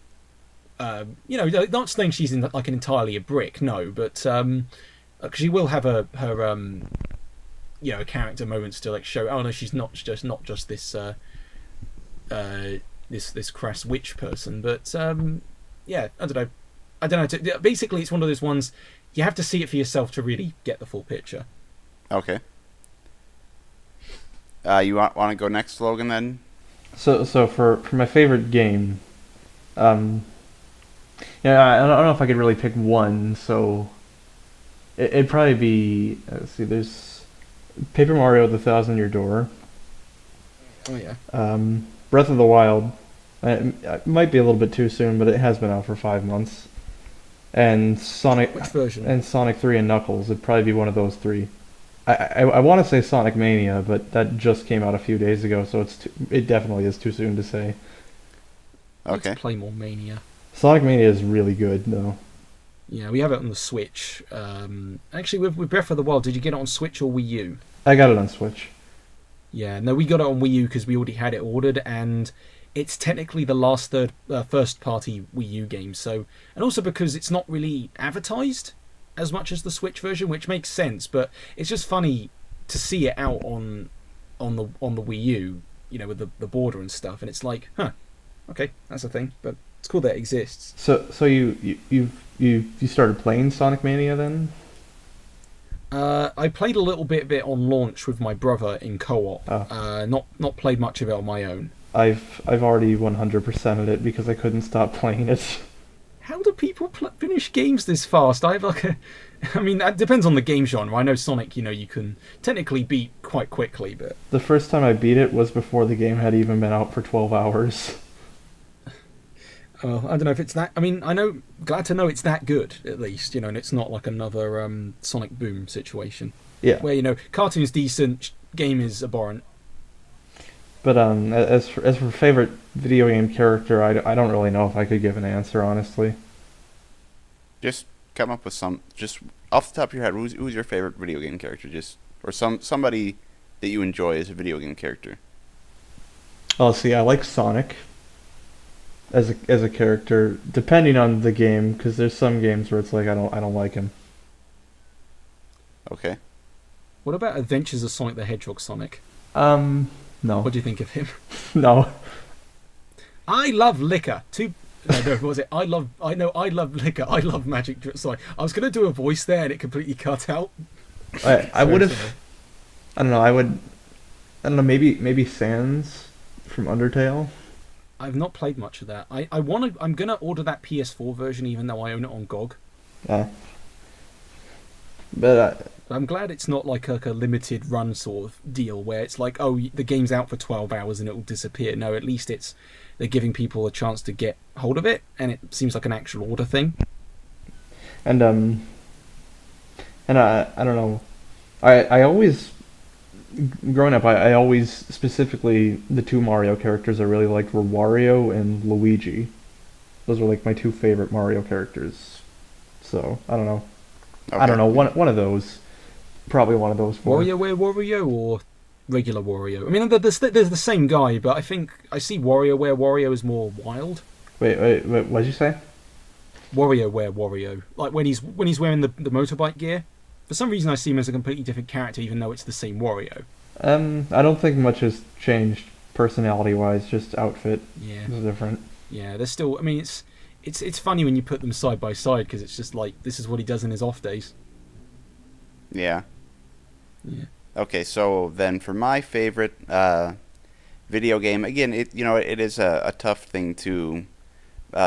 not saying she's like entirely a brick, no, but she will have her character moments to like show, oh no, she's not just this this crass witch person. But yeah, I don't know. Basically, it's one of those ones you have to see it for yourself to really get the full picture. Okay. You want to go next, Logan, then? So for my favorite game, I don't know if I could really pick one. So it'd probably be, let's see, there's Paper Mario: The Thousand-Year Door. Oh yeah. Breath of the Wild. It might be a little bit too soon, but it has been out for 5 months. And Sonic. Which version? And Sonic 3 and Knuckles. It'd probably be one of those three. I want to say Sonic Mania, but that just came out a few days ago, so it definitely is too soon to say. Okay. Let's play more Mania. Sonic Mania is really good, though. Yeah, we have it on the Switch. Actually, with Breath of the Wild, did you get it on Switch or Wii U? I got it on Switch. Yeah, no, we got it on Wii U because we already had it ordered, and it's technically the first-party Wii U game. So, and also because it's not really advertised as much as the Switch version, which makes sense. But it's just funny to see it out on the Wii U, with the border and stuff, and it's like, huh, okay, that's a thing. But it's cool that it exists. So you started playing Sonic Mania then? I played a little bit of it on launch with my brother in co-op. Oh. Not played much of it on my own. I've already 100%ed it because I couldn't stop playing it. how do people finish games this fast? I have like a, I mean, that depends on the game genre. I know Sonic, you can technically beat quite quickly, but The first time I beat it was before the game had even been out for 12 hours. I don't know if it's that. I mean, glad to know it's that good at least, and it's not like another Sonic Boom situation Yeah. where cartoon's decent, game is abhorrent. But as for favorite video game character, I don't really know if I could give an answer, honestly. Just come up with some, just off the top of your head, who's your favorite video game character? Or somebody that you enjoy as a video game character. Oh, see, I like Sonic as a character, depending on the game, because there's some games where it's like I don't like him. Okay. What about Adventures of Sonic the Hedgehog Sonic? No. What do you think of him? No. I love liquor. No, what was it? I love liquor. I love magic. Sorry, I was gonna do a voice there and it completely cut out. I would have. I don't know. I don't know. Maybe Sans from Undertale. I've not played much of that. I'm gonna order that PS4 version, even though I own it on GOG. But I'm glad it's not like a limited run sort of deal where it's like, oh, the game's out for 12 hours and it will disappear. No, at least they're giving people a chance to get hold of it, and it seems like an actual order thing. and I don't know. I always, growing up, I always, specifically the two Mario characters I really liked were Wario and Luigi. Those were like my two favorite Mario characters. So I don't know. Okay. I don't know. One of those. Probably one of those four. WarioWare Wario or regular Wario? I mean, they're the same guy, but I think I see WarioWare Wario is more wild. Wait, what did you say? WarioWare Wario, like when he's wearing the motorbike gear. For some reason, I see him as a completely different character, even though it's the same Wario. I don't think much has changed personality-wise. Just outfit Yeah, is different. yeah. They're still. I mean, it's funny when you put them side by side because it's just like this is what he does in his off days. Yeah. Yeah. Okay, so then for my favorite video game, again, it is a tough thing to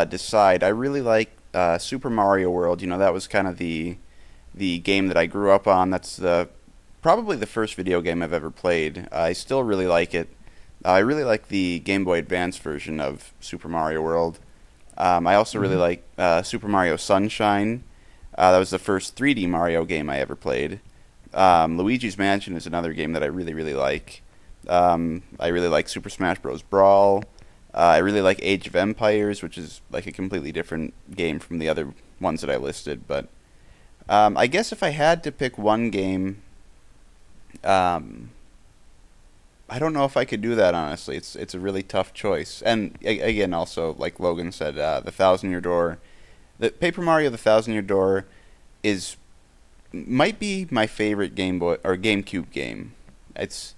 decide. I really like Super Mario World. That was kind of the game that I grew up on. That's probably the first video game I've ever played. I still really like it. I really like the Game Boy Advance version of Super Mario World. I also really like Super Mario Sunshine. That was the first 3D Mario game I ever played. Luigi's Mansion is another game that I really, really like. I really like Super Smash Bros. Brawl. I really like Age of Empires, which is like a completely different game from the other ones that I listed. But I guess if I had to pick one game, I don't know if I could do that, honestly. It's a really tough choice. And again, also, like Logan said, the Thousand Year Door. The Paper Mario: The Thousand Year Door might be my favorite Game Boy or GameCube game. It's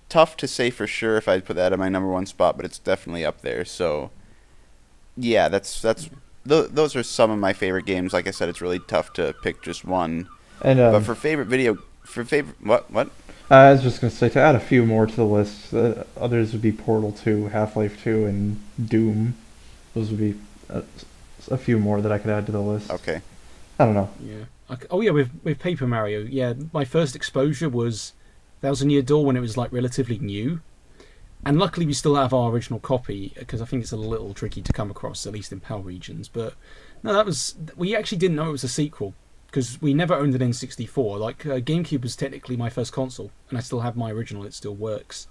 tough to say for sure if I'd put that in my number one spot, but it's definitely up there. So yeah, those are some of my favorite games. Like I said, it's really tough to pick just one. And But for favorite what? I was just gonna say, to add a few more to the list, others would be Portal 2, Half-Life 2, and Doom. Those would be a few more that I could add to the list. Okay. I don't know. Yeah. Oh yeah, with Paper Mario. Yeah, my first exposure was Thousand Year Door when it was like relatively new, and luckily we still have our original copy because I think it's a little tricky to come across, at least in PAL regions. But no, we actually didn't know it was a sequel because we never owned an N64. Like GameCube was technically my first console, and I still have my original. It still works.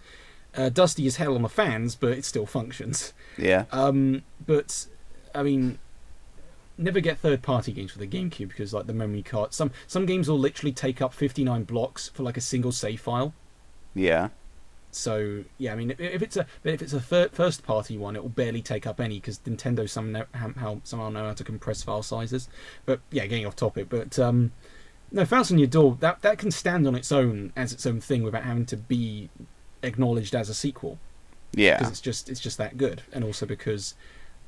Dusty as hell on the fans, but it still functions. Yeah. But I mean, never get third-party games for the GameCube because like the memory card. Some games will literally take up 59 blocks for like a single save file. Yeah. So yeah, I mean, if it's a first-party one, it will barely take up any because Nintendo somehow know how to compress file sizes. But yeah, getting off topic. But no, Thousand Year Door that can stand on its own as its own thing without having to be acknowledged as a sequel. Yeah. Because it's just that good, and also because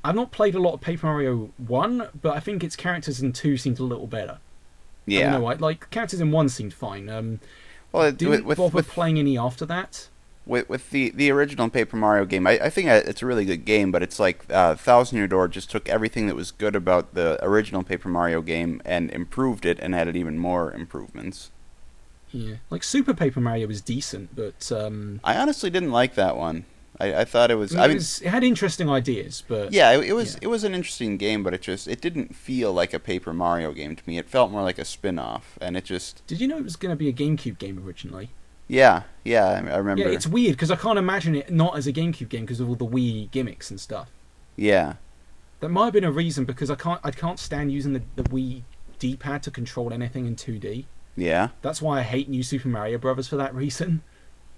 I've not played a lot of Paper Mario 1, but I think its characters in 2 seemed a little better. Yeah. I don't know, like characters in 1 seemed fine. Well, Didn't bother playing any after that. with the original Paper Mario game, I think it's a really good game, but it's like Thousand Year Door just took everything that was good about the original Paper Mario game and improved it and added even more improvements. Yeah, like Super Paper Mario was decent, but I honestly didn't like that one. I thought it was. It had interesting ideas, but yeah, it was an interesting game, but it didn't feel like a Paper Mario game to me. It felt more like a spin-off, and it just. Did you know it was going to be a GameCube game originally? Yeah, I remember. Yeah, it's weird because I can't imagine it not as a GameCube game because of all the Wii gimmicks and stuff. Yeah. That might have been a reason because I can't stand using the Wii D-pad to control anything in 2D. Yeah. That's why I hate New Super Mario Bros. For that reason.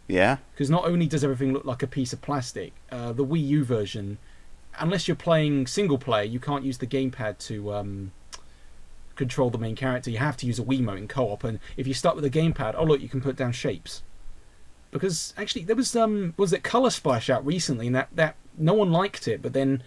Yeah. Because not only does everything look like a piece of plastic, the Wii U version, unless you're playing single player, you can't use the gamepad to control the main character. You have to use a Wiimote in co-op, and if you start with a gamepad, oh look, you can put down shapes. Because actually, there was it Color Splash out recently, and that no one liked it, but then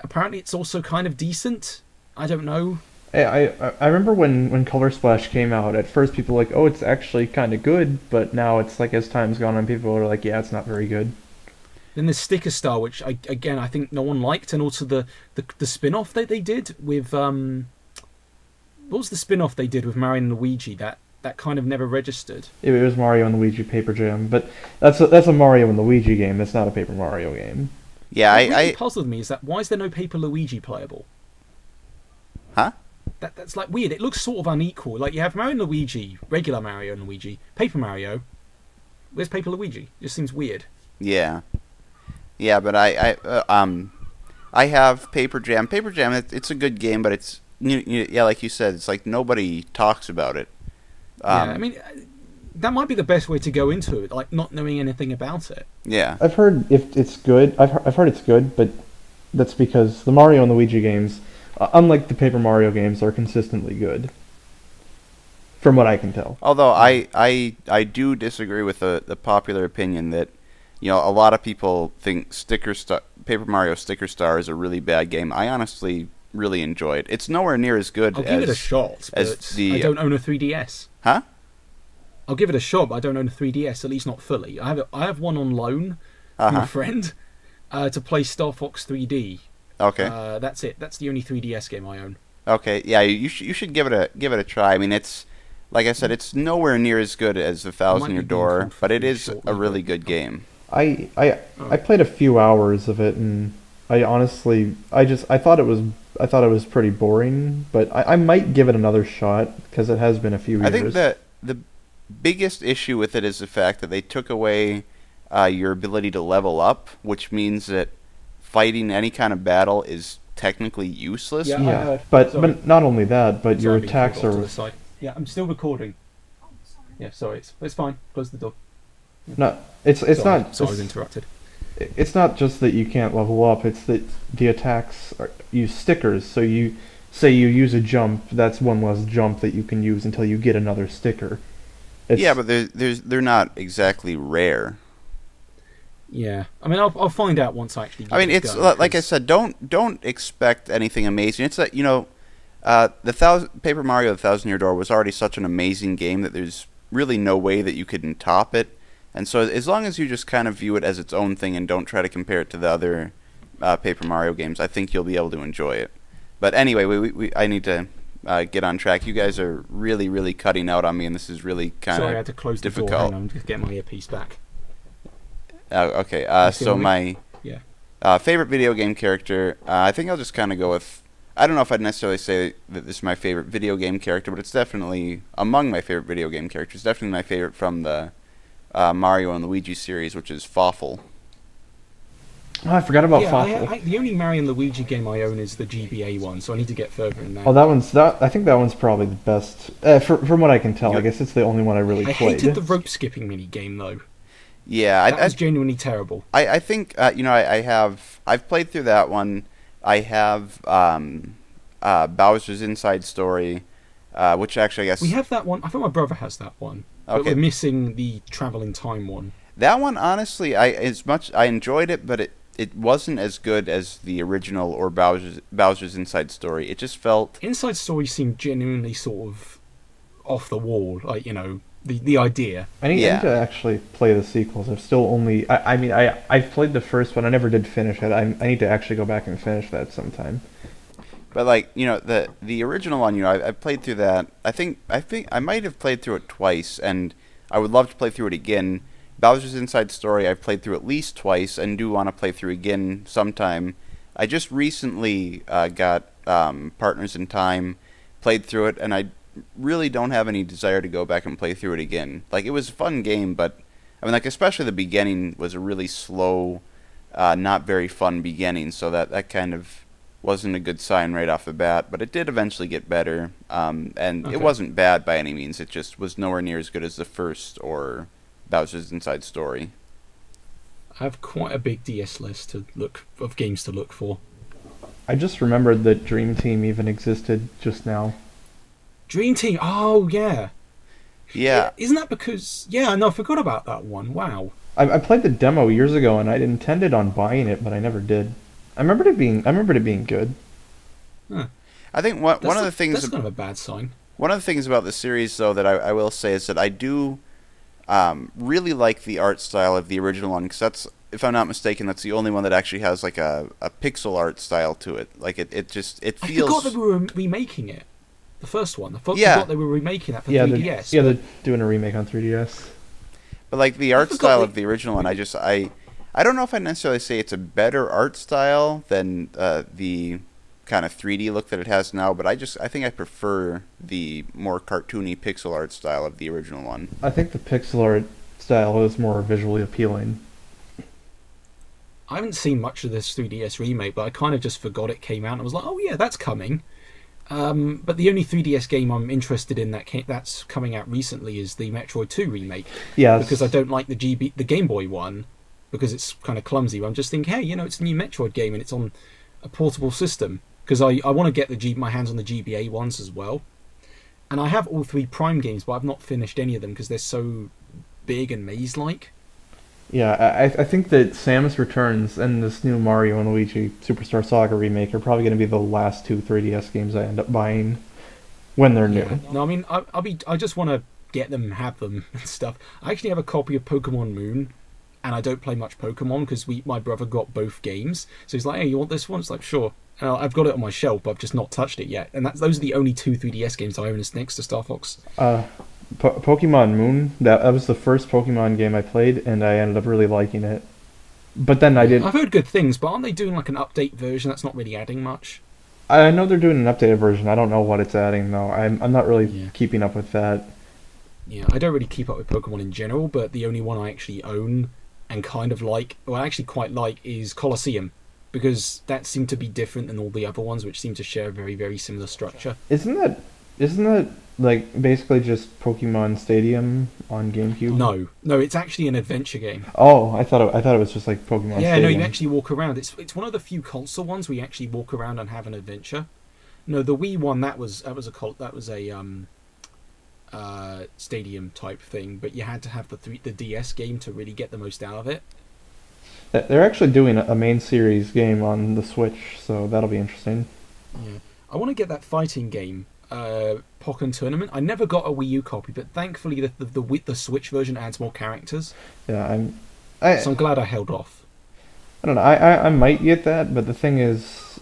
apparently it's also kind of decent. I don't know. I remember when Color Splash came out, at first people were like, oh, it's actually kind of good, but now it's like as time's gone on, people are like, yeah, it's not very good. Then there's Sticker Star, which I think no one liked, and also the spin-off that they did with what was the spin-off they did with Mario and Luigi that kind of never registered? It was Mario and Luigi Paper Jam, but that's a Mario and Luigi game. That's not a Paper Mario game. Yeah, what really puzzled me is that why is there no Paper Luigi playable? Huh? That's like weird. It looks sort of unequal. Like you have Mario and Luigi, regular Mario and Luigi, Paper Mario. Where's Paper Luigi? It just seems weird. Yeah, but I have Paper Jam. Paper Jam, it's a good game, but it's yeah, like you said, it's like nobody talks about it. Yeah, I mean, that might be the best way to go into it, like not knowing anything about it. Yeah, I've heard if it's good. I've heard it's good, but that's because the Mario and Luigi games, unlike the Paper Mario games, are consistently good. From what I can tell. Although I do disagree with the popular opinion that, a lot of people think Paper Mario Sticker Star is a really bad game. I honestly really enjoy it. It's nowhere near as good I'll give it a shot, but I don't own a 3DS. Huh? I'll give it a shot, but I don't own a 3DS, at least not fully. I have one on loan from a friend to play Star Fox 3D. Okay. That's it. That's the only 3DS game I own. Okay, yeah, you should give it a try. I mean, it's like I said, it's nowhere near as good as the Thousand Year Door, but it is a really good game. I played a few hours of it, and I honestly I thought it was pretty boring, but I might give it another shot because it has been a few years. I think that the biggest issue with it is the fact that they took away your ability to level up, which means that fighting any kind of battle is technically useless. Yeah, but not only that, but your attacks are. Yeah, I'm still recording. Yeah, sorry, it's fine. Close the door. No, it's not. Sorry, I was interrupted. It's not just that you can't level up. It's that the attacks use stickers. So you use a jump. That's one less jump that you can use until you get another sticker. Yeah, but they're not exactly rare. Yeah, I mean, I'll find out once I actually. It's like I said, don't expect anything amazing. It's that Paper Mario: The Thousand Year Door was already such an amazing game that there's really no way that you can top it. And so, as long as you just kind of view it as its own thing and don't try to compare it to the other Paper Mario games, I think you'll be able to enjoy it. But anyway, I need to get on track. You guys are really, really cutting out on me, and this is really kind of difficult. Sorry, I had to close the door. Hang on, I'm just getting my earpiece back. Okay, so my favorite video game character, I think I'll just kind of go with... I don't know if I'd necessarily say that this is my favorite video game character, but it's definitely among my favorite video game characters. Definitely my favorite from the Mario and Luigi series, which is Fawful. Oh, I forgot about Fawful. The only Mario and Luigi game I own is the GBA one, so I need to get further in that. Oh, I think that one's probably the best. From what I can tell, I guess it's the only one I really played. I hated the rope skipping mini game though. Yeah, that was genuinely terrible. I think I've played through that one. I have Bowser's Inside Story, which actually I guess we have that one. I think my brother has that one. Okay. But we're missing the travel in time one. That one, honestly, I enjoyed it, but it wasn't as good as the original or Bowser's Inside Story. It just felt... Inside Story seemed genuinely sort of off the wall. Like, the idea. I need to actually play the sequels. I've still only... I've played the first one. I never did finish it. I need to actually go back and finish that sometime. But like, the original one, I played through that. I think I might have played through it twice, and I would love to play through it again. Bowser's Inside Story I've played through at least twice, and do want to play through again sometime. I just recently got Partners in Time, played through it, and I really don't have any desire to go back and play through it again. Like, it was a fun game, but I mean, like, especially the beginning was a really slow, not very fun beginning, so that kind of wasn't a good sign right off the bat, but it did eventually get better, and It wasn't bad by any means. It just was nowhere near as good as the first or Bowser's Inside Story. I have quite a big DS list of games to look for. I just remembered that Dream Team even existed just now. Dream Team, oh yeah. Yeah. Isn't that because... Yeah, no, I forgot about that one, wow. I played the demo years ago, and I'd intended on buying it, but I never did. I remembered it being good. Huh. I think one of the things... That's kind of a bad sign. One of the things about the series, though, that I will say is that I do really like the art style of the original one, because that's, if I'm not mistaken, that's the only one that actually has like a pixel art style to it. Like it feels... I forgot that we were remaking it. The first one. I forgot they were remaking that for 3DS. They're doing a remake on 3DS. But like the art style of the original one, I don't know if I necessarily say it's a better art style than the kind of 3D look that it has now, but I think I prefer the more cartoony pixel art style of the original one. I think the pixel art style is more visually appealing. I haven't seen much of this 3DS remake, but I kind of just forgot it came out and I was like, oh yeah, that's coming. But the only 3DS game I'm interested in that's coming out recently is the Metroid 2 remake. Yes. Because I don't like the Game Boy one, because it's kind of clumsy. But I'm just thinking, hey, it's a new Metroid game and it's on a portable system. Because I want to get my hands on the GBA ones as well. And I have all 3 Prime games, but I've not finished any of them because they're so big and maze-like. Yeah, I think that Samus Returns and this new Mario and Luigi Superstar Saga remake are probably going to be the last 2 3DS games I end up buying when they're new. No, I mean, I just want to get them, have them, and stuff. I actually have a copy of Pokemon Moon, and I don't play much Pokemon because my brother got both games. So he's like, hey, you want this one? It's like, sure. And I've got it on my shelf, but I've just not touched it yet. And those are the only 2 3DS games I own next to Star Fox. Pokemon Moon, that was the first Pokemon game I played, and I ended up really liking it. But then I didn't... I've heard good things, but aren't they doing like an update version that's not really adding much? I know they're doing an updated version. I don't know what it's adding, though. I'm not really keeping up with that. Yeah, I don't really keep up with Pokemon in general, but the only one I actually own and kind of like, or I actually quite like, is Colosseum. Because that seemed to be different than all the other ones, which seem to share a very, very similar structure. Isn't that like basically just Pokemon Stadium on GameCube? No, it's actually an adventure game. Oh, I thought it was just like Pokemon Stadium. Yeah, no, you actually walk around. It's one of the few console ones where you actually walk around and have an adventure. No, the Wii one that was a stadium type thing, but you had to have the DS game to really get the most out of it. They're actually doing a main series game on the Switch, so that'll be interesting. Yeah, I want to get that fighting game, Pokken Tournament. I never got a Wii U copy, but thankfully the Switch version adds more characters. Yeah, so I'm glad I held off. I don't know. I might get that, but the thing is,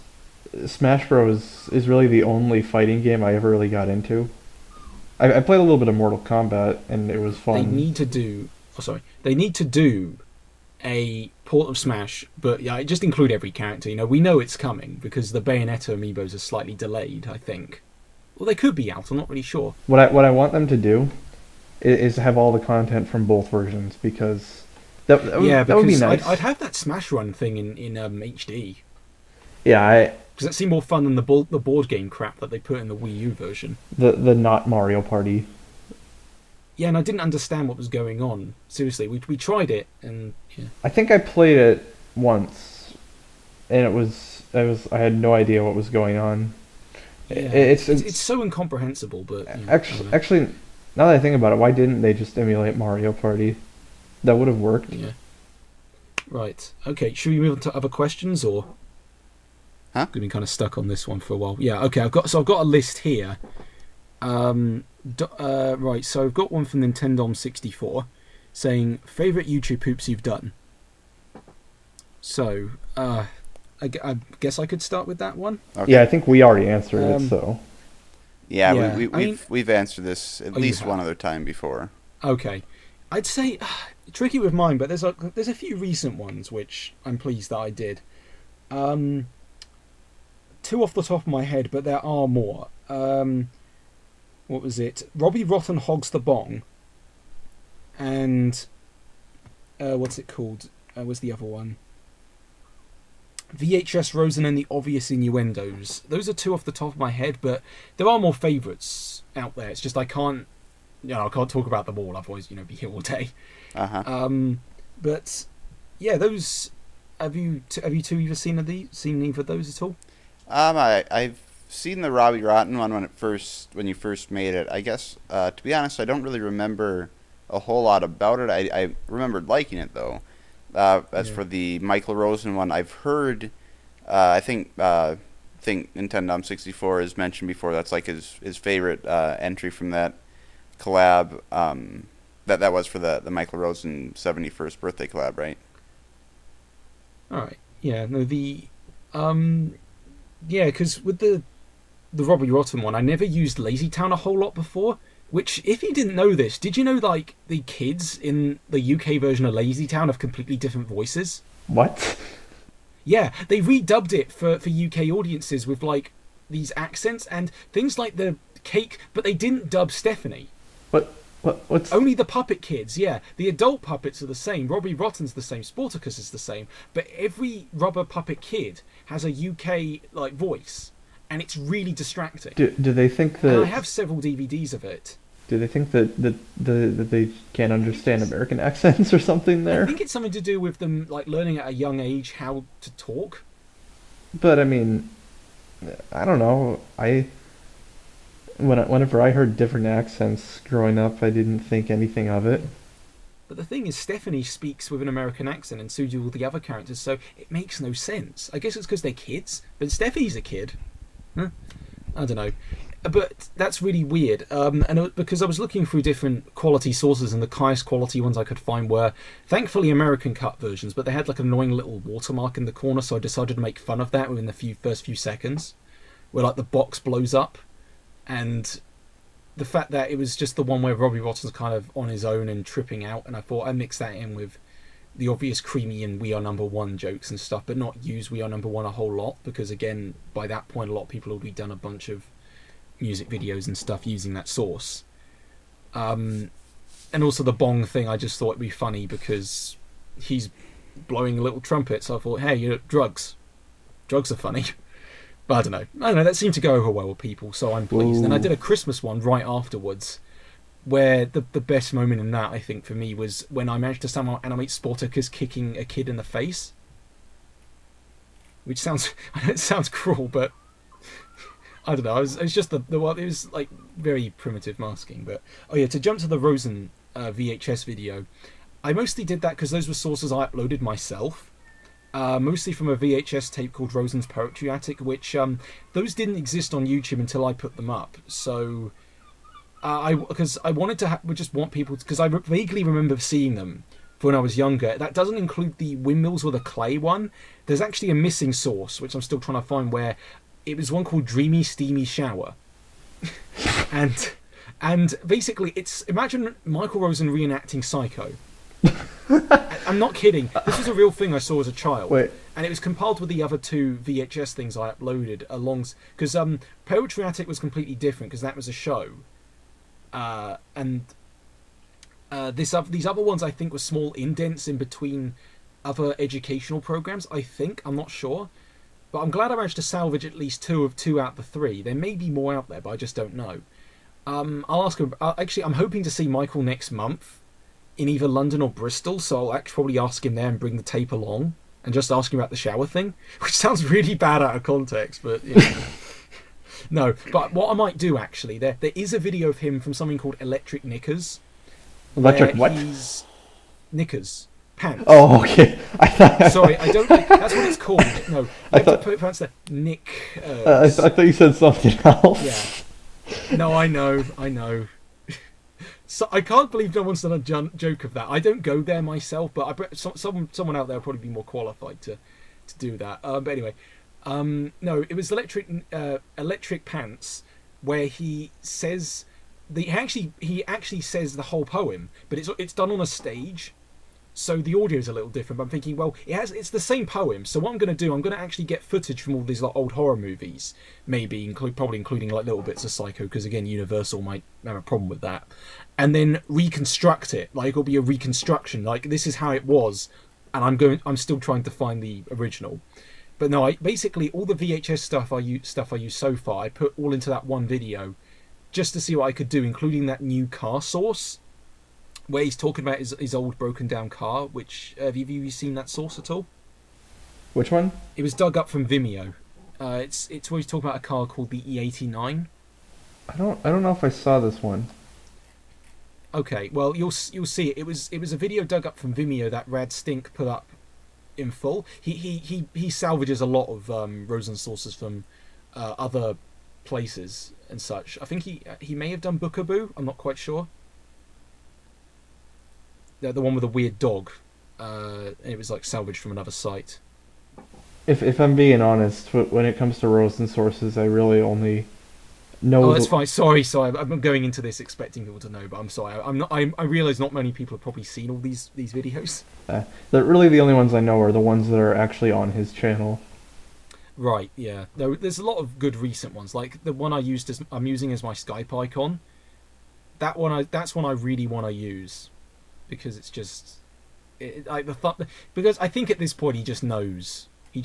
Smash Bros. Is really the only fighting game I ever really got into. I played a little bit of Mortal Kombat, and it was fun. They need to do a port of Smash, but yeah, just include every character. We know it's coming because the Bayonetta amiibos are slightly delayed, I think. Well, they could be out. I'm not really sure. What I want them to do is have all the content from both versions, because that would be nice. I'd have that Smash Run thing in HD. Yeah, because that seemed more fun than the board game crap that they put in the Wii U version. The not Mario Party. Yeah, and I didn't understand what was going on. Seriously, we tried it, and yeah. I think I played it once, and I had no idea what was going on. Yeah, it's so incomprehensible, but actually, now that I think about it, why didn't they just emulate Mario Party? That would have worked. Yeah. Right. Okay. Should we move on to other questions, or? Huh? We've been kind of stuck on this one for a while. Yeah. Okay. I've got a list here. Right, so I've got one from Nintendo64 saying, favourite YouTube poops you've done. So, I guess I could start with that one. Okay. Yeah, I think we already answered it, so... Yeah, Yeah, we've answered this at least one other time before. Okay. I'd say, tricky with mine, but there's a few recent ones which I'm pleased that I did. Two off the top of my head, but there are more. What was it? Robbie Rotten Hogs the Bong. And what's it called? What's the other one? VHS Rosen and the Obvious Innuendos. Those are two off the top of my head, but there are more favourites out there. It's just I can't talk about them all, otherwise, be here all day. But yeah, those. Have you two ever seen either of those at all? I've seen the Robbie Rotten one when you first made it. I guess to be honest, I don't really remember a whole lot about it. I remembered liking it though. For the Michael Rosen one, I've heard. I think Nintendo 64 has mentioned before. That's like his favorite entry from that collab. That was for the Michael Rosen 71st birthday collab, right? All right. Yeah. No. Yeah, because with the Robbie Rotten one, I never used Lazy Town a whole lot before. Which, if you didn't know this, did you know, like, the kids in the UK version of Lazy Town have completely different voices? What? Yeah, they redubbed it for UK audiences with, like, these accents and things like the cake, but they didn't dub Stephanie. What's... Only the puppet kids, yeah. The adult puppets are the same. Robbie Rotten's the same. Sportacus is the same. But every rubber puppet kid has a UK, like, voice. And it's really distracting. Do they think that... And I have several DVDs of it. Do they think that they can't understand American accents or something there? I think it's something to do with them, like, learning at a young age how to talk. But, I mean, I don't know. Whenever I heard different accents growing up, I didn't think anything of it. But the thing is, Stephanie speaks with an American accent, and so do all the other characters, so it makes no sense. I guess it's because they're kids, but Stephanie's a kid. Huh? I don't know. But that's really weird. Because I was looking through different quality sources, and the highest quality ones I could find were, thankfully, American cut versions, but they had like an annoying little watermark in the corner, so I decided to make fun of that within the first few seconds, where like the box blows up, and the fact that it was just the one where Robbie Rotten's kind of on his own and tripping out, and I thought I'd mix that in with the obvious creamy and We Are Number One jokes and stuff, but not use We Are Number One a whole lot, because again, by that point a lot of people had already done a bunch of music videos and stuff using that source. And also the bong thing, I just thought it'd be funny because he's blowing a little trumpet, so I thought, hey, drugs are funny. But I don't know, that seemed to go over well with people, so I'm pleased. Ooh. And I did a Christmas one right afterwards, where the best moment in that, I think, for me, was when I managed to somehow animate Sportacus kicking a kid in the face. Which sounds cruel, but I don't know. It was just it was like very primitive masking. But oh yeah, to jump to the Rosen VHS video, I mostly did that because those were sources I uploaded myself. Mostly from a VHS tape called Rosen's Poetry Attic, which those didn't exist on YouTube until I put them up. So. Because I wanted to just want people, because I vaguely remember seeing them when I was younger. That doesn't include the windmills or the clay one. There's actually a missing source, which I'm still trying to find, where it was one called Dreamy Steamy Shower. and basically imagine Michael Rosen reenacting Psycho. I'm not kidding. This was a real thing I saw as a child. Wait. And it was compiled with the other two VHS things I uploaded because Poetry Attic was completely different because that was a show. These other ones I think were small indents in between other educational programs. I'm not sure, but I'm glad I managed to salvage at least two out of the three. There may be more out there, but I just don't know. I'll ask him. Actually, I'm hoping to see Michael next month in either London or Bristol, so I'll probably ask him there and bring the tape along and just ask him about the shower thing, which sounds really bad out of context, but you know. No, but what I might do actually, there is a video of him from something called Electric Knickers. Electric what? Knickers. Pants. Oh, okay. Sorry, I don't think that's what it's called. No, I thought put pants there. Nick. I thought you said something else. Yeah. No, I know. So I can't believe no one's done a joke of that. I don't go there myself, but I bet someone out there will probably be more qualified to do that. But anyway, no, it was Electric Pants, where he says he actually says the whole poem, but it's done on a stage. So the audio is a little different, but I'm thinking, well, it's the same poem. So what I'm going to do, I'm going to actually get footage from all these like old horror movies, maybe probably including like little bits of Psycho, because again, Universal might have a problem with that, and then reconstruct it. Like it'll be a reconstruction. Like this is how it was, and I'm still trying to find the original. But no, basically all the VHS stuff I use so far, I put all into that one video, just to see what I could do, including that new car source, where he's talking about his old broken down car. Which have you seen that source at all? Which one? It was dug up from Vimeo. It's where he's talking about a car called the E89. I don't know if I saw this one. Okay, well you'll see it. It was a video dug up from Vimeo that Rad Stink put up in full. He salvages a lot of Rosen sources from other places and such. I think he may have done Bookaboo. I'm not quite sure. The one with the weird dog. It was like salvaged from another site. If I'm being honest, when it comes to Rosen sources, I really only know. Oh, that's fine. Sorry. I'm going into this expecting people to know, but I'm sorry. I'm not. I realize not many people have probably seen all these videos. Really, the only ones I know are the ones that are actually on his channel. Right. Yeah. There's a lot of good recent ones, like the one I'm using as my Skype icon. That's one I really want to use. Because it's just, because I think at this point he just knows what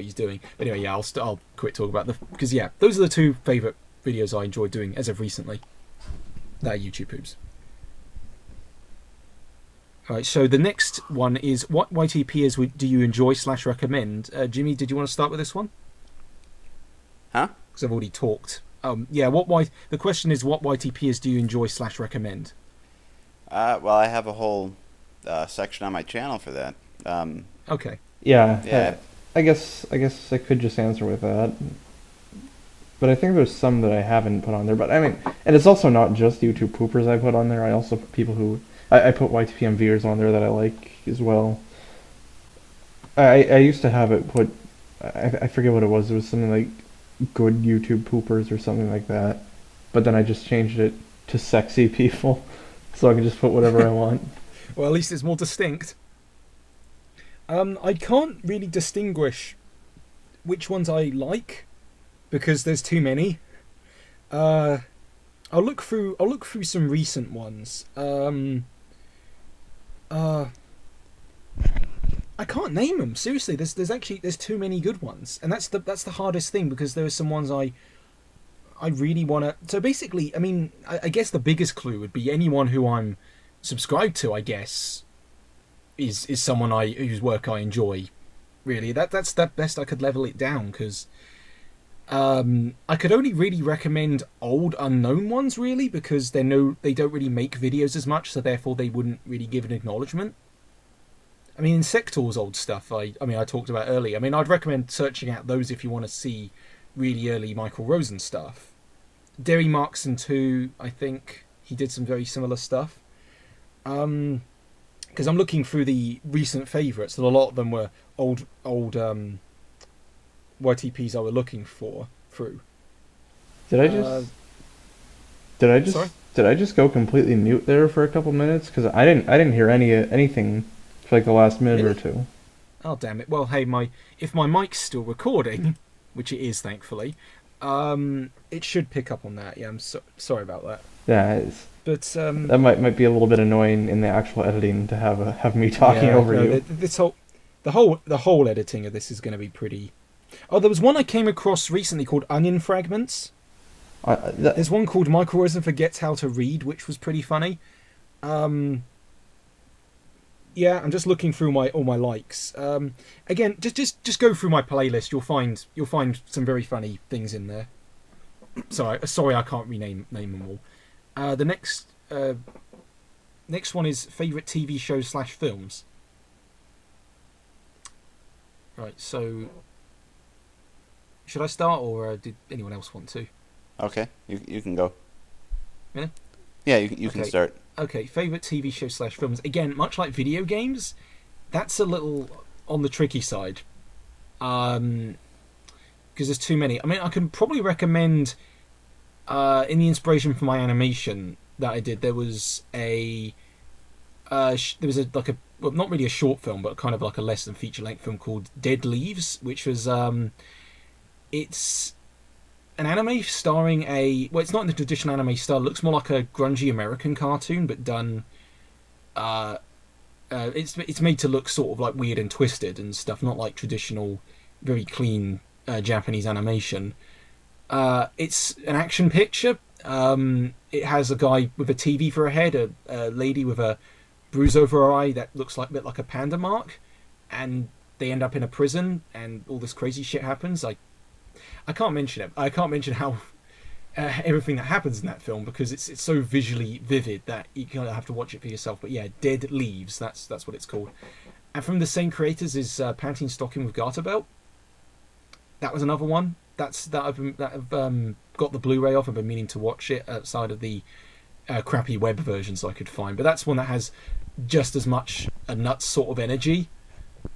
he's doing. But anyway, yeah, I'll quit talking about because yeah, those are the two favourite videos I enjoyed doing as of recently. That are YouTube poops. All right, so the next one is what YTPs do you enjoy / recommend? Jimmy, did you want to start with this one? Huh? Because I've already talked. Yeah, the question is what YTPs do you enjoy / recommend? Well, I have a whole section on my channel for that. Okay. Yeah. I guess I could just answer with that. But I think there's some that I haven't put on there. But I mean, and it's also not just YouTube poopers I put on there. I also put people who I put YTP MVers on there that I like as well. I used to have it put. I forget what it was. It was something like good YouTube poopers or something like that. But then I just changed it to sexy people. So I can just put whatever I want. Well, at least it's more distinct. I can't really distinguish which ones I like because there's too many. I'll look through some recent ones. I can't name them. Seriously, there's too many good ones, and that's the hardest thing because there are some ones I really want to... So basically, I mean, I guess the biggest clue would be anyone who I'm subscribed to, I guess, is someone whose work I enjoy. Really, that's the best I could level it down, because I could only really recommend old unknown ones, really, because they don't really make videos as much, so therefore they wouldn't really give an acknowledgement. I mean, Insector's old stuff, I talked about earlier. I mean, I'd recommend searching out those if you want to see really early Michael Rosen stuff. Derry Markson 2, I think he did some very similar stuff. Because I'm looking through the recent favourites, and a lot of them were old YTPs I were looking through. Did I just go completely mute there for a couple minutes? Because I didn't hear anything for like the last minute or two. Oh damn it! Well, hey, if my mic's still recording, which it is thankfully, it should pick up on that. Yeah, I'm sorry about that. Yeah, it's, but that might be a little bit annoying in the actual editing to have me talking over you. The whole editing of this is going to be pretty. Oh, there was one I came across recently called Onion Fragments. There's one called Michael Rosen Forgets How to Read, which was pretty funny. Yeah, I'm just looking through all my likes. Again, just go through my playlist. You'll find some very funny things in there. Sorry, I can't name them all. The next one is favorite TV shows / films. Right, so should I start, or did anyone else want to? Okay, you can go. Yeah. Yeah, you can Okay. start. Okay, favorite TV show / films. Again, much like video games, that's a little on the tricky side. Because there's too many. I mean, I can probably recommend. In the inspiration for my animation that I did, there was a well, not really a short film, but kind of like a less than feature length film called Dead Leaves, which was it's an anime starring it's not in the traditional anime style. It looks more like a grungy American cartoon, but done. It's made to look sort of like weird and twisted and stuff, not like traditional, very clean Japanese animation. It's an action picture. It has a guy with a TV for a head, a lady with a bruise over her eye that looks like a bit like a panda mark, and they end up in a prison, and all this crazy shit happens. I can't mention it. I can't mention how everything that happens in that film because it's so visually vivid that you kind of have to watch it for yourself. But yeah, Dead Leaves. That's what it's called. And from the same creators is Panty and Stocking with Garter Belt. That was another one. That I've got the Blu-ray of. I've been meaning to watch it outside of the crappy web versions I could find. But that's one that has just as much a nuts sort of energy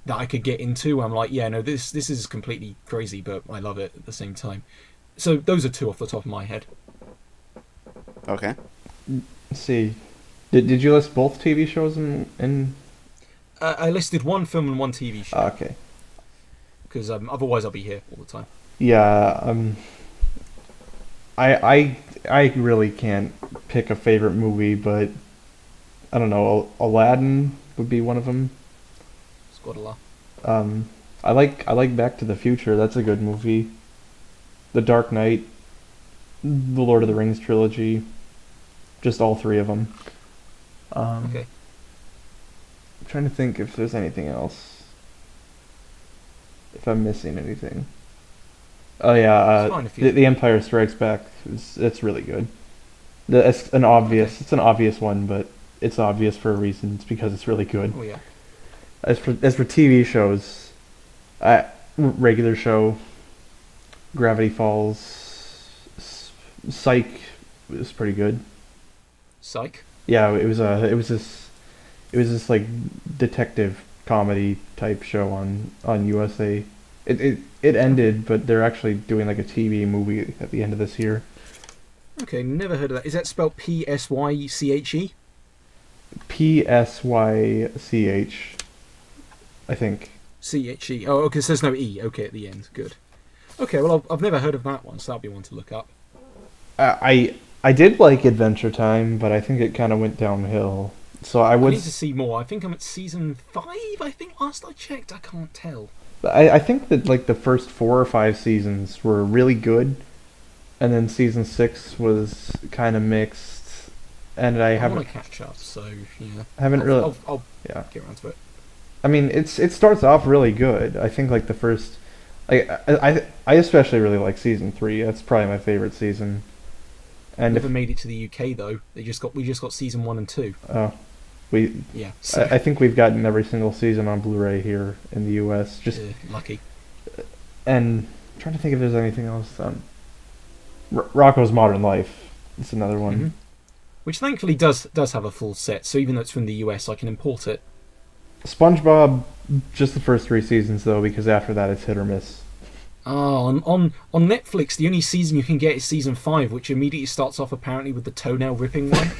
that I could get into. I'm like, yeah, no, this is completely crazy, but I love it at the same time. So those are two off the top of my head. Okay. Let's see. Did you list both TV shows in... I listed one film and one TV show. Okay. Because otherwise I'll be here all the time. Yeah, I really can't pick a favorite movie, but I don't know. Aladdin would be one of them. Squad a lot. I like Back to the Future. That's a good movie. The Dark Knight, the Lord of the Rings trilogy, just all three of them. Okay. I'm trying to think if there's anything else. If I'm missing anything. Oh yeah, It's fine if you- the Empire Strikes Back. It's really good. It's an obvious one, but it's obvious for a reason. It's because it's really good. Oh yeah. As for TV shows, regular show, Gravity Falls, Psych was pretty good. Psych. Yeah, it was this like detective comedy type show on USA. It ended, but they're actually doing like a TV movie at the end of this year. Okay, never heard of that. Is that spelled P-S-Y-C-H-E? P-S-Y-C-H, I think. C-H-E. Oh, okay, so there's no E. Okay, at the end. Good. Okay, well, I've never heard of that one, so that'll be one to look up. I did like Adventure Time, but I think it kind of went downhill. So I need to see more. I think I'm at season 5, I think, last I checked. I can't tell. I think that like the first 4 or 5 seasons were really good, and then season 6 was kind of mixed, and I haven't want to catch up, so yeah. I'll get around to it. I mean, it starts off really good. I think like the first, I especially really like season 3. That's probably my favorite season. And Never made it to the UK though. We just got season 1 and 2. Oh, yeah. So, I think we've gotten every single season on Blu-ray here in the US. Just lucky. And I'm trying to think if there's anything else. Rocko's Modern Life. It's another one. Mm-hmm. Which thankfully does have a full set. So even though it's from the US, I can import it. SpongeBob, just the first 3 seasons though, because after that it's hit or miss. Oh, on Netflix, the only season you can get is season 5, which immediately starts off apparently with the toenail ripping one.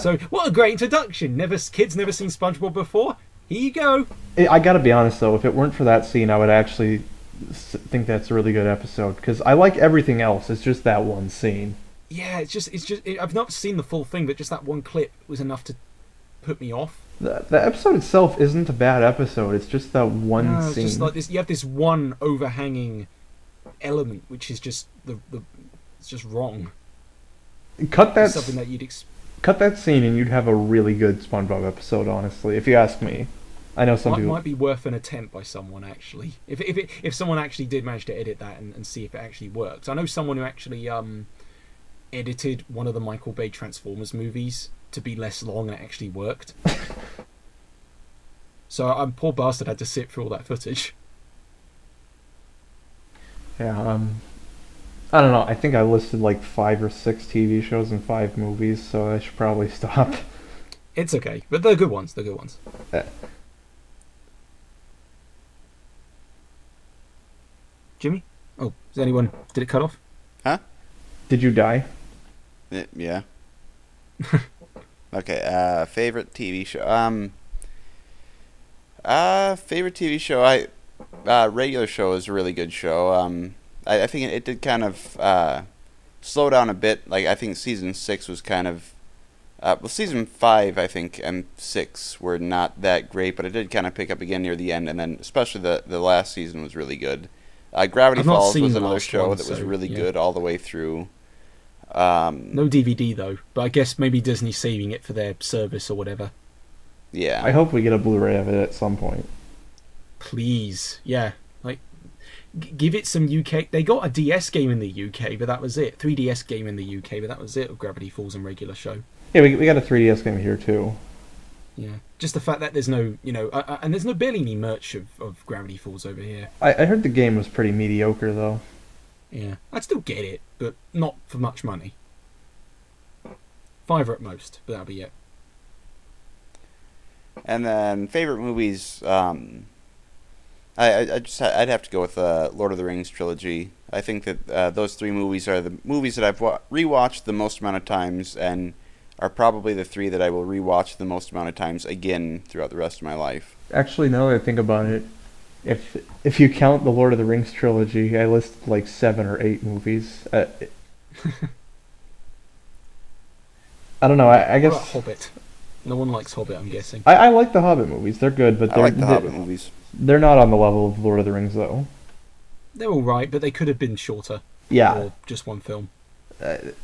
So what a great introduction! Kids never seen SpongeBob before. Here you go. I gotta be honest though, if it weren't for that scene, I would actually think that's a really good episode because I like everything else. It's just that one scene. Yeah, it's just. I've not seen the full thing, but just that one clip was enough to put me off. The episode itself isn't a bad episode. It's just that one scene. It's just like this. You have this one overhanging element, which is just it's just wrong. Cut that. Something that you'd cut that scene, and you'd have a really good SpongeBob episode. Honestly, if you ask me, I know some people might be worth an attempt by someone actually. If someone actually did manage to edit that and see if it actually works. I know someone who actually edited one of the Michael Bay Transformers movies to be less long, and it actually worked. So poor bastard had to sit through all that footage. Yeah, I don't know. I think I listed like 5 or 6 TV shows and 5 movies, so I should probably stop. It's okay, but they're good ones. They're good ones. Jimmy? Oh, is anyone... Did it cut off? Huh? Did you die? Yeah. Okay, favorite TV show. Favorite TV show, Regular Show is a really good show. I think it did kind of slow down a bit. Like, I think season 6 was kind of... season 5, I think, and 6 were not that great, but it did kind of pick up again near the end, and then especially the last season was really good. Gravity Falls was another show that was really good all the way through. No DVD, though, but I guess maybe Disney's saving it for their service or whatever. Yeah. I hope we get a Blu-ray of it at some point. Please, yeah. Like, give it some UK... They got a DS game in the UK, but that was it. 3DS game in the UK, but that was it of Gravity Falls and Regular Show. Yeah, we got a 3DS game here, too. Yeah, just the fact that there's no, and there's no barely any merch of Gravity Falls over here. I heard the game was pretty mediocre, though. Yeah, I'd still get it, but not for much money. $5 at most, but that'll be it. And then favorite movies, I'd have to go with Lord of the Rings trilogy. I think that those 3 movies are the movies that I've rewatched the most amount of times, and are probably the 3 that I will rewatch the most amount of times again throughout the rest of my life. Actually, now that I think about it, if you count the Lord of the Rings trilogy, I listed like 7 or 8 movies. I don't know. I guess what about Hobbit? No one likes Hobbit, I'm guessing. I like the Hobbit movies. They're good, but I like the Hobbit movies. They're not on the level of Lord of the Rings, though. They're all right, but they could have been shorter. Yeah. Or just one film.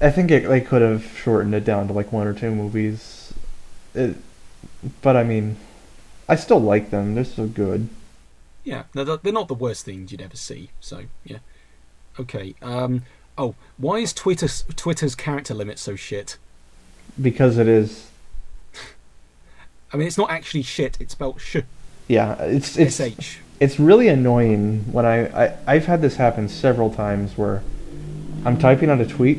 I think they could have shortened it down to like 1 or 2 movies. But I mean, I still like them. They're so good. Yeah, they're not the worst things you'd ever see. So yeah, okay. Why is Twitter's character limit so shit? Because it is. I mean, it's not actually shit. It's spelled sh. Yeah, it's sh. It's really annoying when I've had this happen several times where I'm typing on a tweet,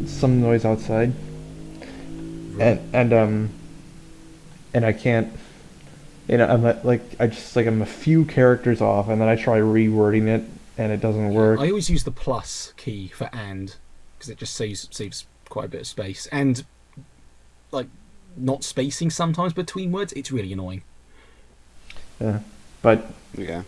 some noise outside, and I can't, I'm I'm a few characters off, and then I try rewording it, and it doesn't work. I always use the plus key for and, because it just saves quite a bit of space, and like not spacing sometimes between words. It's really annoying. Yeah, but yeah,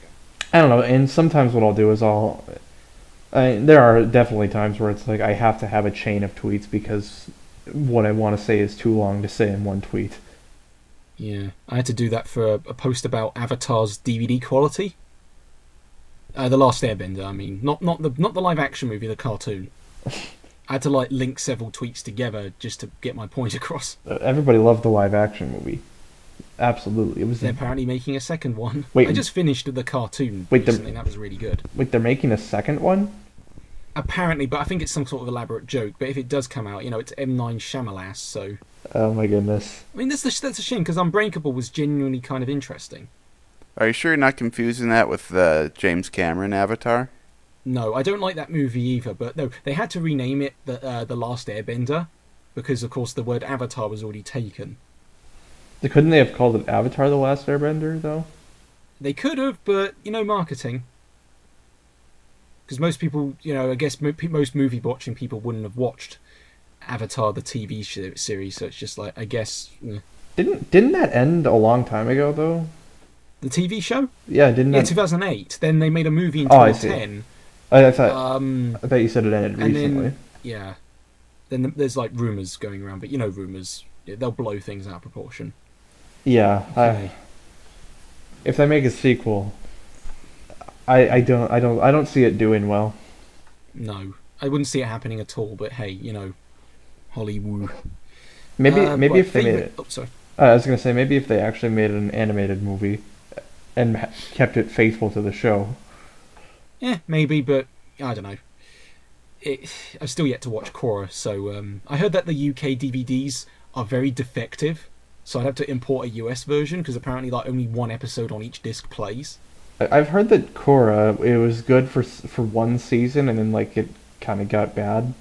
I don't know. And sometimes what I'll do is there are definitely times where it's like I have to have a chain of tweets because what I want to say is too long to say in one tweet. Yeah, I had to do that for a post about Avatar's DVD quality. The Last Airbender, I mean, not the live action movie, the cartoon. I had to link several tweets together just to get my point across. Everybody loved the live action movie. Absolutely, it was. They're apparently making a second one. Wait, I just finished the cartoon recently, and that was really good. Wait, they're making a second one? Apparently, but I think it's some sort of elaborate joke. But if it does come out, it's M. Night Shyamalan, so... Oh my goodness. I mean, that's a shame, because Unbreakable was genuinely kind of interesting. Are you sure you're not confusing that with the James Cameron Avatar? No, I don't like that movie either, but no, they had to rename it The Last Airbender, because, of course, the word Avatar was already taken. Couldn't they have called it Avatar The Last Airbender, though? They could have, but, marketing... Because most people, I guess most movie-watching people wouldn't have watched Avatar, the TV series, so it's just like, I guess... Didn't that end a long time ago, though? The TV show? Yeah, didn't it? Yeah, 2008. Then they made a movie in 2010. I thought you said it ended recently. Then there's, rumours going around, but rumours, they'll blow things out of proportion. Yeah, Okay. If they make a sequel... I don't see it doing well. No, I wouldn't see it happening at all. But hey, Hollywood. Maybe if they made it. Oh, sorry. I was gonna say maybe if they actually made an animated movie, and kept it faithful to the show. Yeah, maybe, but I don't know. I've still yet to watch Korra, so I heard that the UK DVDs are very defective, so I'd have to import a US version because apparently only one episode on each disc plays. I've heard that Korra, it was good for one season, and then like it kind of got bad.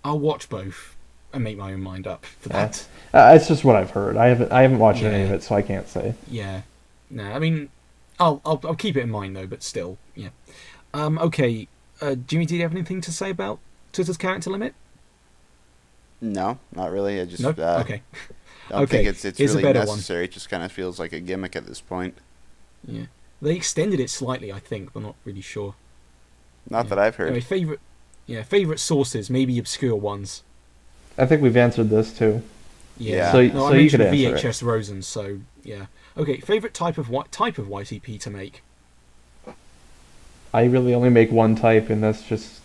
I'll watch both and make my own mind up for that. It's just what I've heard. I haven't watched any of Yeah. it, so I can't say. Yeah. No, I mean, I'll keep it in mind though, but still, yeah. Okay. Jimmy, do you have anything to say about Twitter's character limit? No, not really. I just Nope. Okay. don't Okay, think it's here's a really better one. necessary. It just kind of feels like a gimmick at this point. Yeah. They extended it slightly, I think, but not really sure. Not that I've heard. Anyway, favorite sources, maybe obscure ones. I think we've answered this too. Yeah. So, No, so I you could mentioned answer it. VHS Rosen, so yeah. Okay, favorite type of YTP to make. I really only make one type, and that's just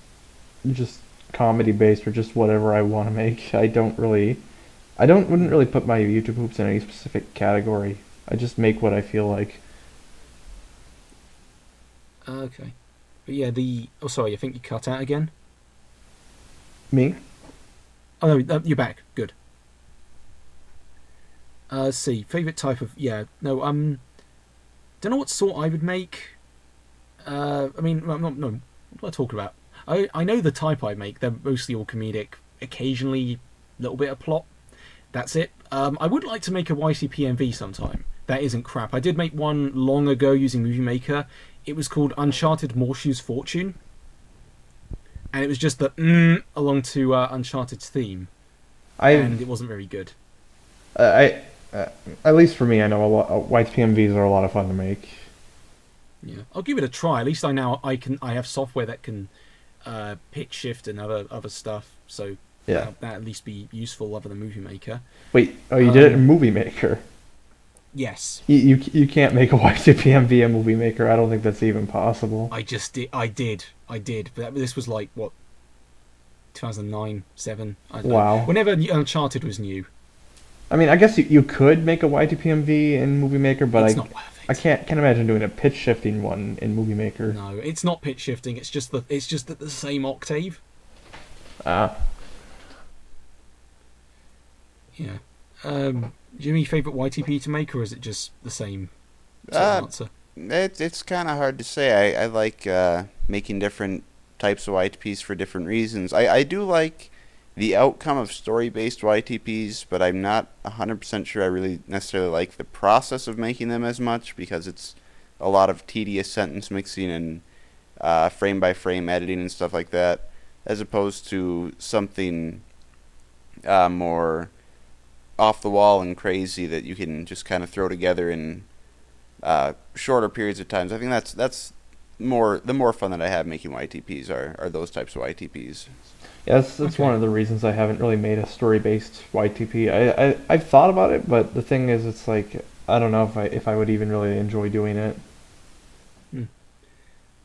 comedy based or just whatever I want to make. Wouldn't really put my YouTube hoops in any specific category. I just make what I feel like. Okay, but yeah, oh sorry, I think you cut out again. Me? Oh no, you're back. Good. Let's see, favorite type of don't know what sort I would make. I mean, no, what am I talking about? I know the type I make. They're mostly all comedic, occasionally a little bit of plot. That's it. I would like to make a YCPMV sometime. That isn't crap. I did make one long ago using Movie Maker. It was called Uncharted Morshu's Fortune. And it was just the along to Uncharted's theme. And it wasn't very good. At least for me, I know white PMVs are a lot of fun to make. Yeah, I'll give it a try. At least I have software that can pitch shift and other stuff. So Yeah. that at least be useful other than Movie Maker. Wait, you did it in Movie Maker? Yes. You can't make a YCPMV in Movie Maker. I don't think that's even possible. I did. But this was like, what, 2009, 7? I don't know. Wow. Whenever Uncharted was new. I mean, I guess you could make a YTPMV in Movie Maker, but It's not worth it. I can't imagine doing a pitch shifting one in Movie Maker. No, it's not pitch shifting. It's just at the same octave. Ah. Yeah. Jimmy, favorite YTP to make, or is it just the same answer? It's kind of hard to say. I like making different types of YTPs for different reasons. I do like the outcome of story-based YTPs, but I'm not 100% sure I really necessarily like the process of making them as much, because it's a lot of tedious sentence mixing and frame-by-frame editing and stuff like that, as opposed to something more off-the-wall and crazy that you can just kind of throw together in shorter periods of time. I think that's the more fun that I have making YTPs are those types of YTPs. Yeah, that's one of the reasons I haven't really made a story-based YTP. I've thought about it, but the thing is, it's like, I don't know if I would even really enjoy doing it.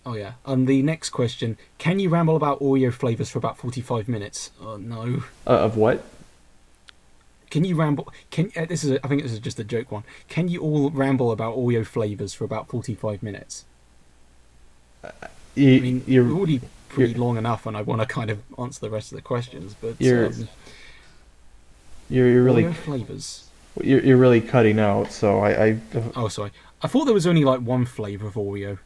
Oh yeah. The next question: can you ramble about Oreo flavors for about 45 minutes? Oh no. Of what? Can you ramble? I think this is just a joke one. Can you all ramble about Oreo flavors for about 45 minutes? You're already pretty long enough, and I want to kind of answer the rest of the questions. But you're really Oreo flavors. You're really cutting out. So Oh, sorry. I thought there was only like one flavor of Oreo.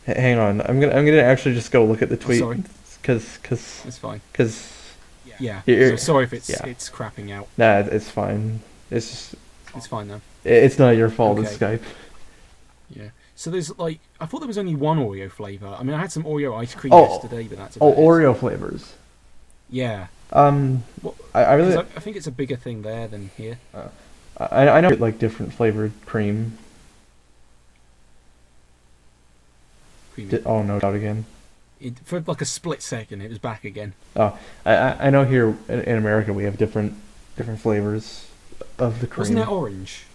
Hang on. I'm gonna actually just go look at the tweet. Sorry. Cause It's fine. Cause yeah. So sorry if it's crapping out. Nah, it's fine. It's fine though. It's not your fault. It's Okay. Skype. Yeah. So there's like, I thought there was only one Oreo flavor. I mean, I had some Oreo ice cream Oh. yesterday, but that's about it. Oreo flavors. Yeah. What, I really. I think it's a bigger thing there than here. I know like different flavored cream. Creamy. Oh no, out again. For like a split second, it was back again. Oh, I know here in America we have different flavors of the cream. Wasn't there orange?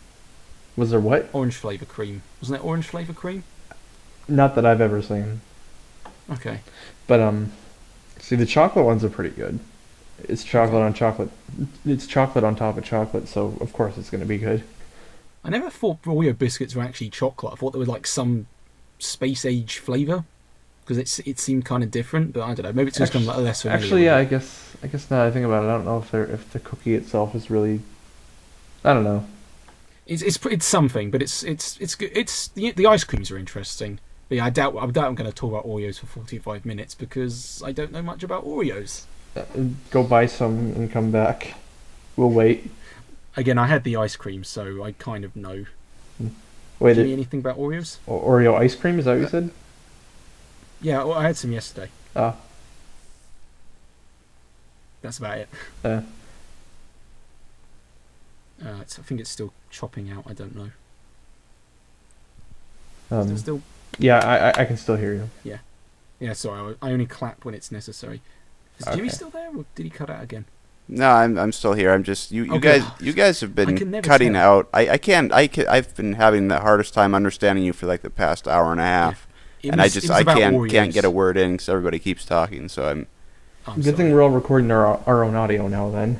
Was there what? Orange flavor cream. Wasn't there orange flavor cream? Not that I've ever seen. Okay. But see, the chocolate ones are pretty good. It's chocolate on chocolate. It's chocolate on top of chocolate, so of course it's going to be good. I never thought Oreo biscuits were actually chocolate. I thought there was like some space age flavor, because it seemed kind of different. But I don't know. Maybe it's just kind of less familiar. Actually, yeah. I guess now that I think about it, I don't know if the cookie itself is really. I don't know. It's something, but it's good. The ice creams are interesting. But yeah, I doubt I'm going to talk about Oreos for 45 minutes because I don't know much about Oreos. Go buy some and come back. We'll wait. Again, I had the ice cream, so I kind of know. Wait, Do you know anything about Oreos? Oreo ice cream, is that what you said? Yeah, I had some yesterday. Ah. That's about it. I think it's still chopping out. I don't know. Is it still? Yeah, I can still hear you. Yeah, sorry. I only clap when it's necessary. Is Jimmy still there, or did he cut out again? No, I'm still here. I'm just you Okay. guys have I can been never cutting tell. out. I've been having the hardest time understanding you for like the past hour and a half, It and was about can't Oreos. get a word in because everybody keeps talking. So I'm Good thing we're all recording our own audio now then.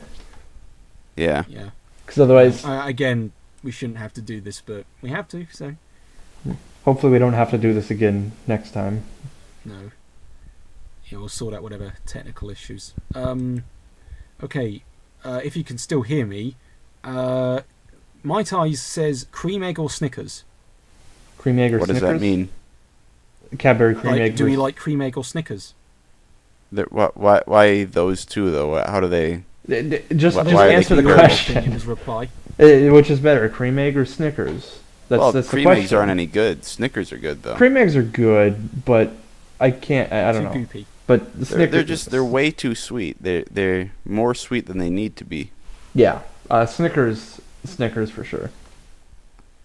yeah. Yeah. Because otherwise, Again, we shouldn't have to do this, but we have to. So hopefully we don't have to do this again next time. no. Yeah, we'll sort out whatever technical issues. Okay. If you can still hear me, My Ties says cream egg or Snickers. Cream egg or What Snickers? does that mean? Cadbury cream egg. Do we like cream egg or Snickers? Why those two though? How do they? Just Why are they answer the good? question. His reply. Which is better, cream egg or Snickers? That's the cream question. eggs aren't any good. Snickers are good though. Cream eggs are good, but I can't. I don't know. Too goopy. But the Snickers, They're way too sweet. They're more sweet than they need to be. yeah. Snickers for sure.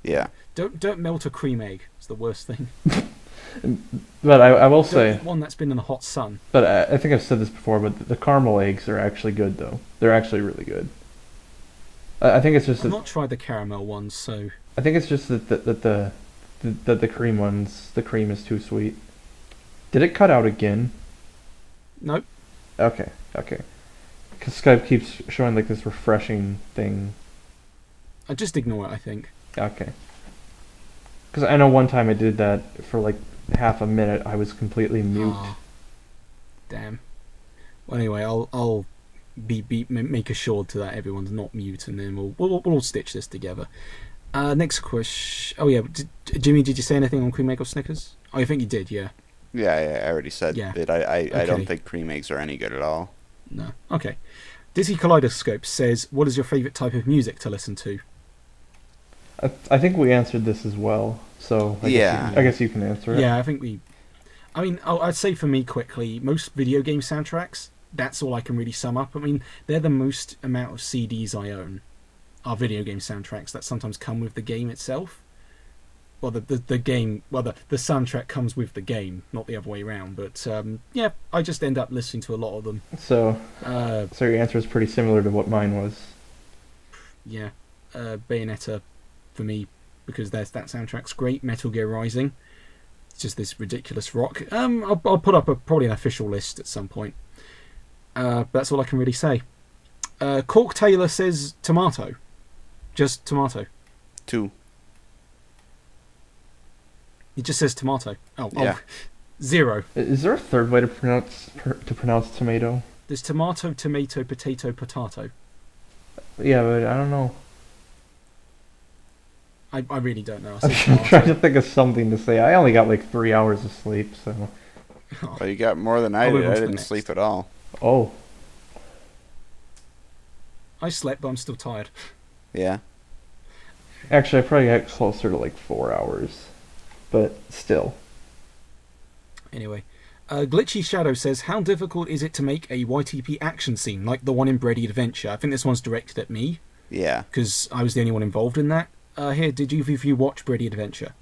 Yeah. Don't melt a cream egg. It's the worst thing. But I will Don't say, eat one that's been in the hot sun. but I think I've said this before, but the caramel eggs are actually good though. They're actually really good. I think it's just I've that, not tried the caramel ones, so I think it's just that the cream ones, the cream is too sweet. Did it cut out again? nope. Okay. Because Skype keeps showing like this refreshing thing. I just ignore it. I think. Okay. Because I know one time I did that for like half a minute. I was completely mute. Oh, damn. Well, anyway, I'll make assured to that everyone's not mute, and then we'll all stitch this together. Next question. Oh yeah, Jimmy, did you say anything on cream egg or Snickers? Oh, I think you did. Yeah. Yeah, I already said Yeah. that I Okay. don't think cream eggs are any good at all. No. Okay. Dizzy Kaleidoscope says, "What is your favourite type of music to listen to?" I think we answered this as well. So I guess you can answer it. Yeah, I think we. I mean, I'd say for me quickly, most video game soundtracks. That's all I can really sum up. I mean, they're the most amount of CDs I own. Are video game soundtracks that sometimes come with the game itself. Well, the game. Well, the soundtrack comes with the game, not the other way around. But yeah, I just end up listening to a lot of them. So your answer is pretty similar to what mine was. Yeah, Bayonetta for me, because that soundtrack's great. Metal Gear Rising, it's just this ridiculous rock. I'll put up probably an official list at some point. But that's all I can really say. Cork Taylor says tomato, just tomato. 2. It just says tomato. Yeah. 0. Is there a third way to pronounce tomato? There's tomato, tomato, potato, potato. Yeah, but I don't know. I really don't know. I I'm say trying to tomato. think of something to say. I only got like 3 hours of sleep, so. Well, you got more than I I'll move did. on I to the didn't next. sleep at all. Oh. I slept, but I'm still tired. Yeah. Actually, I probably got closer to like 4 hours. But still. Anyway, Glitchy Shadow says, "How difficult is it to make a YTP action scene like the one in Bready Adventure?" I think this one's directed at me Yeah. because I was the only one involved in that. Here, did you watch Bready Adventure?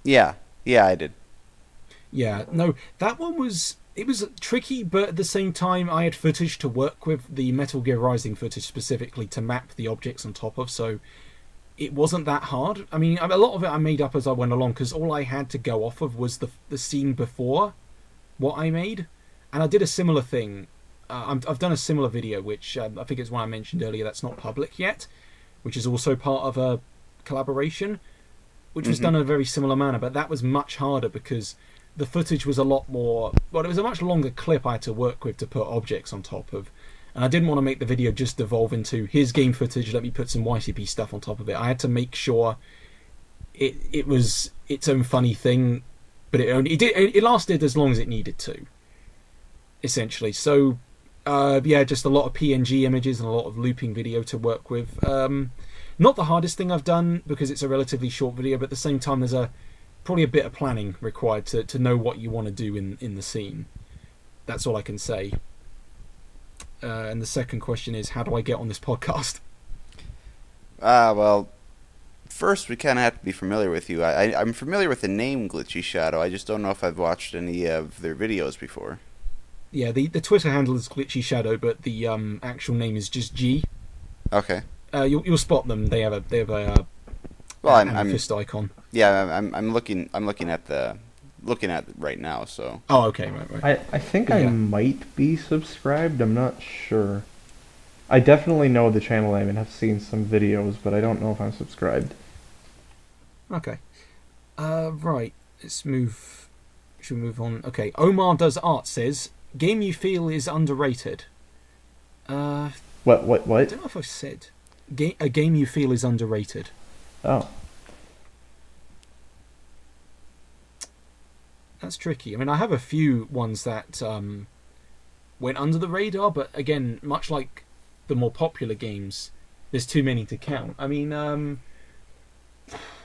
Yeah. Yeah, I did. Yeah, no, that one was tricky, but at the same time, I had footage to work with, the Metal Gear Rising footage specifically to map the objects on top of, so it wasn't that hard. I mean, a lot of it I made up as I went along because all I had to go off of was the scene before what I made, and I did a similar thing. I've done a similar video, which I think is one I mentioned earlier. That's not public yet, which is also part of a collaboration, which was done in a very similar manner. But that was much harder because the footage was a lot more. Well, it was a much longer clip I had to work with to put objects on top of. And I didn't want to make the video just devolve into, here's game footage, let me put some YCP stuff on top of it. I had to make sure it was its own funny thing but it lasted as long as it needed to, essentially. So just a lot of PNG images and a lot of looping video to work with. Not the hardest thing I've done because it's a relatively short video, but at the same time there's probably a bit of planning required to know what you want to do in the scene. That's all I can say. And the second question is, how do I get on this podcast? Well, first we kind of have to be familiar with you. I'm familiar with the name Glitchy Shadow. I just don't know if I've watched any of their videos before. Yeah, the Twitter handle is Glitchy Shadow, but the actual name is just G. Okay. You'll spot them. They have a fist icon. Yeah, I'm looking at it right now. So. Oh, okay, right. I think I might be subscribed. I'm not sure. I definitely know the channel name and have seen some videos, but I don't know if I'm subscribed. Okay. Right. Let's move. Should we move on? Okay. Omar Does Art says, game you feel is underrated. What? I don't know if I've said. A game you feel is underrated. Oh. That's tricky. I mean, I have a few ones that went under the radar, but again, much like the more popular games, there's too many to count. I mean,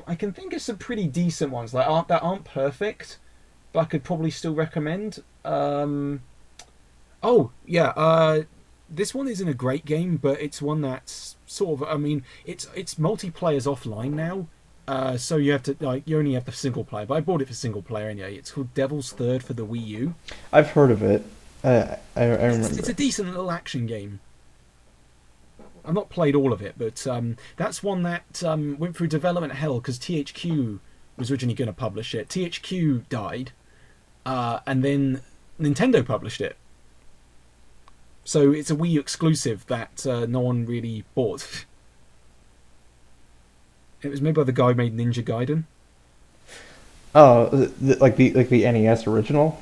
I can think of some pretty decent ones that aren't perfect, but I could probably still recommend. This one isn't a great game, but it's one that's sort of. I mean, it's multiplayer's offline now. So you have to you only have the single player, but I bought it for single player anyway. It's called Devil's Third for the Wii U. I've heard of it. I remember. It's a decent little action game. I've not played all of it, but that's one that went through development hell because THQ was originally going to publish it. THQ died, and then Nintendo published it. So it's a Wii U exclusive that no one really bought. It was made by the guy who made Ninja Gaiden. Oh, like the NES original?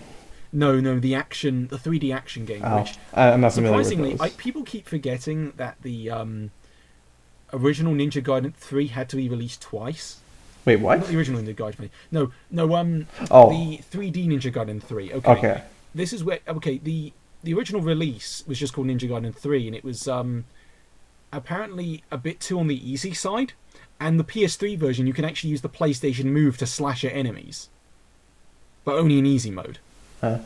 No, the 3D action game. Oh, which, I'm not familiar with surprisingly, those. people keep forgetting that the original Ninja Gaiden 3 had to be released twice. Wait, what? Not the original Ninja Gaiden 3. No. Oh. The 3D Ninja Gaiden 3. Okay. This is where the original release was just called Ninja Gaiden 3, and it was apparently a bit too on the easy side. And the PS3 version, you can actually use the PlayStation Move to slash at enemies, but only in easy mode. Huh.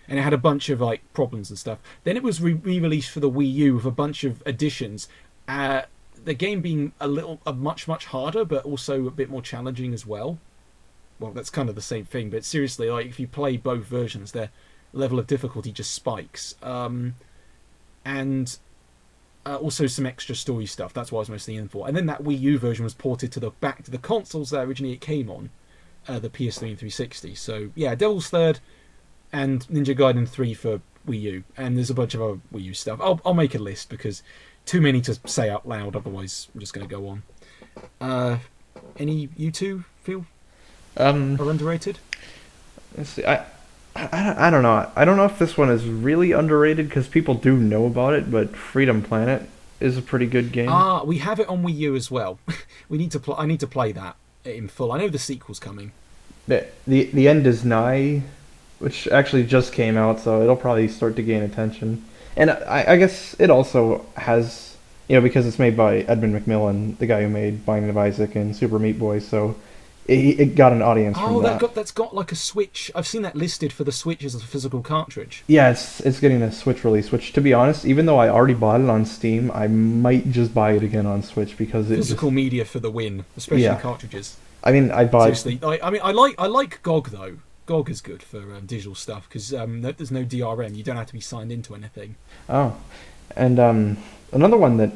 And it had a bunch of problems and stuff. Then it was re-released for the Wii U with a bunch of additions. The game being much harder, but also a bit more challenging as well. Well, that's kind of the same thing, but seriously, if you play both versions, their level of difficulty just spikes. And also some extra story stuff. That's what I was mostly in for. And then that Wii U version was ported back to the consoles that originally it came on, the PS3 and 360. So yeah, Devil's Third and Ninja Gaiden 3 for Wii U, and there's a bunch of other Wii U stuff. I'll make a list because too many to say out loud. Otherwise, I'm just going to go on. Any you two feel are underrated? Let's see. I don't know. I don't know if this one is really underrated because people do know about it, but Freedom Planet is a pretty good game. We have it on Wii U as well. I need to play that in full. I know the sequel's coming. The End is Nigh, which actually just came out, so it'll probably start to gain attention. And I guess it also has, because it's made by Edmund McMillan, the guy who made Binding of Isaac and Super Meat Boy, so it got an audience from that. That's got like a Switch. I've seen that listed for the Switch as a physical cartridge. Yeah, it's getting a Switch release, which, to be honest, even though I already bought it on Steam, I might just buy it again on Switch because it's physical media for the win, especially cartridges. I mean, I bought... Seriously, I like GOG though. GOG is good for digital stuff because there's no DRM. You don't have to be signed into anything. Oh, and another one that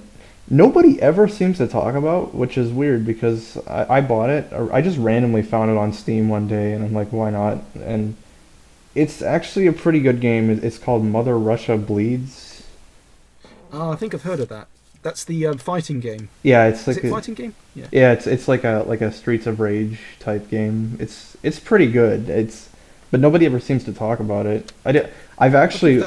nobody ever seems to talk about, which is weird because I bought it, or I just randomly found it on Steam one day, and I'm like, why not? And it's actually a pretty good game. It's called Mother Russia Bleeds. I think I've heard of that. That's the fighting game. Yeah, it's like is it a fighting game? Yeah. Yeah, it's like a Streets of Rage type game. It's pretty good. But nobody ever seems to talk about it. I'm looking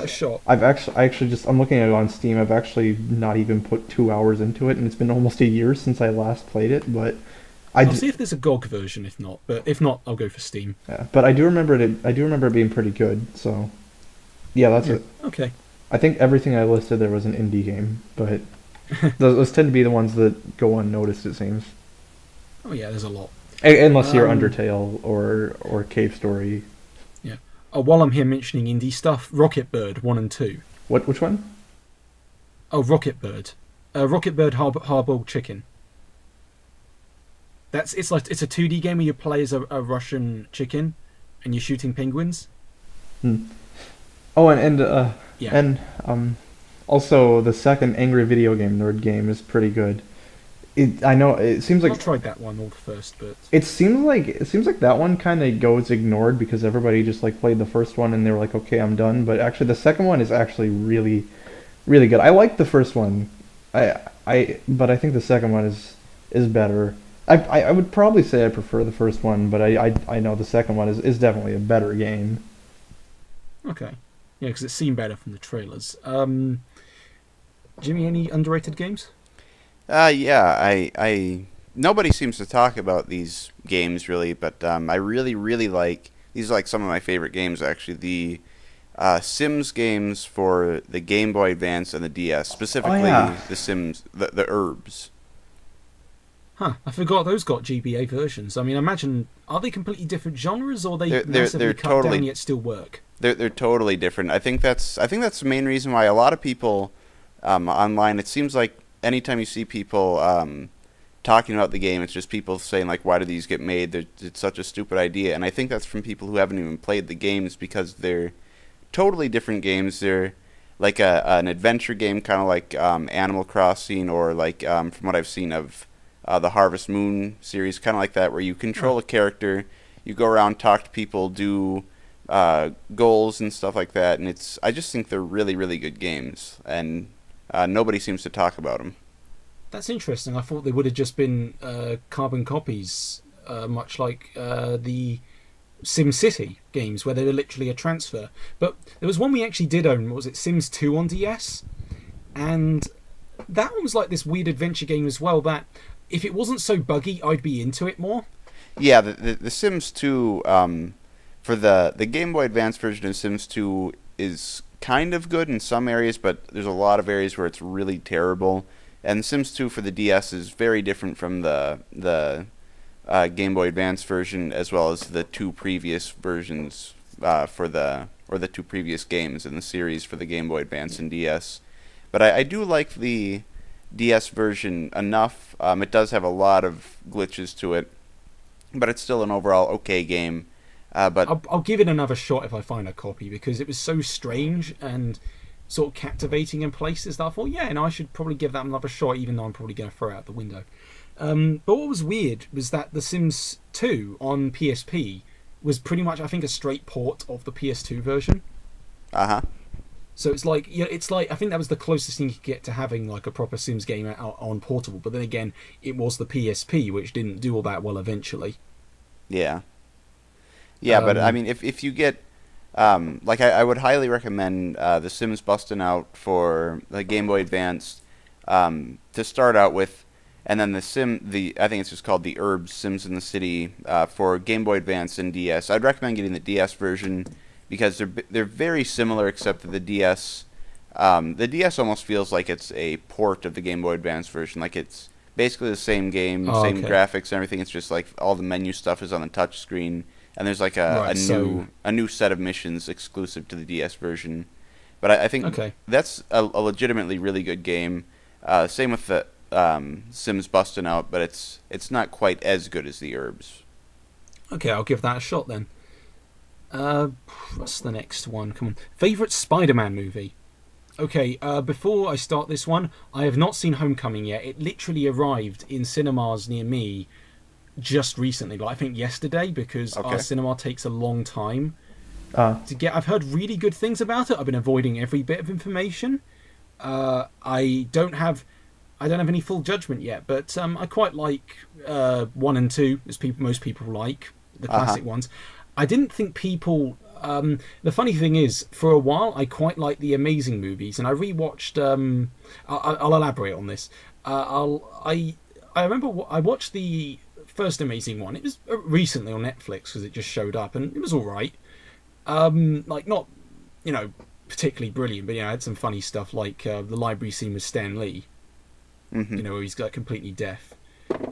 at it on Steam. I've actually not even put 2 hours into it, and it's been almost a year since I last played it. But I'll see if there's a GOG version. If not, I'll go for Steam. Yeah, but I do remember it being pretty good. So, yeah, that's it. Okay. I think everything I listed there was an indie game, but those tend to be the ones that go unnoticed. It seems. Oh yeah, there's a lot. Unless you're Undertale or Cave Story. Yeah. While I'm here mentioning indie stuff, Rocket Bird 1 and 2. Which one? Oh, Rocket Bird. Rocket Bird Hard-Boiled Chicken. It's a 2D game where you play as a Russian chicken, and you're shooting penguins. Oh, and also the second Angry Video Game Nerd game is pretty good. I know it seems like I've tried that one or the first, but it seems like that one kind of goes ignored because everybody just like played the first one and they were like, okay, I'm done. But actually, the second one is actually really, really good. I like the first one, but I think the second one is better. I would probably say I prefer the first one, but I know the second one is definitely a better game. Okay. Yeah, because it seemed better from the trailers. Jimmy, any underrated games? I nobody seems to talk about these games really, but I really, really like these. Are like some of my favorite games actually. The Sims games for the Game Boy Advance and the DS, specifically the Sims, the Herbs. Huh, I forgot those got GBA versions. I mean, imagine, are they completely different genres, or they massively cut totally, down yet still work? They're totally different. I think that's the main reason why a lot of people online, it seems like anytime you see people talking about the game, it's just people saying like, why do these get made? It's such a stupid idea. And I think that's from people who haven't even played the games, because they're totally different games. They're like an adventure game, kind of like Animal Crossing, or like from what I've seen of the Harvest Moon series, kind of like that, where you control a character, you go around, talk to people, do goals and stuff like that. And I just think they're really, really good games, and nobody seems to talk about them. That's interesting. I thought they would have just been carbon copies, much like the SimCity games, where they were literally a transfer. But there was one we actually did own. What was it? Sims 2 on DS? And that one was like this weird adventure game as well, that if it wasn't so buggy, I'd be into it more. Yeah, the Sims 2, for the Game Boy Advance version of Sims 2 is kind of good in some areas, but there's a lot of areas where it's really terrible. And Sims 2 for the DS is very different from the Game Boy Advance version, as well as the two previous versions the two previous games in the series for the Game Boy Advance and DS. But I do like the DS version enough. It does have a lot of glitches to it, but it's still an overall okay game. But I'll give it another shot if I find a copy, because it was so strange and sort of captivating in places that I thought, I should probably give that another shot, even though I'm probably going to throw it out the window. But what was weird was that The Sims 2 on PSP was pretty much, I think, a straight port of the PS2 version. So it's like, I think that was the closest thing you could get to having like a proper Sims game out on portable. But then again, it was the PSP, which didn't do all that well eventually. Yeah, but I mean, if you get I would highly recommend The Sims Bustin' Out for the Game Boy Advance to start out with, and then I think it's just called the Herbs Sims in the City for Game Boy Advance and DS. I'd recommend getting the DS version, because they're very similar, except that the DS almost feels like it's a port of the Game Boy Advance version. Like it's basically the same game, same graphics and everything. It's just like all the menu stuff is on the touch screen, and there's like a new set of missions exclusive to the DS version. But I think that's a legitimately really good game. Same with the Sims Bustin' Out, but it's not quite as good as the Herbs. Okay, I'll give that a shot then. What's the next one? Come on. Favorite Spider-Man movie? Okay, before I start this one, I have not seen Homecoming yet. It literally arrived in cinemas near me just recently, I think yesterday, because our cinema takes a long time to get. I've heard really good things about it. I've been avoiding every bit of information. I don't have any full judgment yet, but I quite like 1 and 2, as most people like the classic ones. I didn't think people. The funny thing is, for a while, I quite liked the Amazing movies, and I rewatched. I'll elaborate on this. I remember I watched the first Amazing one. It was recently on Netflix because it just showed up, and it was all right. Like not, particularly brilliant, but it had some funny stuff like the library scene with Stan Lee. Mm-hmm. Where he's got completely deaf.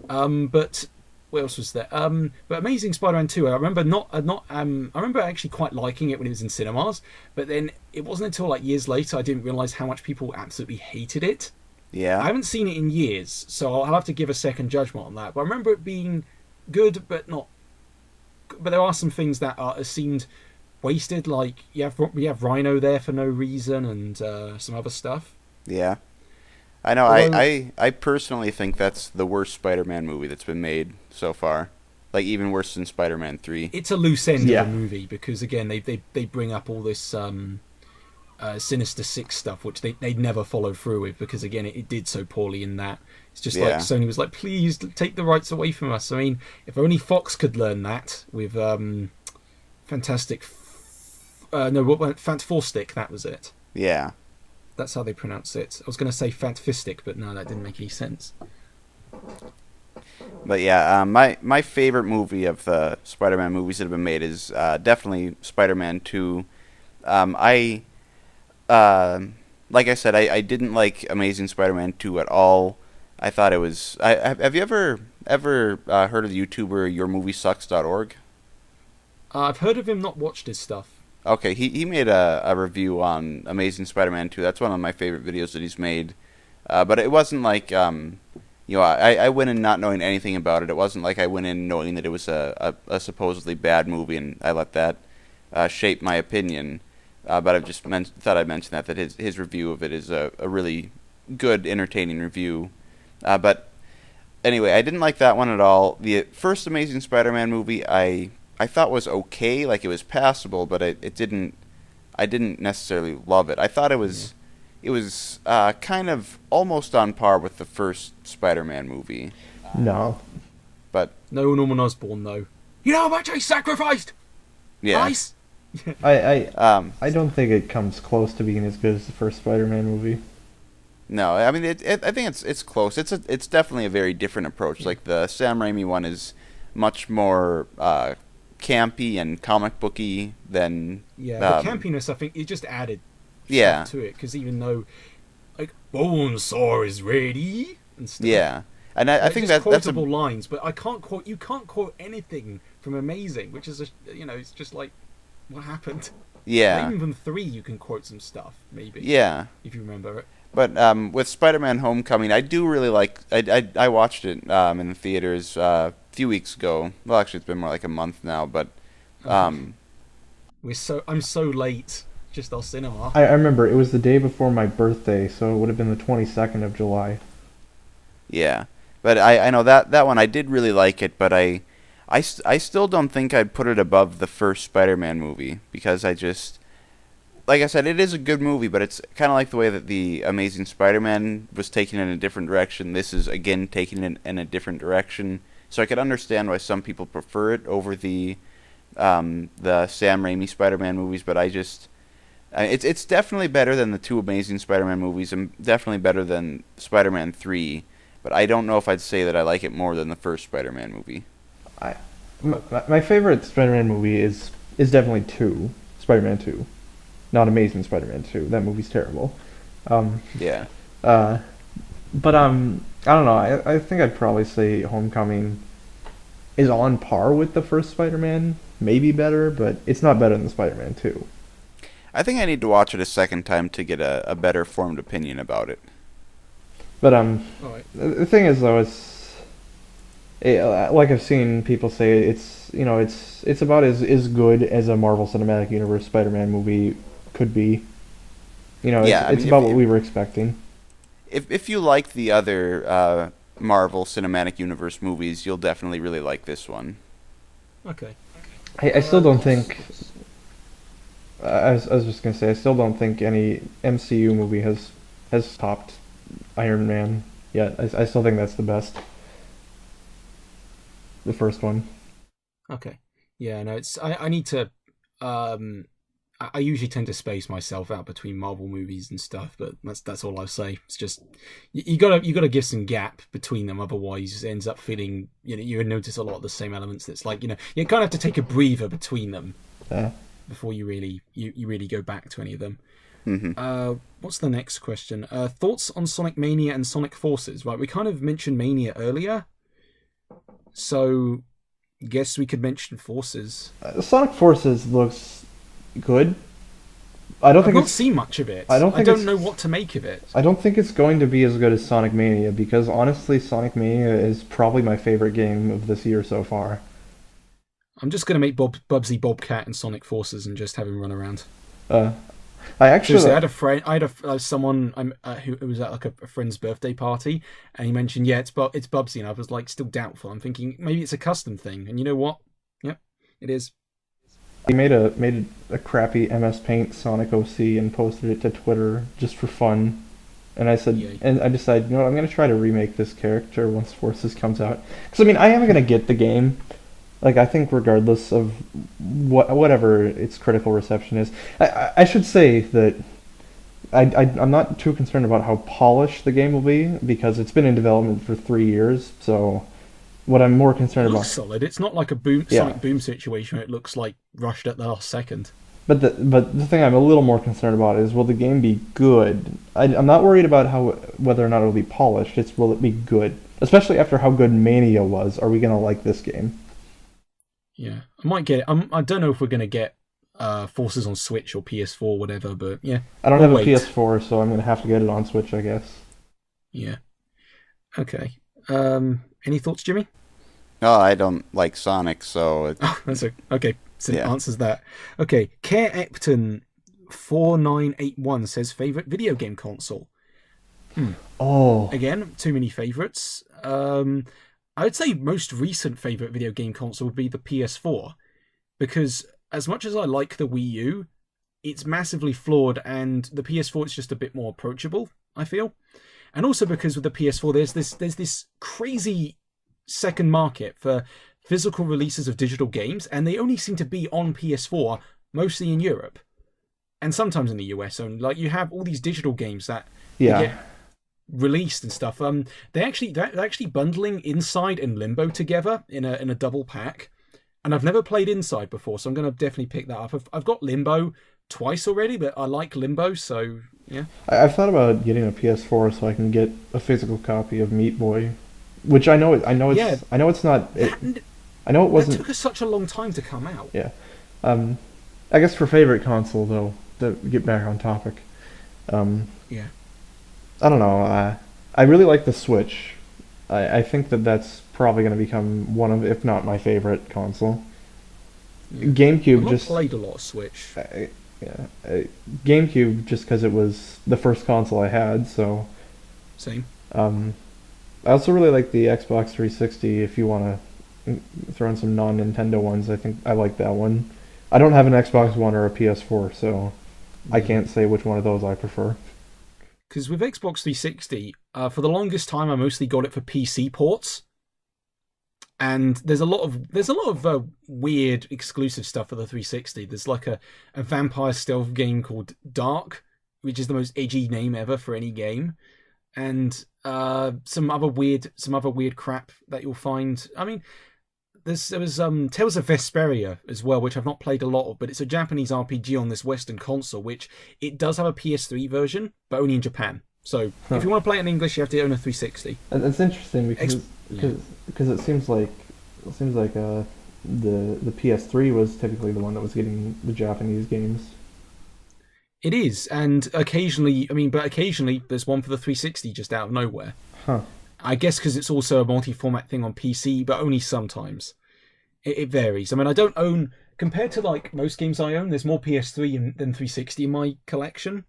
But what else was there? But Amazing Spider-Man 2, I remember I remember actually quite liking it when it was in cinemas, but then it wasn't until like years later I didn't realise how much people absolutely hated it. Yeah. I haven't seen it in years, so I'll have to give a second judgment on that. But I remember it being good, but not. But there are some things that seemed wasted, like you have Rhino there for no reason, and some other stuff. Yeah. I know. Although, I personally think that's the worst Spider-Man movie that's been made so far. Like even worse than Spider-Man 3. it's a loose end of a movie because again they bring up all this Sinister Six stuff which they never followed through with because again it did so poorly in that. It's just like Sony was like, please take the rights away from us. I mean, if only Fox could learn that with Fantastic Fant4stick, that was it. Yeah. That's how they pronounce it. I was going to say Fant-Fistic, but no, that didn't make any sense. But yeah, my favorite movie of the Spider-Man movies that have been made is definitely Spider-Man 2. Like I said, I didn't like Amazing Spider-Man 2 at all. I thought it was... have you ever heard of the YouTuber YourMovieSucks.org? I've heard of him, not watched his stuff. Okay, he made a review on Amazing Spider-Man 2. That's one of my favorite videos that he's made. But it wasn't like, I went in not knowing anything about it. It wasn't like I went in knowing that it was a supposedly bad movie and I let that shape my opinion. But I just thought I'd mention that his review of it is a really good, entertaining review. But anyway, I didn't like that one at all. The first Amazing Spider-Man movie I thought was okay, like it was passable, but I didn't necessarily love it. I thought it was kind of almost on par with the first Spider-Man movie. No. But no Norman Osborn though. You know how much I sacrificed. Yeah. Nice. I don't think it comes close to being as good as the first Spider-Man movie. No, I mean I think it's close. It's definitely a very different approach. Like the Sam Raimi one is much more campy and comic booky than the campiness I think it just added stuff to it because even though like Bonesaw is ready and stuff, and I think that's quotable lines, but you can't quote anything from Amazing, which is it's just like what happened. Even from 3 you can quote some stuff maybe if you remember it. But with Spider-Man Homecoming, I do really like. I watched it in the theaters a few weeks ago. Well, actually, it's been more like a month now. But I'm so late. Just our cinema. I remember it was the day before my birthday, so it would have been the 22nd of July. Yeah, but I know that one I did really like it, but I still don't think I'd put it above the first Spider-Man movie because I just. Like I said, it is a good movie, but it's kind of like the way that the Amazing Spider-Man was taken in a different direction. This is, again, taken in a different direction. So I could understand why some people prefer it over the Sam Raimi Spider-Man movies, but it's definitely better than the 2 Amazing Spider-Man movies and definitely better than Spider-Man 3, but I don't know if I'd say that I like it more than the first Spider-Man movie. My favorite Spider-Man movie is definitely 2, Spider-Man 2. Not Amazing Spider-Man 2. That movie's terrible. But I don't know. I think I'd probably say Homecoming is on par with the first Spider-Man. Maybe better, but it's not better than Spider-Man 2. I think I need to watch it a second time to get a better formed opinion about it. But the thing is though, like I've seen people say, it's about as good as a Marvel Cinematic Universe Spider-Man movie could be. It's about what we were expecting. If you like the other Marvel Cinematic Universe movies, you'll definitely really like this one. Okay. I still don't think. I was just gonna say I still don't think any MCU movie has topped Iron Man yet. I still think that's the best. The first one. Okay. Yeah. No. I need to. I usually tend to space myself out between Marvel movies and stuff, but that's all I'll say. It's just you gotta give some gap between them, otherwise it ends up feeling you notice a lot of the same elements. That's like you kind of have to take a breather between them before you really go back to any of them. Mm-hmm. What's the next question? Thoughts on Sonic Mania and Sonic Forces? Right, we kind of mentioned Mania earlier, so guess we could mention Forces. Sonic Forces looks good. I've not seen much of it. I don't know what to make of it. I don't think it's going to be as good as Sonic Mania, because honestly, Sonic Mania is probably my favorite game of this year so far. I'm just going to make Bubsy Bobcat and Sonic Forces and just have him run around. I actually I had a friend. I had someone who was at like a friend's birthday party, and he mentioned, it's Bubsy, and I was like still doubtful. I'm thinking maybe it's a custom thing, and you know what? Yep, it is. He made a crappy MS Paint Sonic OC and posted it to Twitter just for fun. And I said, and I decided, I'm going to try to remake this character once Forces comes out. Because I am going to get the game. Like, I think regardless of whatever its critical reception is, I should say that I'm not too concerned about how polished the game will be, because it's been in development for 3 years. So what I'm more concerned about... It looks solid. It's not like a Sonic Boom situation where it looks like rushed at the last second. But the thing I'm a little more concerned about is, will the game be good? I'm not worried about whether or not it'll be polished. It's will it be good? Especially after how good Mania was. Are we going to like this game? Yeah, I might get it. I don't know if we're going to get Forces on Switch or PS4 or whatever, but yeah. I don't have a PS4, so I'm going to have to get it on Switch, I guess. Yeah. Okay. Any thoughts, Jimmy? No, I don't like Sonic, so... Okay, so it answers that. Okay, Care Epton 4981 says, favourite video game console? Oh. Again, too many favourites. I'd say most recent favourite video game console would be the PS4, because as much as I like the Wii U, it's massively flawed, and the PS4 is just a bit more approachable, I feel. And also because with the PS4, there's this crazy second market for physical releases of digital games, and they only seem to be on PS4, mostly in Europe, and sometimes in the US. And like you have all these digital games that get released and stuff. They're actually bundling Inside and Limbo together in a double pack, and I've never played Inside before, so I'm going to definitely pick that up. I've got Limbo twice already, but I like Limbo, so yeah. I've thought about getting a PS4 so I can get a physical copy of Meat Boy, which I know it's not. I know it wasn't. It took us such a long time to come out. Yeah. I guess for favorite console though, to get back on topic. Yeah. I don't know. I really like the Switch. I think that's probably going to become one of, if not my favorite console. Yeah. GameCube I've not played a lot of Switch. GameCube just because it was the first console I had. So. Same. I also really like the Xbox 360. If you want to throw in some non-Nintendo ones, I think I like that one. I don't have an Xbox One or a PS4, so I can't say which one of those I prefer. Because with Xbox 360, for the longest time, I mostly got it for PC ports, and there's a lot of weird exclusive stuff for the 360. There's like a vampire stealth game called Dark, which is the most edgy name ever for any game, and some other weird crap that you'll find. I mean, there was Tales of Vesperia as well, which I've not played a lot of, but it's a Japanese RPG on this Western console, which it does have a PS3 version, but only in Japan. So if you want to play it in English, you have to own a 360. And it's interesting because it seems like the PS3 was typically the one that was getting the Japanese games. It is, and occasionally there's one for the 360 just out of nowhere. Huh. I guess because it's also a multi-format thing on PC, but only sometimes. It varies. I mean, I don't own, compared to like most games I own, there's more PS3 than 360 in my collection.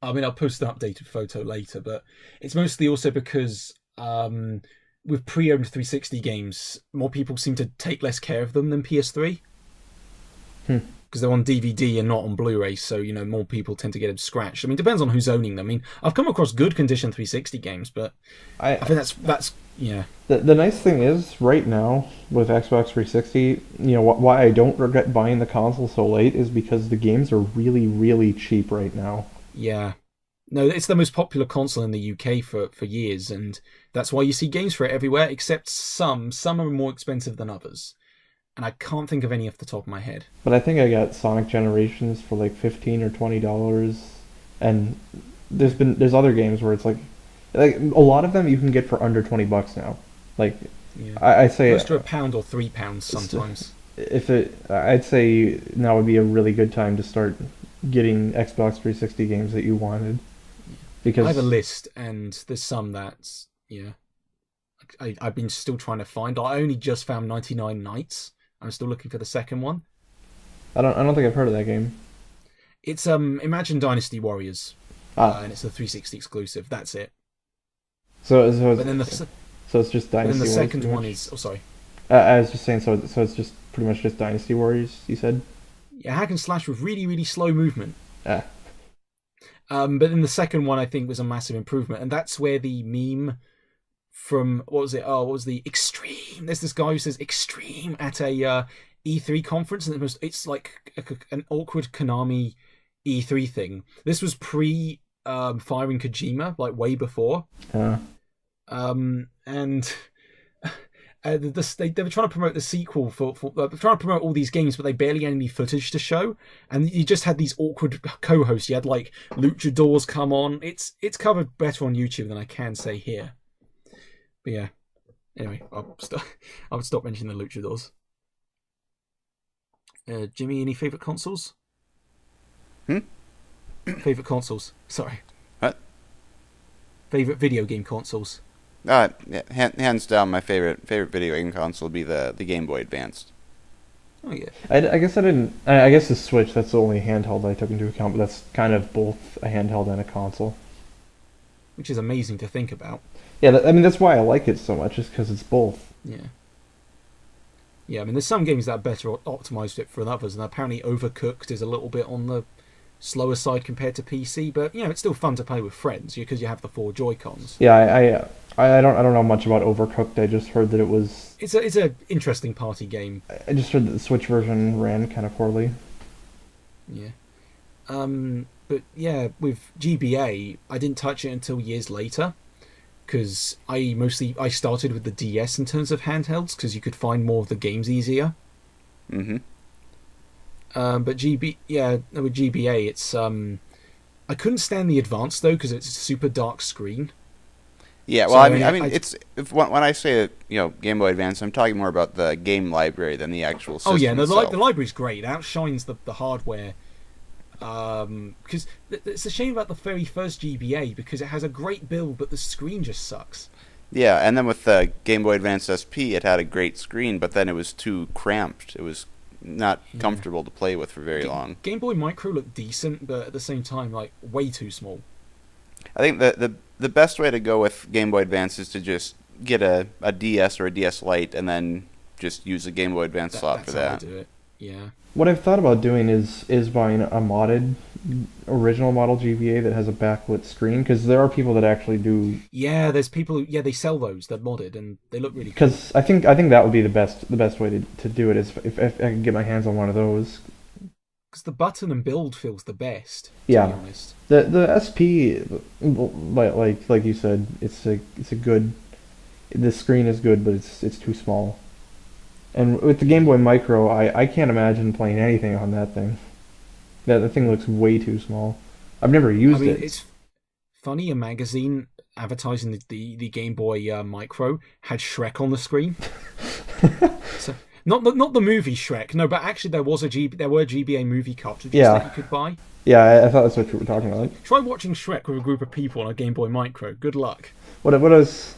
I mean, I'll post an updated photo later, but it's mostly also because with pre-owned 360 games, more people seem to take less care of them than PS3. because they're on DVD and not on Blu-ray, so more people tend to get them scratched. I mean, it depends on who's owning them. I mean, I've come across good condition 360 games, but I think that's yeah. The nice thing is right now with Xbox 360, why I don't regret buying the console so late is because the games are really, really cheap right now. Yeah. No, it's the most popular console in the UK for years, and that's why you see games for it everywhere, except some. Some are more expensive than others. And I can't think of any off the top of my head. But I think I got Sonic Generations for like $15 or $20, and there's other games where it's like a lot of them you can get for under $20 now. Like yeah. I say close to £1 or £3 sometimes. I'd say now would be a really good time to start getting Xbox 360 games that you wanted. Because I have a list, and there's some that's I've been still trying to find. I only just found 99 Nights. I'm still looking for the second one. I don't think I've heard of that game. It's Imagine Dynasty Warriors, and it's a 360 exclusive. That's it. So it's just Dynasty Warriors. Then the second one is sorry. I was just saying. So it's just pretty much just Dynasty Warriors. You said. Yeah, hack and slash with really, really slow movement. Ah. But then the second one I think was a massive improvement, and that's where the meme from what was the extreme? There's this guy who says extreme at a E3 conference, and it's like an awkward Konami E3 thing. This was pre firing Kojima, like way before. And they were trying to promote the sequel for trying to promote all these games, but they barely had any footage to show, and you just had these awkward co-hosts. You had like luchadors come on. It's covered better on YouTube than I can say here. But yeah, anyway, I would stop mentioning the luchadors. Jimmy, any favorite consoles? Favorite consoles? Sorry. What? Favorite video game consoles? Yeah, hands down, my favorite video game console would be the Game Boy Advanced. Oh yeah. I guess I didn't. I guess the Switch. That's the only handheld I took into account, but that's kind of both a handheld and a console. Which is amazing to think about. Yeah, I mean that's why I like it so much, is because it's both. Yeah. Yeah, I mean there's some games that are better optimized it for others, and apparently Overcooked is a little bit on the slower side compared to PC, but it's still fun to play with friends because you have the 4 Joy-Cons. Yeah, I don't know much about Overcooked. I just heard that it was. It's a interesting party game. I just heard that the Switch version ran kind of poorly. Yeah. But yeah, with GBA, I didn't touch it until years later, because I started with the DS in terms of handhelds, because you could find more of the games easier. Mm-hmm. But with GBA, it's I couldn't stand the advanced though, because it's a super dark screen. Yeah, well, so, I mean, it's when I say Game Boy Advance, I'm talking more about the game library than the actual system. Oh yeah, no, itself. The library's great. It outshines the hardware. Because it's a shame about the very first GBA, because it has a great build, but the screen just sucks. Yeah, and then with the Game Boy Advance SP, it had a great screen, but then it was too cramped. It was not comfortable to play with for very long. Game Boy Micro looked decent, but at the same time, like, way too small. I think the best way to go with Game Boy Advance is to just get a DS or a DS Lite and then just use a Game Boy Advance slot for that. That's how I do it. Yeah. What I've thought about doing is buying a modded original model GBA that has a backlit screen, because there are people that actually do. Yeah, there's people. Yeah, they sell those. They're modded and they look really. Because I think that would be the best way to do it, is if I can get my hands on one of those. Because the button and build feels the best. To be honest. The SP, like you said, it's a good. The screen is good, but it's too small. And with the Game Boy Micro, I can't imagine playing anything on that thing. The thing looks way too small. I've never used it. It's funny, a magazine advertising the Game Boy Micro had Shrek on the screen. So not the movie Shrek, no, but actually there were GBA movie cartridges that you could buy. Yeah, I thought that's what you were talking about. Try watching Shrek with a group of people on a Game Boy Micro. Good luck. What I was...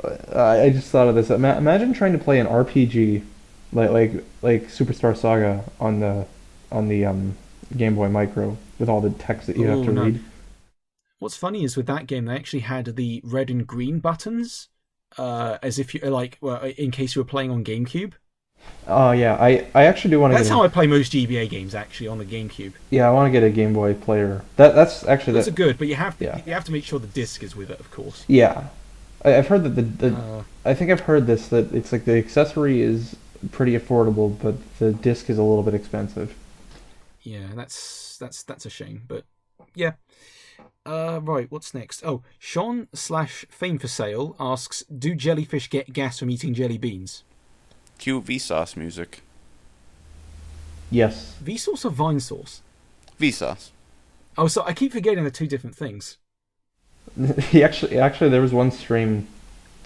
I just thought of this. Imagine trying to play an RPG, like Superstar Saga on the Game Boy Micro with all the text that you have to read. What's funny is with that game, they actually had the red and green buttons, as if you in case you were playing on GameCube. Oh yeah, I actually do want to That's get. how I play most GBA games, actually, on the GameCube. Yeah, I want to get a Game Boy player. That's actually Those are good, but you have to Yeah. you have to make sure the disc is with it, of course. Yeah, I've heard that the Uh, I think I've heard this that it's like the accessory is pretty affordable, but the disc is a little bit expensive. yeah, that's a shame, but yeah. Right, what's next? Oh, Sean/Fame for Sale asks, do jellyfish get gas from eating jelly beans? Cue Vsauce music. Yes. Vsauce or Vine sauce? Vsauce. Oh, so I keep forgetting they're two different things. He actually there was one stream.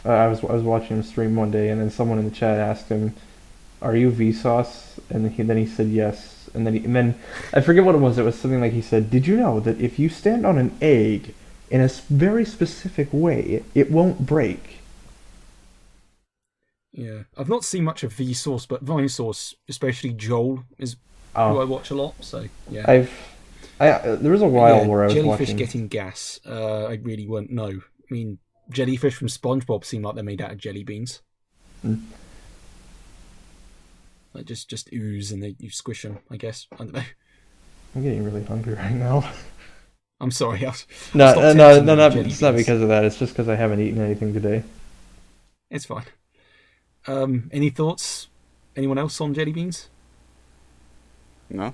I was watching him stream one day, and then someone in the chat asked him, "Are you Vsauce?" And then he said yes. And then I forget what it was. It was something like he said, "Did you know that if you stand on an egg in a very specific way, it won't break?" Yeah, I've not seen much of Vsauce, but Vine sauce, especially Joel, is who Oh, I watch a lot. So yeah. there was a while Yeah, where I was jellyfish watching. getting gas. I really wouldn't know. I mean, jellyfish from SpongeBob seem like they're made out of jelly beans. Mm. Like just ooze and you squish them. I guess I don't know. I'm getting really hungry right now. I'm sorry. No, Stop no, tempting no, me with not, jelly it's not beans. because of that. It's just because I haven't eaten anything today. It's fine. Any thoughts? Anyone else on jelly beans? No?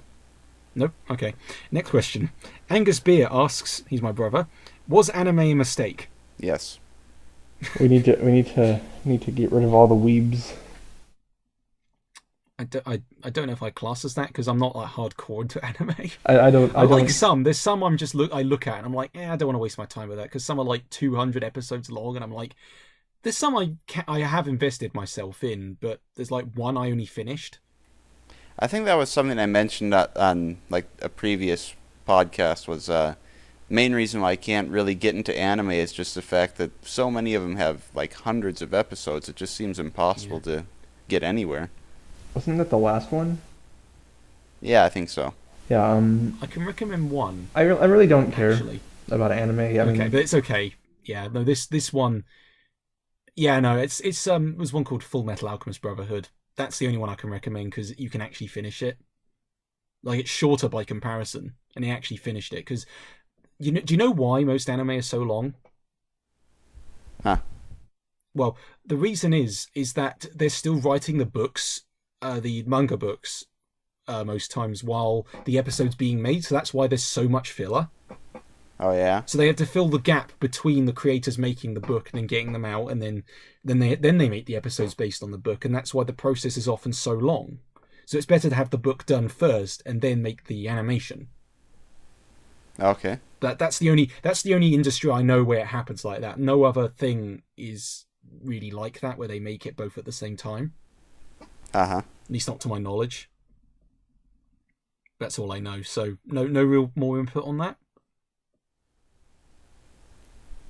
Nope. Okay. Next question. Angus Beer asks, he's my brother, was anime a mistake? Yes. We need to get rid of all the weebs. I don't know if I class as that because I'm not like hardcore into anime. I don't. Like some, there's some I look at and I'm like, I don't want to waste my time with that because some are like 200 episodes long and I'm like, there's some I have invested myself in, but there's like one I only finished. I think that was something I mentioned on like a previous podcast was main reason why I can't really get into anime is just the fact that so many of them have like hundreds of episodes. It just seems impossible to get anywhere. Wasn't that the last one? Yeah, I think so. Yeah. I can recommend one. I really don't care Actually. about anime. I Okay, mean, but it's okay. Yeah, no, this one. Yeah, no, it was one called Full Metal Alchemist Brotherhood. That's the only one I can recommend because you can actually finish it. Like it's shorter by comparison, and he actually finished it. Because do you know why most anime is so long? Huh. Well, the reason is that they're still writing the books, the manga books, most times while the episode's being made. So that's why there's so much filler. Oh yeah. So they had to fill the gap between the creators making the book and then getting them out, and then they make the episodes based on the book, and that's why the process is often so long. So it's better to have the book done first and then make the animation. Okay. That's the only industry I know where it happens like that. No other thing is really like that where they make it both at the same time. Uh-huh. At least not to my knowledge. That's all I know. So no real more input on that.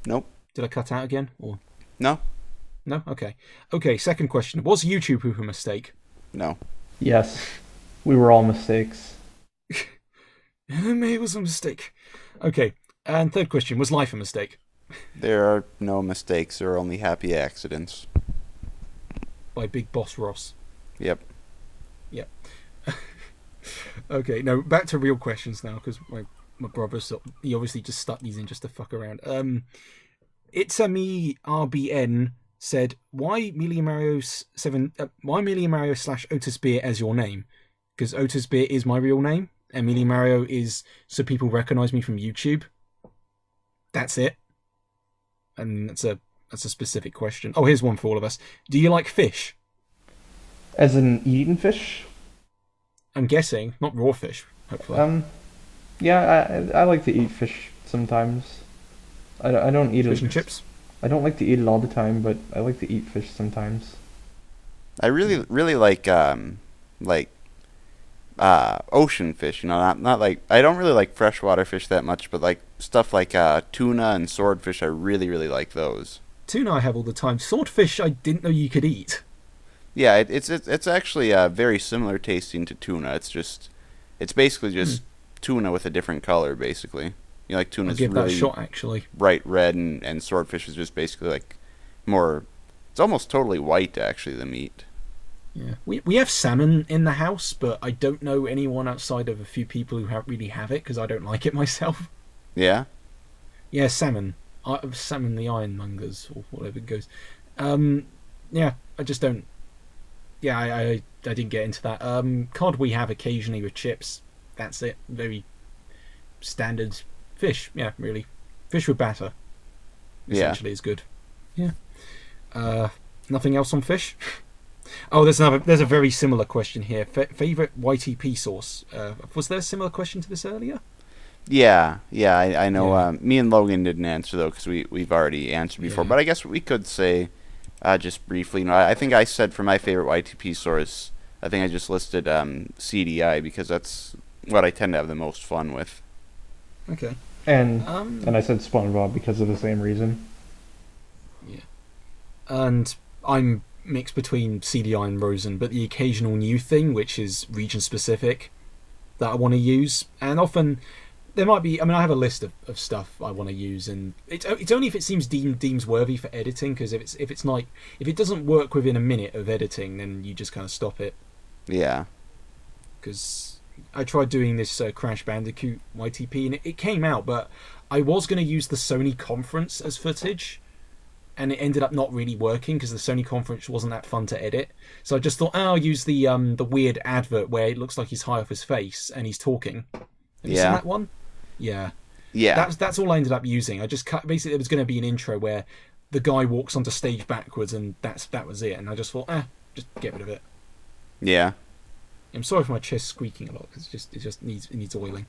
Nope. Did I cut out again? Or No. no? Okay. Okay, second question. Was YouTube Poop a mistake? No. yes, we were all mistakes. Anime was a mistake. Okay. And third question. Was life a mistake? There are no mistakes. There are only happy accidents. By Big Boss Ross. Yep. Yep. Okay, no, back to real questions now, because my brother, he obviously just stuck these in just to fuck around. It's a me RBN said, why Meleemario/Otis Beer as your name? Because Otis Beer is my real name, and Meleemario is so people recognize me from YouTube. That's it. And that's a specific question. Oh, here's one for all of us. Do you like fish? As in eating fish? I'm guessing, not raw fish, hopefully. Yeah, I like to eat fish sometimes. I don't eat it. Fish and chips? I don't like to eat it all the time, but I like to eat fish sometimes. I really like ocean fish, you know, not like I don't really like freshwater fish that much, but like stuff like tuna and swordfish, I really like those. Tuna I have all the time. Swordfish I didn't know you could eat. Yeah, it's actually very similar tasting to tuna. It's basically just tuna with a different color, basically. You know, like I'll tuna's give that a really shot, actually. bright red, and swordfish is just basically like more. It's almost totally white, actually, the meat. Yeah, we have salmon in the house, but I don't know anyone outside of a few people who really have it because I don't like it myself. Yeah. Yeah, salmon. Salmon the Ironmongers or whatever it goes. Yeah, I just don't. Yeah, I didn't get into that. Cod we have occasionally with chips. That's it. Very standard fish. Yeah, really. Fish with batter. Essentially is good. Yeah. Nothing else on fish? Oh, there's a very similar question here. Favorite YTP sauce? Was there a similar question to this earlier? Yeah, I know. Yeah. Me and Logan didn't answer though because we've already answered before. Yeah. But I guess we could say just briefly. You know, I think I said for my favorite YTP source, I think I just listed CDI because that's what I tend to have the most fun with. Okay. And I said SpongeBob because of the same reason. Yeah. And I'm mixed between CDI and Rosen, but the occasional new thing, which is region specific, that I want to use, and often. There might be. I mean, I have a list of stuff I want to use, and it's only if it seems deems worthy for editing. Because if it doesn't work within a minute of editing, then you just kind of stop it. Yeah. Because I tried doing this Crash Bandicoot YTP, and it came out, but I was going to use the Sony conference as footage, and it ended up not really working because the Sony conference wasn't that fun to edit. So I just thought, I'll use the weird advert where it looks like he's high off his face and he's talking. Have you seen that one? Yeah. That's all I ended up using. I just cut. Basically, there was going to be an intro where the guy walks onto stage backwards, and that was it. And I just thought, just get rid of it. Yeah. I'm sorry for my chest squeaking a lot because it just needs oiling.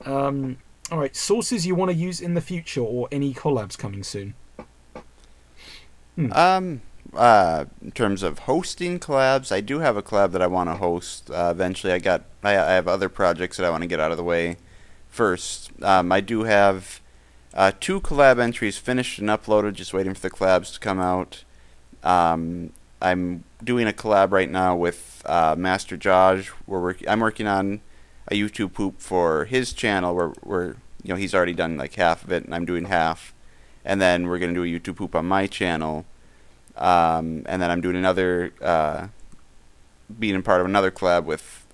All right, sources you want to use in the future or any collabs coming soon? In terms of hosting collabs, I do have a collab that I want to host eventually. I have other projects that I want to get out of the way first. I do have 2 collab entries finished and uploaded, just waiting for the collabs to come out. I'm doing a collab right now with MasterJoJ. I'm working on a YouTube poop for his channel where he's already done like half of it and I'm doing half, and then we're gonna do a YouTube poop on my channel. And then I'm doing another, being a part of another collab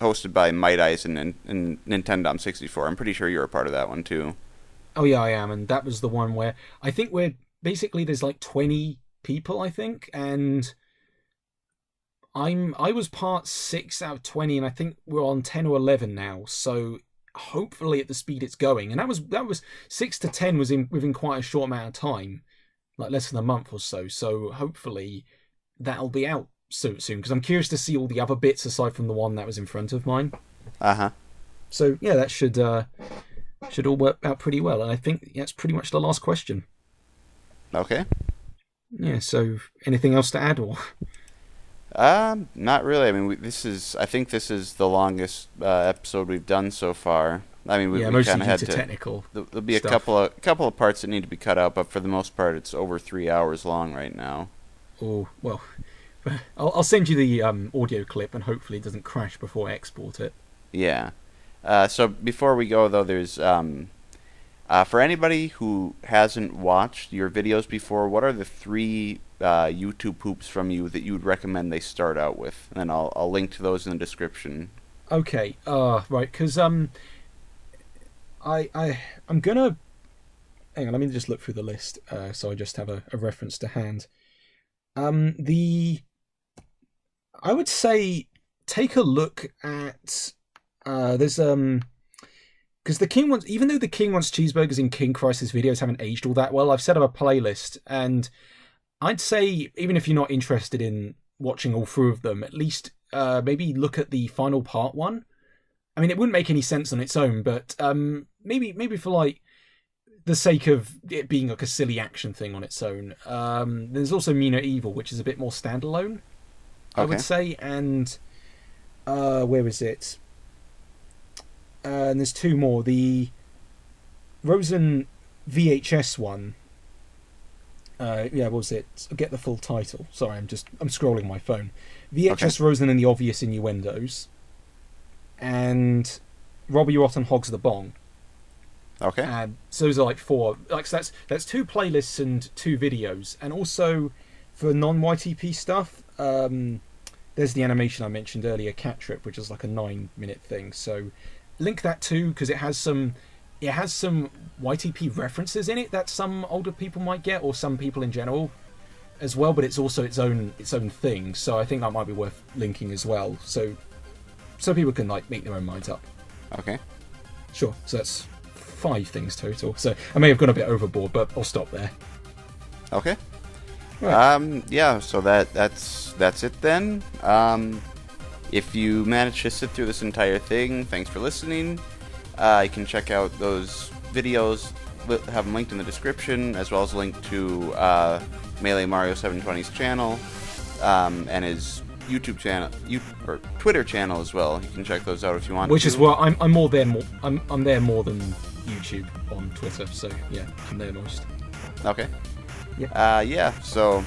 hosted by Might Ice and Nintendo 64. I'm pretty sure you're a part of that one too. Oh yeah, I am, and that was the one where I think there's like 20 people, I think, and I was part 6 out of 20, and I think we're on 10 or 11 now. So hopefully at the speed it's going, and that was 6 to 10 was within quite a short amount of time. Like less than a month or so. So hopefully that'll be out soon. Because I'm curious to see all the other bits aside from the one that was in front of mine. So yeah, that should all work out pretty well. And I think that's pretty much the last question. Okay. Yeah. So anything else to add or? Not really. I mean, I think this is the longest episode we've done so far. I mean, we kind of had to technical. There'll be a couple of parts that need to be cut out, but for the most part, it's over 3 hours long right now. Oh well, I'll send you the audio clip, and hopefully it doesn't crash before I export it. Yeah. So before we go, though, there's for anybody who hasn't watched your videos before, what are the 3 YouTube poops from you that you would recommend they start out with? And then I'll link to those in the description. Okay. Right. Because I'm gonna hang on. Let me just look through the list, so I just have a reference to hand. I would say take a look at there's because the King wants, even though the King wants cheeseburgers in King Crisis videos haven't aged all that well, I've set up a playlist, and I'd say even if you're not interested in watching all through of them, at least maybe look at the final part one. I mean, it wouldn't make any sense on its own, but maybe for like the sake of it being like a silly action thing on its own. There's also Mean or Evil, which is a bit more standalone, I would say. And where is it? And there's 2 more. The Rosen VHS one. What was it? I'll get the full title. Sorry, I'm scrolling my phone. VHS Rosen and the Obvious Innuendos. And Robbie Rotten Hogs the Bong. Okay. So those are like 4. Like so that's 2 playlists and 2 videos, and also for non-YTP stuff, there's the animation I mentioned earlier, Cat Trip, which is like a 9-minute thing. So link that too, because it has some YTP references in it that some older people might get, or some people in general as well. But it's also its own thing. So I think that might be worth linking as well. So people can like make their own minds up. Okay. Sure. So that's 5 things total. So I may have gone a bit overboard, but I'll stop there. Okay. Right. Yeah, so that's it then. If you managed to sit through this entire thing, thanks for listening. You can check out those videos, have them linked in the description, as well as a link to Meleemario720's channel, and his YouTube channel, or Twitter channel as well. You can check those out if you want. Which is where I'm there more than YouTube on Twitter. So yeah, I'm there most. Okay. Yeah. So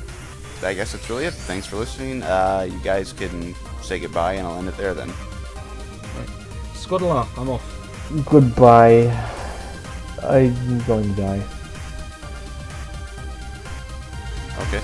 I guess that's really it. Thanks for listening. You guys can say goodbye, and I'll end it there then. Right. Squadala, I'm off. Goodbye. I'm going to die. Okay.